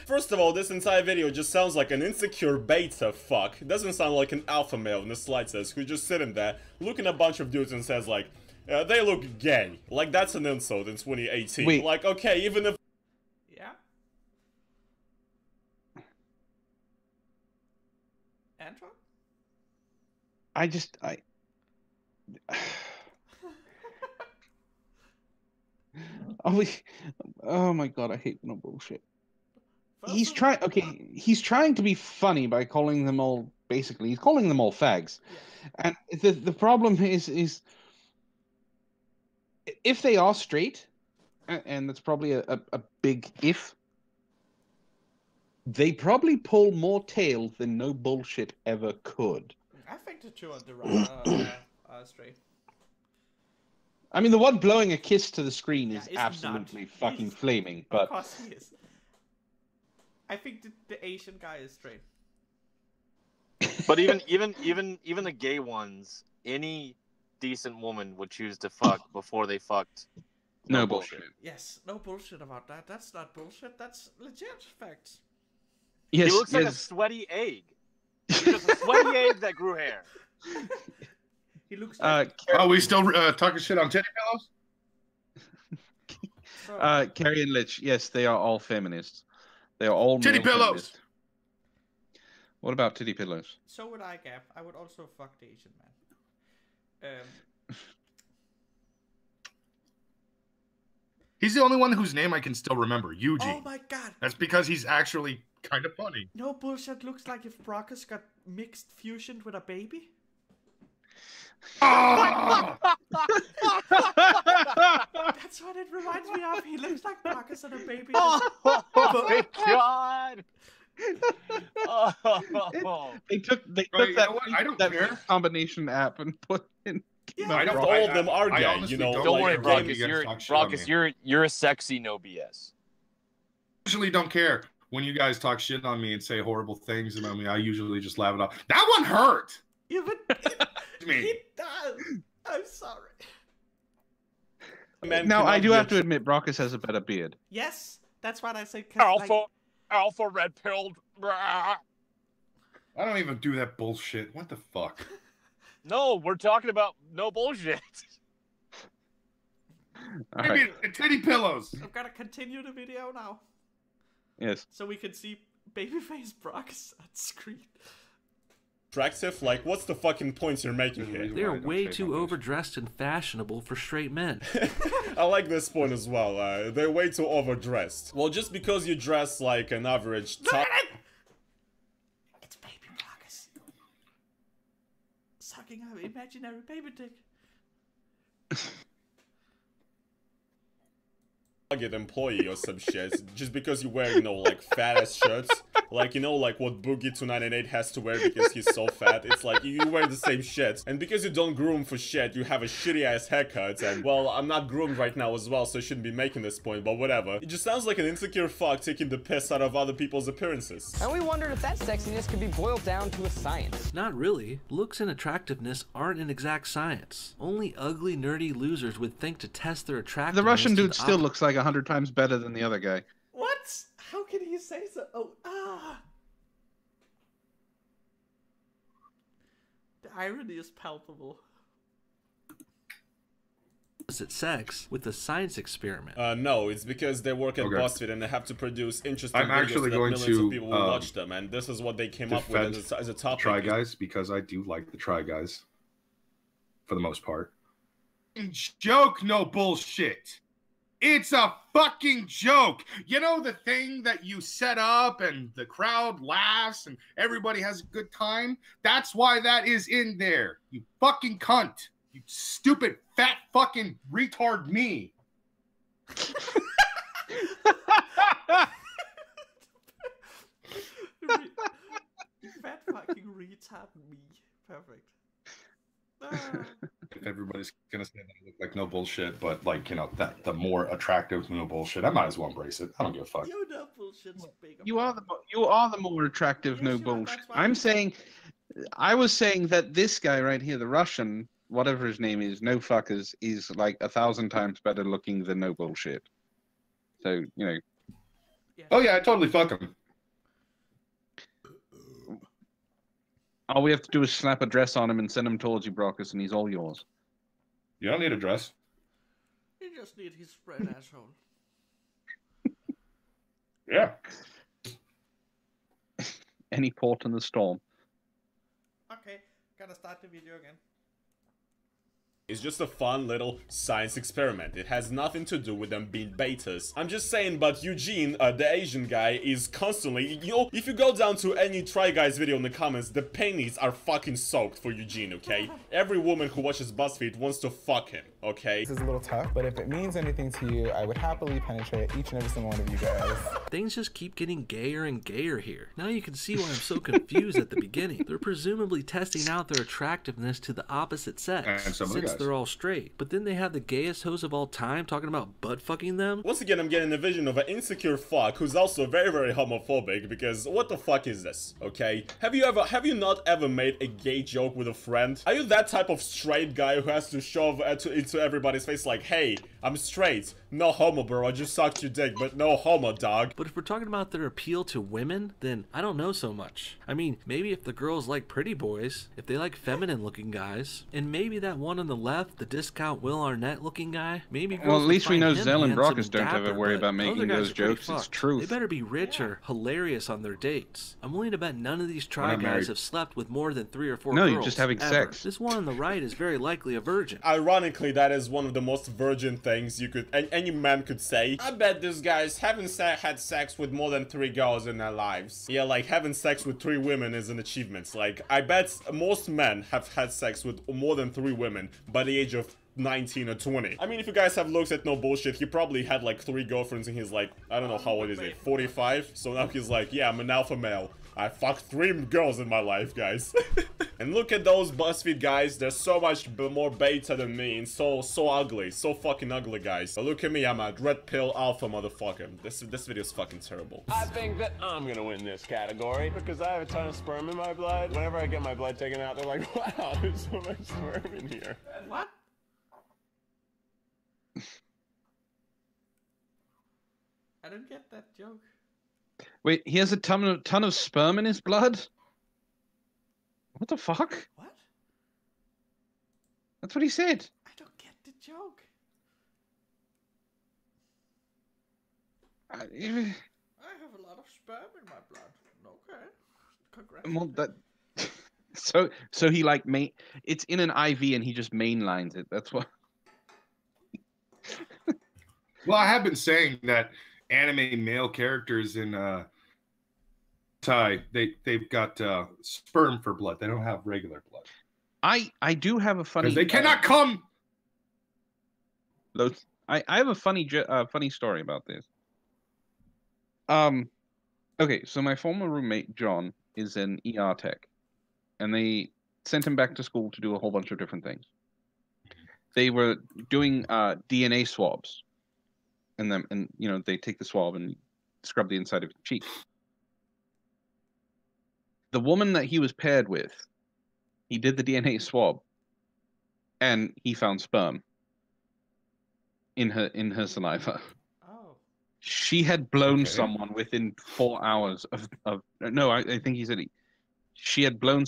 First of all, this entire video just sounds like an insecure beta fuck. It doesn't sound like an alpha male in the slightest, who's just sitting there, looking at a bunch of dudes and says like, they look gay. Like, that's an insult in 2018. Wait. Like, okay, even if... Yeah? Anton? Oh my god, I hate No Bullshit. He's trying to be funny by calling them all, basically, he's calling them all fags. Yeah. And the problem is if they are straight, and that's probably a big if, they probably pull more tail than No Bullshit ever could. I think the two on the right are straight. I mean, the one blowing a kiss to the screen is is absolutely not. fucking flaming, but... Of course he is. I think the Asian guy is straight. But even the gay ones, any decent woman would choose to fuck before they fucked. No bullshit. Yes, no bullshit about that. That's not bullshit. That's legit facts. Yes, he looks like a sweaty egg. He's just a sweaty egg that grew hair. He looks like... Are we still talking shit on teddy pillows? Carrie and Lich, yes, they are all feminists. They are all titty pillows. Feminists. What about titty pillows? So would I, Gap. I would also fuck the Asian man. He's the only one whose name I can still remember. Eugene. Oh my god. That's because he's actually kind of funny. No bullshit. Looks like if Brockus got mixed fusioned with a baby. Oh! That's what it reminds me of. He looks like Brockus and a baby. Oh my god! They took Right, you know what? I don't care. combination app and put in. Yeah, I don't. All of them are I gay, honestly you know. Don't worry, like, Brockus. You're a sexy no BS. Usually don't care when you guys talk shit on me and say horrible things about me. I usually just laugh it off. That one hurt. Even Me. he does. I'm sorry. Now, I do have to admit, Brockus has a better beard. Yes, that's what I said. Alpha red pilled. I don't even do that bullshit. What the fuck? No, we're talking about no bullshit. All Maybe right. teddy pillows. I'm gonna continue the video now, Yes. so we can see babyface Brockus on screen. Attractive? Like, what's the fucking points you're making here? They're way too overdressed and fashionable for straight men. I like this point as well. They're way too overdressed. Well, just because you dress like an average top... It's baby Brockus. Sucking an imaginary baby dick. Target employee or some shit, just because you wear, you know, like fat ass shirts, like, you know, like what Boogie298 has to wear because he's so fat. It's like you wear the same shit, and because you don't groom for shit, you have a shitty ass haircut. And well, I'm not groomed right now as well, so I shouldn't be making this point, but whatever. It just sounds like an insecure fuck taking the piss out of other people's appearances. And we wondered if that sexiness could be boiled down to a science. Not really. Looks and attractiveness aren't an exact science. Only ugly, nerdy losers would think to test their attractiveness. The Russian to dude the still looks like 100 times better than the other guy. What? How can he say so? Oh, ah. irony is palpable. Opposite sex with a science experiment. No, it's because they work at Okay. BuzzFeed and they have to produce interesting I'm videos actually that going millions to, of people will watch them, and this is what they came up with as a topic. Try Guys, because I do like the Try Guys for the most part. Joke, no bullshit. It's a fucking joke. You know the thing that you set up and the crowd laughs and everybody has a good time? That's why that is in there. You fucking cunt. You stupid fat fucking retard me. Fat fucking retard me. Perfect. If everybody's gonna say that I look like no bullshit, but like, you know, that the more attractive no bullshit, I might as well embrace it. I don't give a fuck. You know bullshit's big. You are the more attractive, Yes, no you are, bullshit. that's why I'm saying, I was saying that this guy right here, the Russian, whatever his name is, no fuckers, is like 1,000 times better looking than no bullshit. So, you know. Oh yeah, I totally fuck him. All we have to do is slap a dress on him and send him towards you, Brockus, and he's all yours. You don't need a dress. You just need his spread asshole. Yeah. Any port in the storm. Okay, gotta start the video again. It's just a fun little science experiment. It has nothing to do with them being betas. I'm just saying, but Eugene, the Asian guy, is constantly, you know, if you go down to any Try Guys video in the comments, the panties are fucking soaked for Eugene, okay? Every woman who watches BuzzFeed wants to fuck him, okay? This is a little tough, but if it means anything to you, I would happily penetrate each and every single one of you guys. Things just keep getting gayer and gayer here. Now you can see why I'm so confused at the beginning. They're presumably testing out their attractiveness to the opposite sex, And some of the since guys. they're all straight. But then they have the gayest host of all time talking about butt fucking them. Once again, I'm getting a vision of an insecure fuck who's also very, very homophobic, because what the fuck is this, okay? Have you not ever made a gay joke with a friend? Are you that type of straight guy who has to shove into everybody's face like, hey, I'm straight, no homo bro, I just sucked your dick, but no homo dog. But if we're talking about their appeal to women, then I don't know so much. I mean, maybe if the girls like pretty boys, if they like feminine looking guys, and maybe that one on the left, the discount Will Arnett looking guy, maybe girls Well, at would least we find know him Zell and handsome Brockus don't dapper, ever worry but about making other guys those are pretty jokes. It's fucked. truth. They better be rich or hilarious on their dates. I'm willing to bet none of these Try not Guys married. have slept with more than 3 or 4 No, girls. you're just having ever. sex. This one on the right is very likely a virgin. Ironically, that is one of the most virgin things you could, any man could say. I bet this guy's haven't had sex with more than 3 girls in their lives. Yeah, like having sex with 3 women is an achievement. Like, I bet most men have had sex with more than 3 women by the age of 19 or 20. I mean, if you guys have looked at no bullshit, he probably had like 3 girlfriends and he's like, I don't know how old is he, 45? So now he's like, yeah, I'm an alpha male. I fucked 3 girls in my life, guys. And look at those BuzzFeed guys, they're so much more beta than me and so ugly, so fucking ugly, guys. But look at me, I'm a red pill alpha motherfucker. This video is fucking terrible. I think that I'm gonna win this category because I have a ton of sperm in my blood. Whenever I get my blood taken out, they're like, wow, there's so much sperm in here. What? I don't get that joke. Wait, he has a ton of sperm in his blood? What the fuck? What? That's what he said. I don't get the joke. I, I have a lot of sperm in my blood. Okay. Congrats. well, that. So he like it's in an IV and he just mainlines it. That's what. Well, I have been saying that anime male characters in Thai, they've got sperm for blood. They don't have regular blood. I do have a funny. Because they cannot come. I have a funny story about this. Okay, so my former roommate John is an ER tech, and they sent him back to school to do a whole bunch of different things. They were doing DNA swabs, and you know, they take the swab and scrub the inside of his cheek. The woman that he was paired with, he did the DNA swab, and he found sperm in her saliva. Oh. She had blown someone within 4 hours of no, I think he said she had blown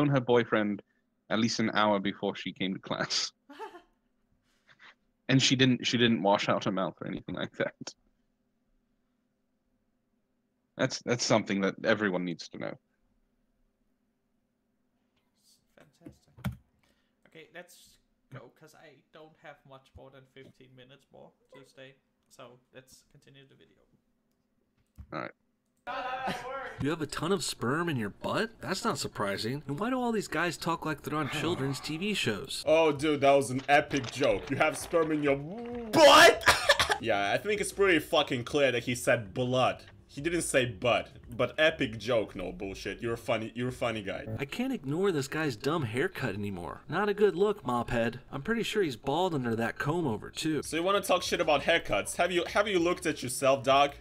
her boyfriend at least an hour before she came to class. And she didn't wash out her mouth or anything like that. That's something that everyone needs to know. Fantastic. Okay, let's go, because I don't have much more than 15 minutes more to stay. So let's continue the video. Alright. You have a ton of sperm in your butt? That's not surprising. And why do all these guys talk like they're on children's TV shows? Oh, dude, that was an epic joke. You have sperm in your butt? Yeah, I think it's pretty fucking clear that he said blood. He didn't say butt, but epic joke, no bullshit. You're a funny guy. I can't ignore this guy's dumb haircut anymore. Not a good look, mophead. I'm pretty sure he's bald under that comb over too. So you want to talk shit about haircuts? Have you looked at yourself, dog?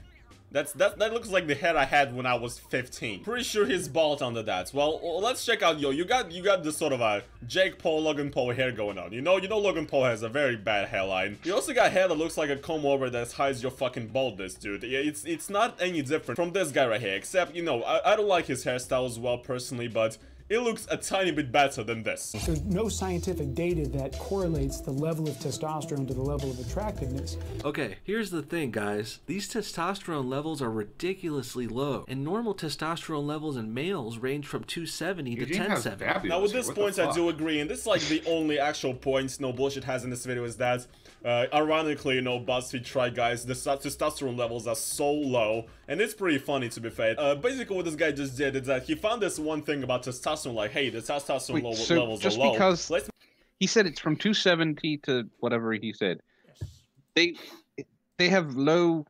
That looks like the head I had when I was 15. Pretty sure he's bald under that. Well, let's check out. Yo, you got this sort of a Jake Paul, Logan Paul hair going on. You know Logan Paul has a very bad hairline. You also got hair that looks like a comb over that hides your fucking baldness, dude. Yeah, it's not any different from this guy right here. Except, you know, I don't like his hairstyle as well personally, but it looks a tiny bit better than this. There's no scientific data that correlates the level of testosterone to the level of attractiveness. Okay, here's the thing, guys. These testosterone levels are ridiculously low, and normal testosterone levels in males range from 270 to 1070. Now with this point, I do agree, and this is like the only actual points no bullshit has in this video is that, ironically, you know, BuzzFeed tried, guys, the testosterone levels are so low, and it's pretty funny to be fair. Basically what this guy just did is that he found this one thing about testosterone, like, hey, the testosterone levels are low. Just because he said it's from 270 to whatever he said, they have low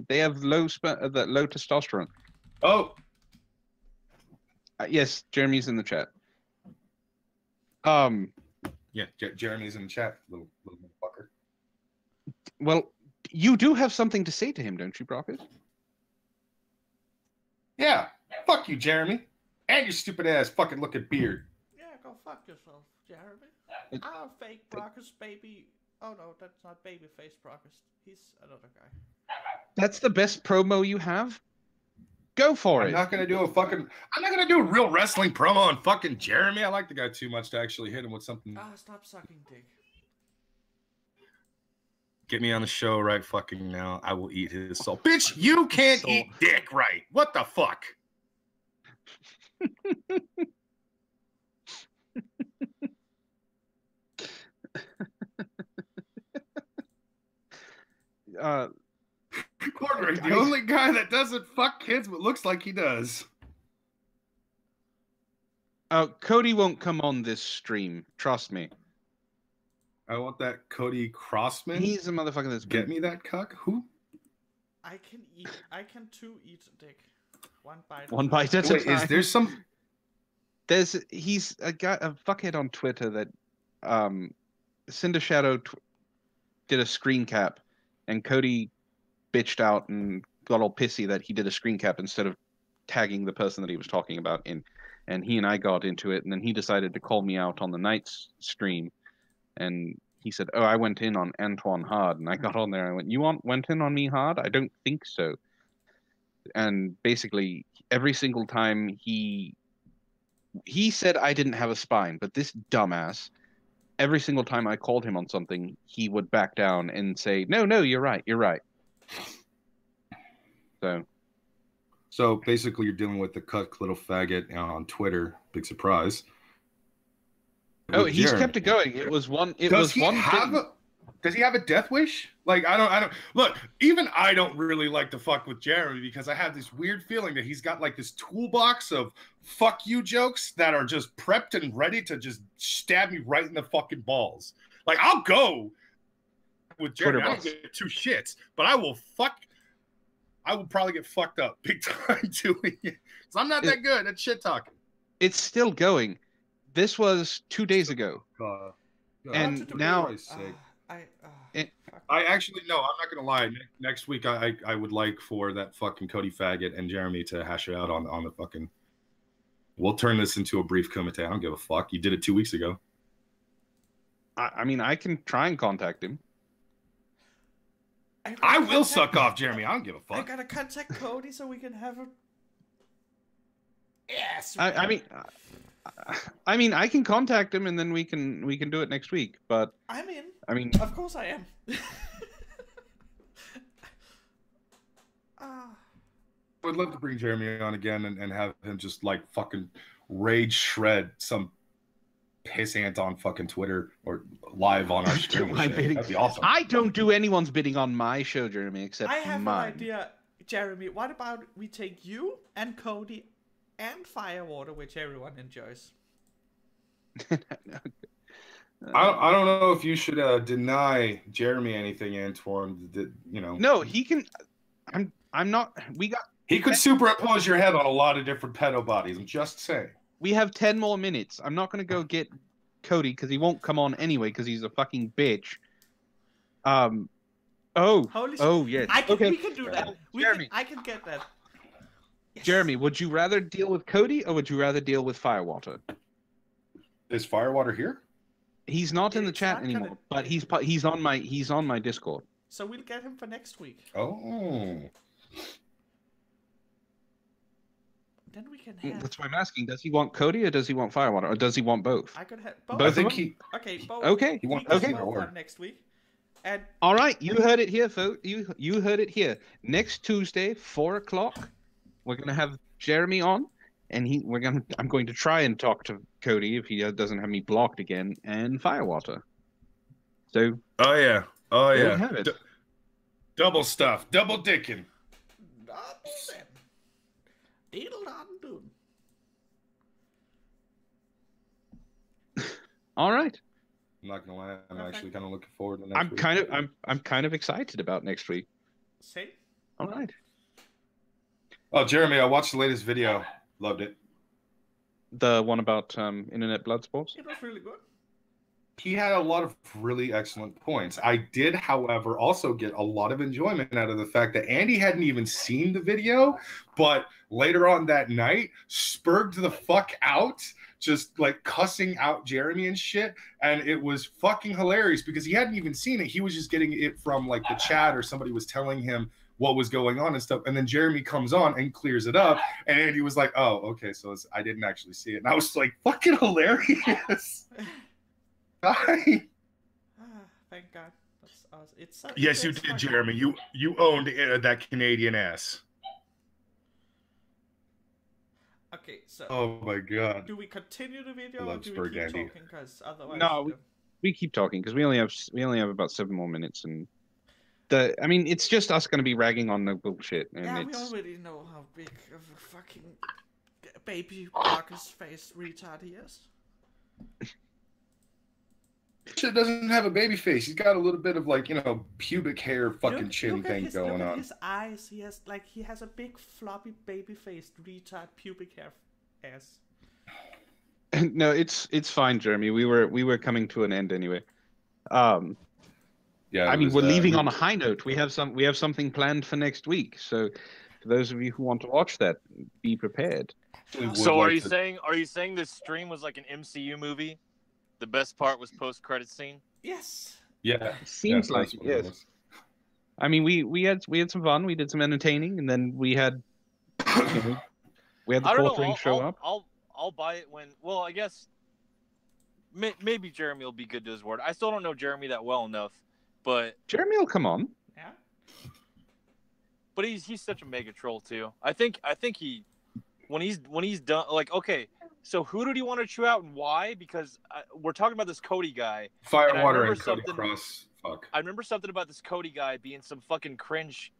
testosterone. Oh, yes, Jeremy's in the chat. Yeah, Jeremy's in the chat, little fucker. Well, you do have something to say to him, don't you, Brockus? Yeah, fuck you, Jeremy. And your stupid ass fucking looking beard. Yeah, go fuck yourself, Jeremy. I'm fake Brockus, baby. Oh no, that's not babyface Brockus. He's another guy. That's the best promo you have? Go for it. I'm not gonna do a real wrestling promo on fucking Jeremy. I like the guy too much to actually hit him with something. Ah, stop sucking dick. Get me on the show right fucking now. I will eat his soul. Bitch, you can't eat dick right. What the fuck? Cornray, the only guy that doesn't fuck kids but looks like he does. Cody won't come on this stream. Trust me. I want that Cody Crossman. He's a motherfucker that's get me that cuck. Who? I can too eat a dick. One bite. One bite at a time. Is there some? He's a fuckhead on Twitter that Cinder Shadow did a screen cap, and Cody bitched out and got all pissy that he did a screen cap instead of tagging the person that he was talking about in, and he and I got into it, and then he decided to call me out on the night's stream, and he said, "Oh, I went in on Antoine hard," and I got on there and I went, "You went in on me hard? I don't think so." And basically, every single time he said I didn't have a spine, but this dumbass, every single time I called him on something, he would back down and say, "No, you're right, you're right." So basically, you're dealing with the cuck little faggot on Twitter. Big surprise. Oh, he's kept it going. It was one. Does he have a death wish? Like I don't look. Even I don't really like to fuck with Jeremy because I have this weird feeling that he's got like this toolbox of fuck you jokes that are just prepped and ready to just stab me right in the fucking balls. Like I'll go with Jeremy. I don't get two shits, but I will probably get fucked up big time doing it. So I'm not that good at shit talking. It's still going. This was 2 days ago. And now I actually no, I'm not gonna lie. Next week I would like for that fucking Cody faggot and Jeremy to hash it out on the fucking. We'll turn this into a brief kumite. I don't give a fuck. You did it 2 weeks ago. I mean, I can try and contact him. I will suck off Jeremy. I don't give a fuck. I gotta contact Cody so we can have a. Yes. I mean, I mean, I can contact him and then we can do it next week. But I'm in. I mean, of course I am. I would love to bring Jeremy on again and have him just like fucking rage shred some pissant on fucking Twitter or live on our stream. That'd be awesome. I don't do anyone's bidding on my show, Jeremy, except I have mine. an idea, Jeremy. What about we take you and Cody and Firewater, which everyone enjoys? I don't know if you should deny Jeremy anything, Antoine. You know. No, he can. I'm not. He could superimpose your head on a lot of different pedo bodies. I'm just saying. We have 10 more minutes. I'm not going to go get Cody because he won't come on anyway because he's a fucking bitch. Oh, yes. We can do that. I can get that. Yes. Jeremy, would you rather deal with Cody or would you rather deal with Firewater? Is Firewater here? He's not in the chat anymore, but he's on my Discord. So we'll get him for next week. Oh. Then we can have... That's why I'm asking. Does he want Cody or does he want Firewater or does he want both? I could have both. Both of them? Okay, both. Okay. He wants both next week. And all right, you heard it here, folks. You heard it here. Next Tuesday, 4 o'clock, we're gonna have Jeremy on, and I'm going to try and talk to Cody if he doesn't have me blocked again, and Firewater. So. Oh yeah. Have it. Double stuff. Double dicking. All right. I'm not gonna lie. I'm actually kind of looking forward to next week. I'm kind of excited about next week. See. All right. Oh, Jeremy, I watched the latest video. Loved it. The one about internet blood sports. It was really good. He had a lot of really excellent points. I did, however, also get a lot of enjoyment out of the fact that Andy hadn't even seen the video, but later on that night, spurred the fuck out, just like cussing out Jeremy and shit. And it was fucking hilarious because he hadn't even seen it. He was just getting it from like the chat or somebody was telling him what was going on and stuff. And then Jeremy comes on and clears it up. And Andy was like, oh, okay, so I didn't actually see it. And I was like, fucking hilarious. Thank God. That's awesome. Yes, you did, Jeremy. You owned that Canadian ass. Okay, so. Oh my God. Do we continue the video or do we keep talking? Because otherwise. No, we keep talking because we only have about 7 more minutes, and it's just us going to be ragging on the bullshit. And yeah, we already know how big of a fucking baby Brockus face retard he is. Shit doesn't have a baby face. He's got a little bit of like, pubic hair fucking chin thing going on. His eyes. He has a big floppy baby faced retard pubic hair ass. No, it's fine, Jeremy. We were coming to an end anyway. Yeah. I mean, we're leaving on a high note. We have something planned for next week. So for those of you who want to watch that, be prepared. So are you saying this stream was like an MCU movie? The best part was post-credit scene. Yes. Yeah. Seems like it, yes. I mean, we had some fun. We did some entertaining, and then we had the fourth ring show up. I'll buy it when. Well, I guess maybe Jeremy will be good to his word. I still don't know Jeremy that well enough, but Jeremy will come on. Yeah. But he's such a mega troll too. I think he when he's done, like, okay. So who did he want to chew out and why? Because we're talking about this Cody guy. Firewater and Cody Cross. Fuck. I remember something about this Cody guy being some fucking cringe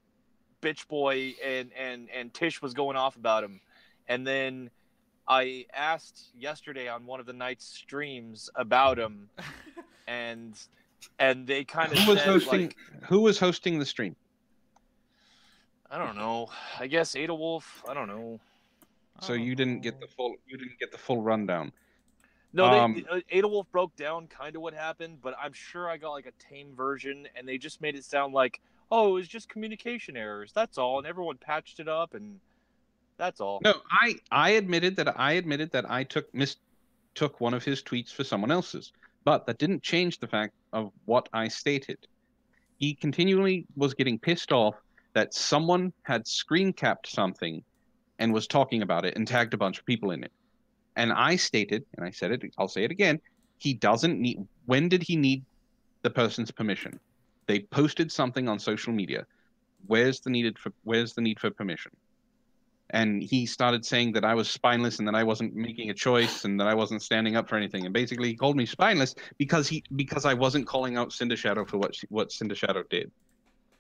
bitch boy, and Tish was going off about him. And then I asked yesterday on one of the night's streams about him, and they kind of Who was hosting the stream? I don't know. I guess Ada Wolf. I don't know. So you didn't get the full rundown. No, Ada Wolf broke down kind of what happened, but I'm sure I got like a tame version, and they just made it sound like, oh, it was just communication errors. That's all, and everyone patched it up, and that's all. No, I admitted that I mistook one of his tweets for someone else's, but that didn't change the fact of what I stated. He continually was getting pissed off that someone had screen capped something and was talking about it and tagged a bunch of people in it. And I stated, and I said it, I'll say it again, he doesn't need, when did he need the person's permission? They posted something on social media. Where's the need for permission? And he started saying that I was spineless and that I wasn't making a choice and that I wasn't standing up for anything. And basically he called me spineless because I wasn't calling out Cinder Shadow for what Cinder Shadow did.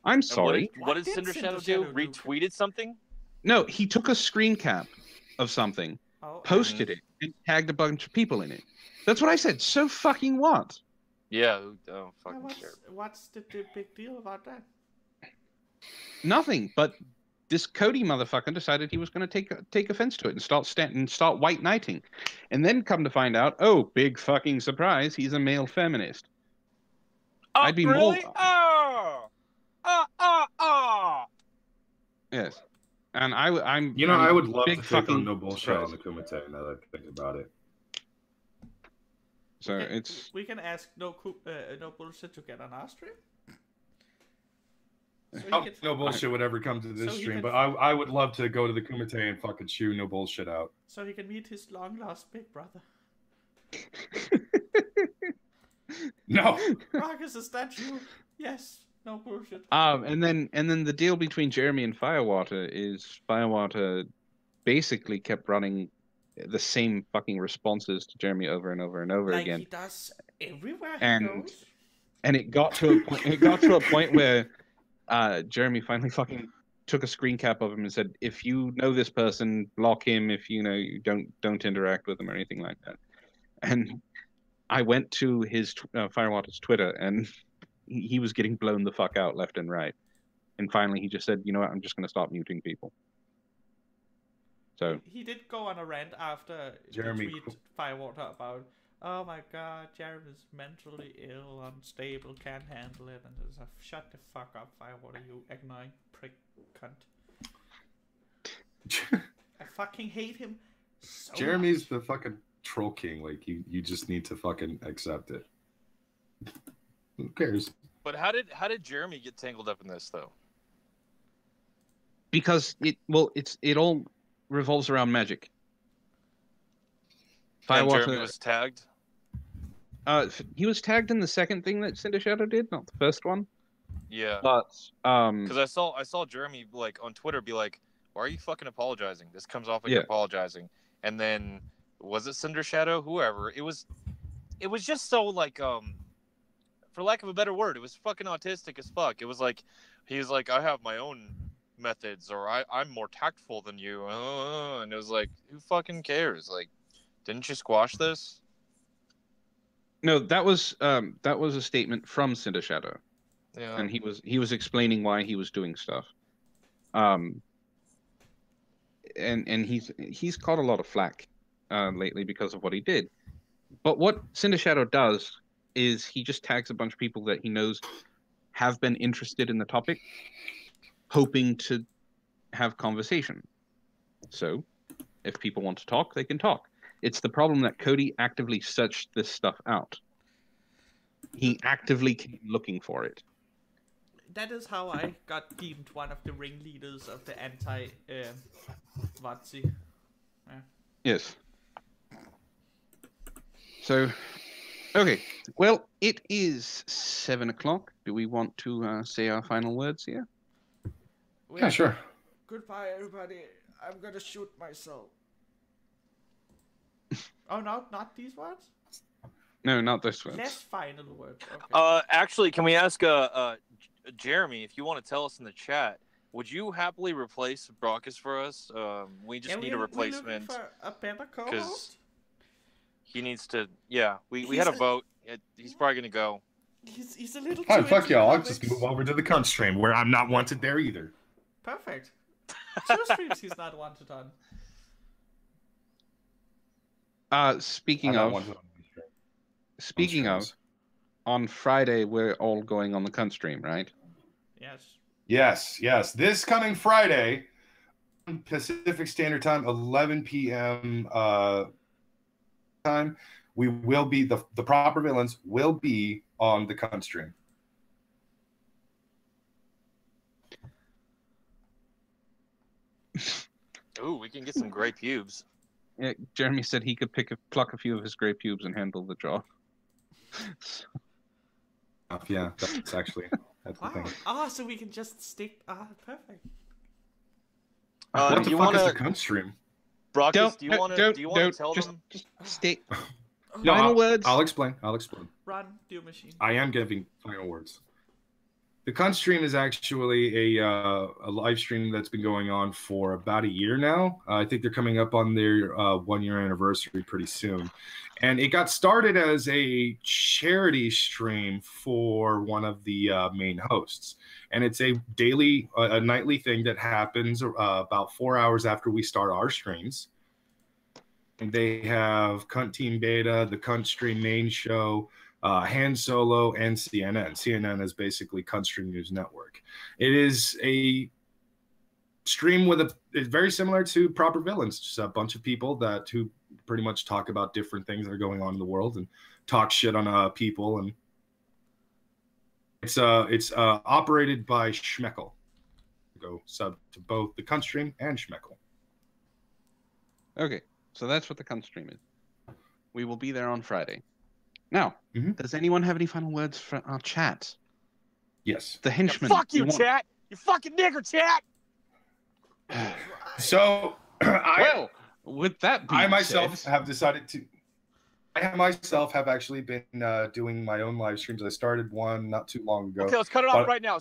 I'm sorry. What did Cinder Shadow do? Retweeted something? No, he took a screen cap of something, posted it, and tagged a bunch of people in it. That's what I said. So fucking what? Yeah, oh, fucking What's the big deal about that? Nothing, but this Cody motherfucker decided he was going to take offense to it and start white knighting. And then come to find out, oh, big fucking surprise, he's a male feminist. Oh, I'd be really? more... Yes. And I'm I would love big to take fucking on no bullshit surprise. on the Kumite now that I think about it. So it's... We can ask no bullshit to get on our stream. So no bullshit would ever come to this so stream, can- but I would love to go to the Kumite and fucking chew no bullshit out. So he can meet his long lost big brother. No. Brockus, is that you? Yes. No bullshit. And then the deal between Jeremy and Firewater is Firewater basically kept running the same fucking responses to Jeremy over and over and over like again. He does everywhere and he goes. And it got to a point where Jeremy finally fucking took a screen cap of him and said, "If you know this person, block him. If you don't interact with him or anything like that." And I went to his Firewater's Twitter, and he was getting blown the fuck out left and right. And finally, he just said, "You know what? I'm just going to stop muting people." So he did go on a rant after Jeremy the tweet Firewater about, "Oh my God, Jeremy's mentally ill, unstable, can't handle it," and just shut the fuck up, Firewater, you annoying prick cunt. I fucking hate him so Jeremy's much. the fucking troll king. Like you just need to fucking accept it. Who cares? But how did Jeremy get tangled up in this though? because it all revolves around magic. And Jeremy was tagged? He was tagged in the second thing that Cinder Shadow did, not the first one. Yeah. But because I saw Jeremy like on Twitter be like, "Why are you fucking apologizing? This comes off like you're apologizing." And then was it Cinder Shadow? Whoever it was just so like for lack of a better word, it was fucking autistic as fuck. It was like he was like, "I have my own methods," or I'm more tactful than you, and it was like, who fucking cares? Like, didn't you squash this? No, that was a statement from Cinder Shadow. Yeah. And he was explaining why he was doing stuff. And he's caught a lot of flack lately because of what he did. But what Cinder Shadow does is he just tags a bunch of people that he knows have been interested in the topic, hoping to have conversation. So, if people want to talk, they can talk. It's the problem that Cody actively searched this stuff out. He actively came looking for it. That is how I got deemed one of the ringleaders of the anti-Vatsy. Yes. So, okay. Well, it is 7 o'clock. Do we want to say our final words here? Yeah, sure. Goodbye, everybody. I'm gonna shoot myself. Oh, no, not these words? No, not this one. Less final words. Okay. Actually, can we ask Jeremy, if you want to tell us in the chat, would you happily replace Brockus for us? We just need a replacement. We're looking for a better co-host. He needs to. Yeah, we had a vote. He's probably gonna go. He's a little. Alright, fuck y'all. I'll just move over to the cunt stream where I'm not wanted there either. Perfect. 2 streams he's not wanted on. Speaking of, on Friday we're all going on the cunt stream, right? Yes. Yes. This coming Friday, Pacific Standard Time, 11 p.m. Time, we will be the proper villains will be on the cunt stream. Ooh, we can get some gray pubes. Yeah, Jeremy said he could pluck a few of his grey pubes and handle the job. Yeah, that's actually the thing. Ah, so we can just stick. Ah, perfect. What do the you fuck wanna, is a cunt stream? Brockus, do you want to tell just, them? Just stay. No, Final words. I'll explain. Run, do machine. I am giving final words. The cunt stream is actually a live stream that's been going on for about a year now. I think they're coming up on their 1-year anniversary pretty soon. And it got started as a charity stream for one of the main hosts. And it's a nightly thing that happens about 4 hours after we start our streams. And they have Cunt Team Beta, the Cunt Stream main show, Han Solo, and CNN. CNN is basically Cunt Stream News Network. It is a stream it's very similar to Proper Villains, just a bunch of people who pretty much talk about different things that are going on in the world and talk shit on people. And it's operated by Schmeckle. Go sub to both the Cunt Stream and Schmeckle. Okay, so that's what the cunt stream is. We will be there on Friday. Now, does anyone have any final words for our chat? Yes. The henchman. Fuck you, chat! You fucking nigger, chat! So, with that being I myself said, have decided to. I myself have actually been doing my own live streams. I started one not too long ago. Okay, let's cut it off right now.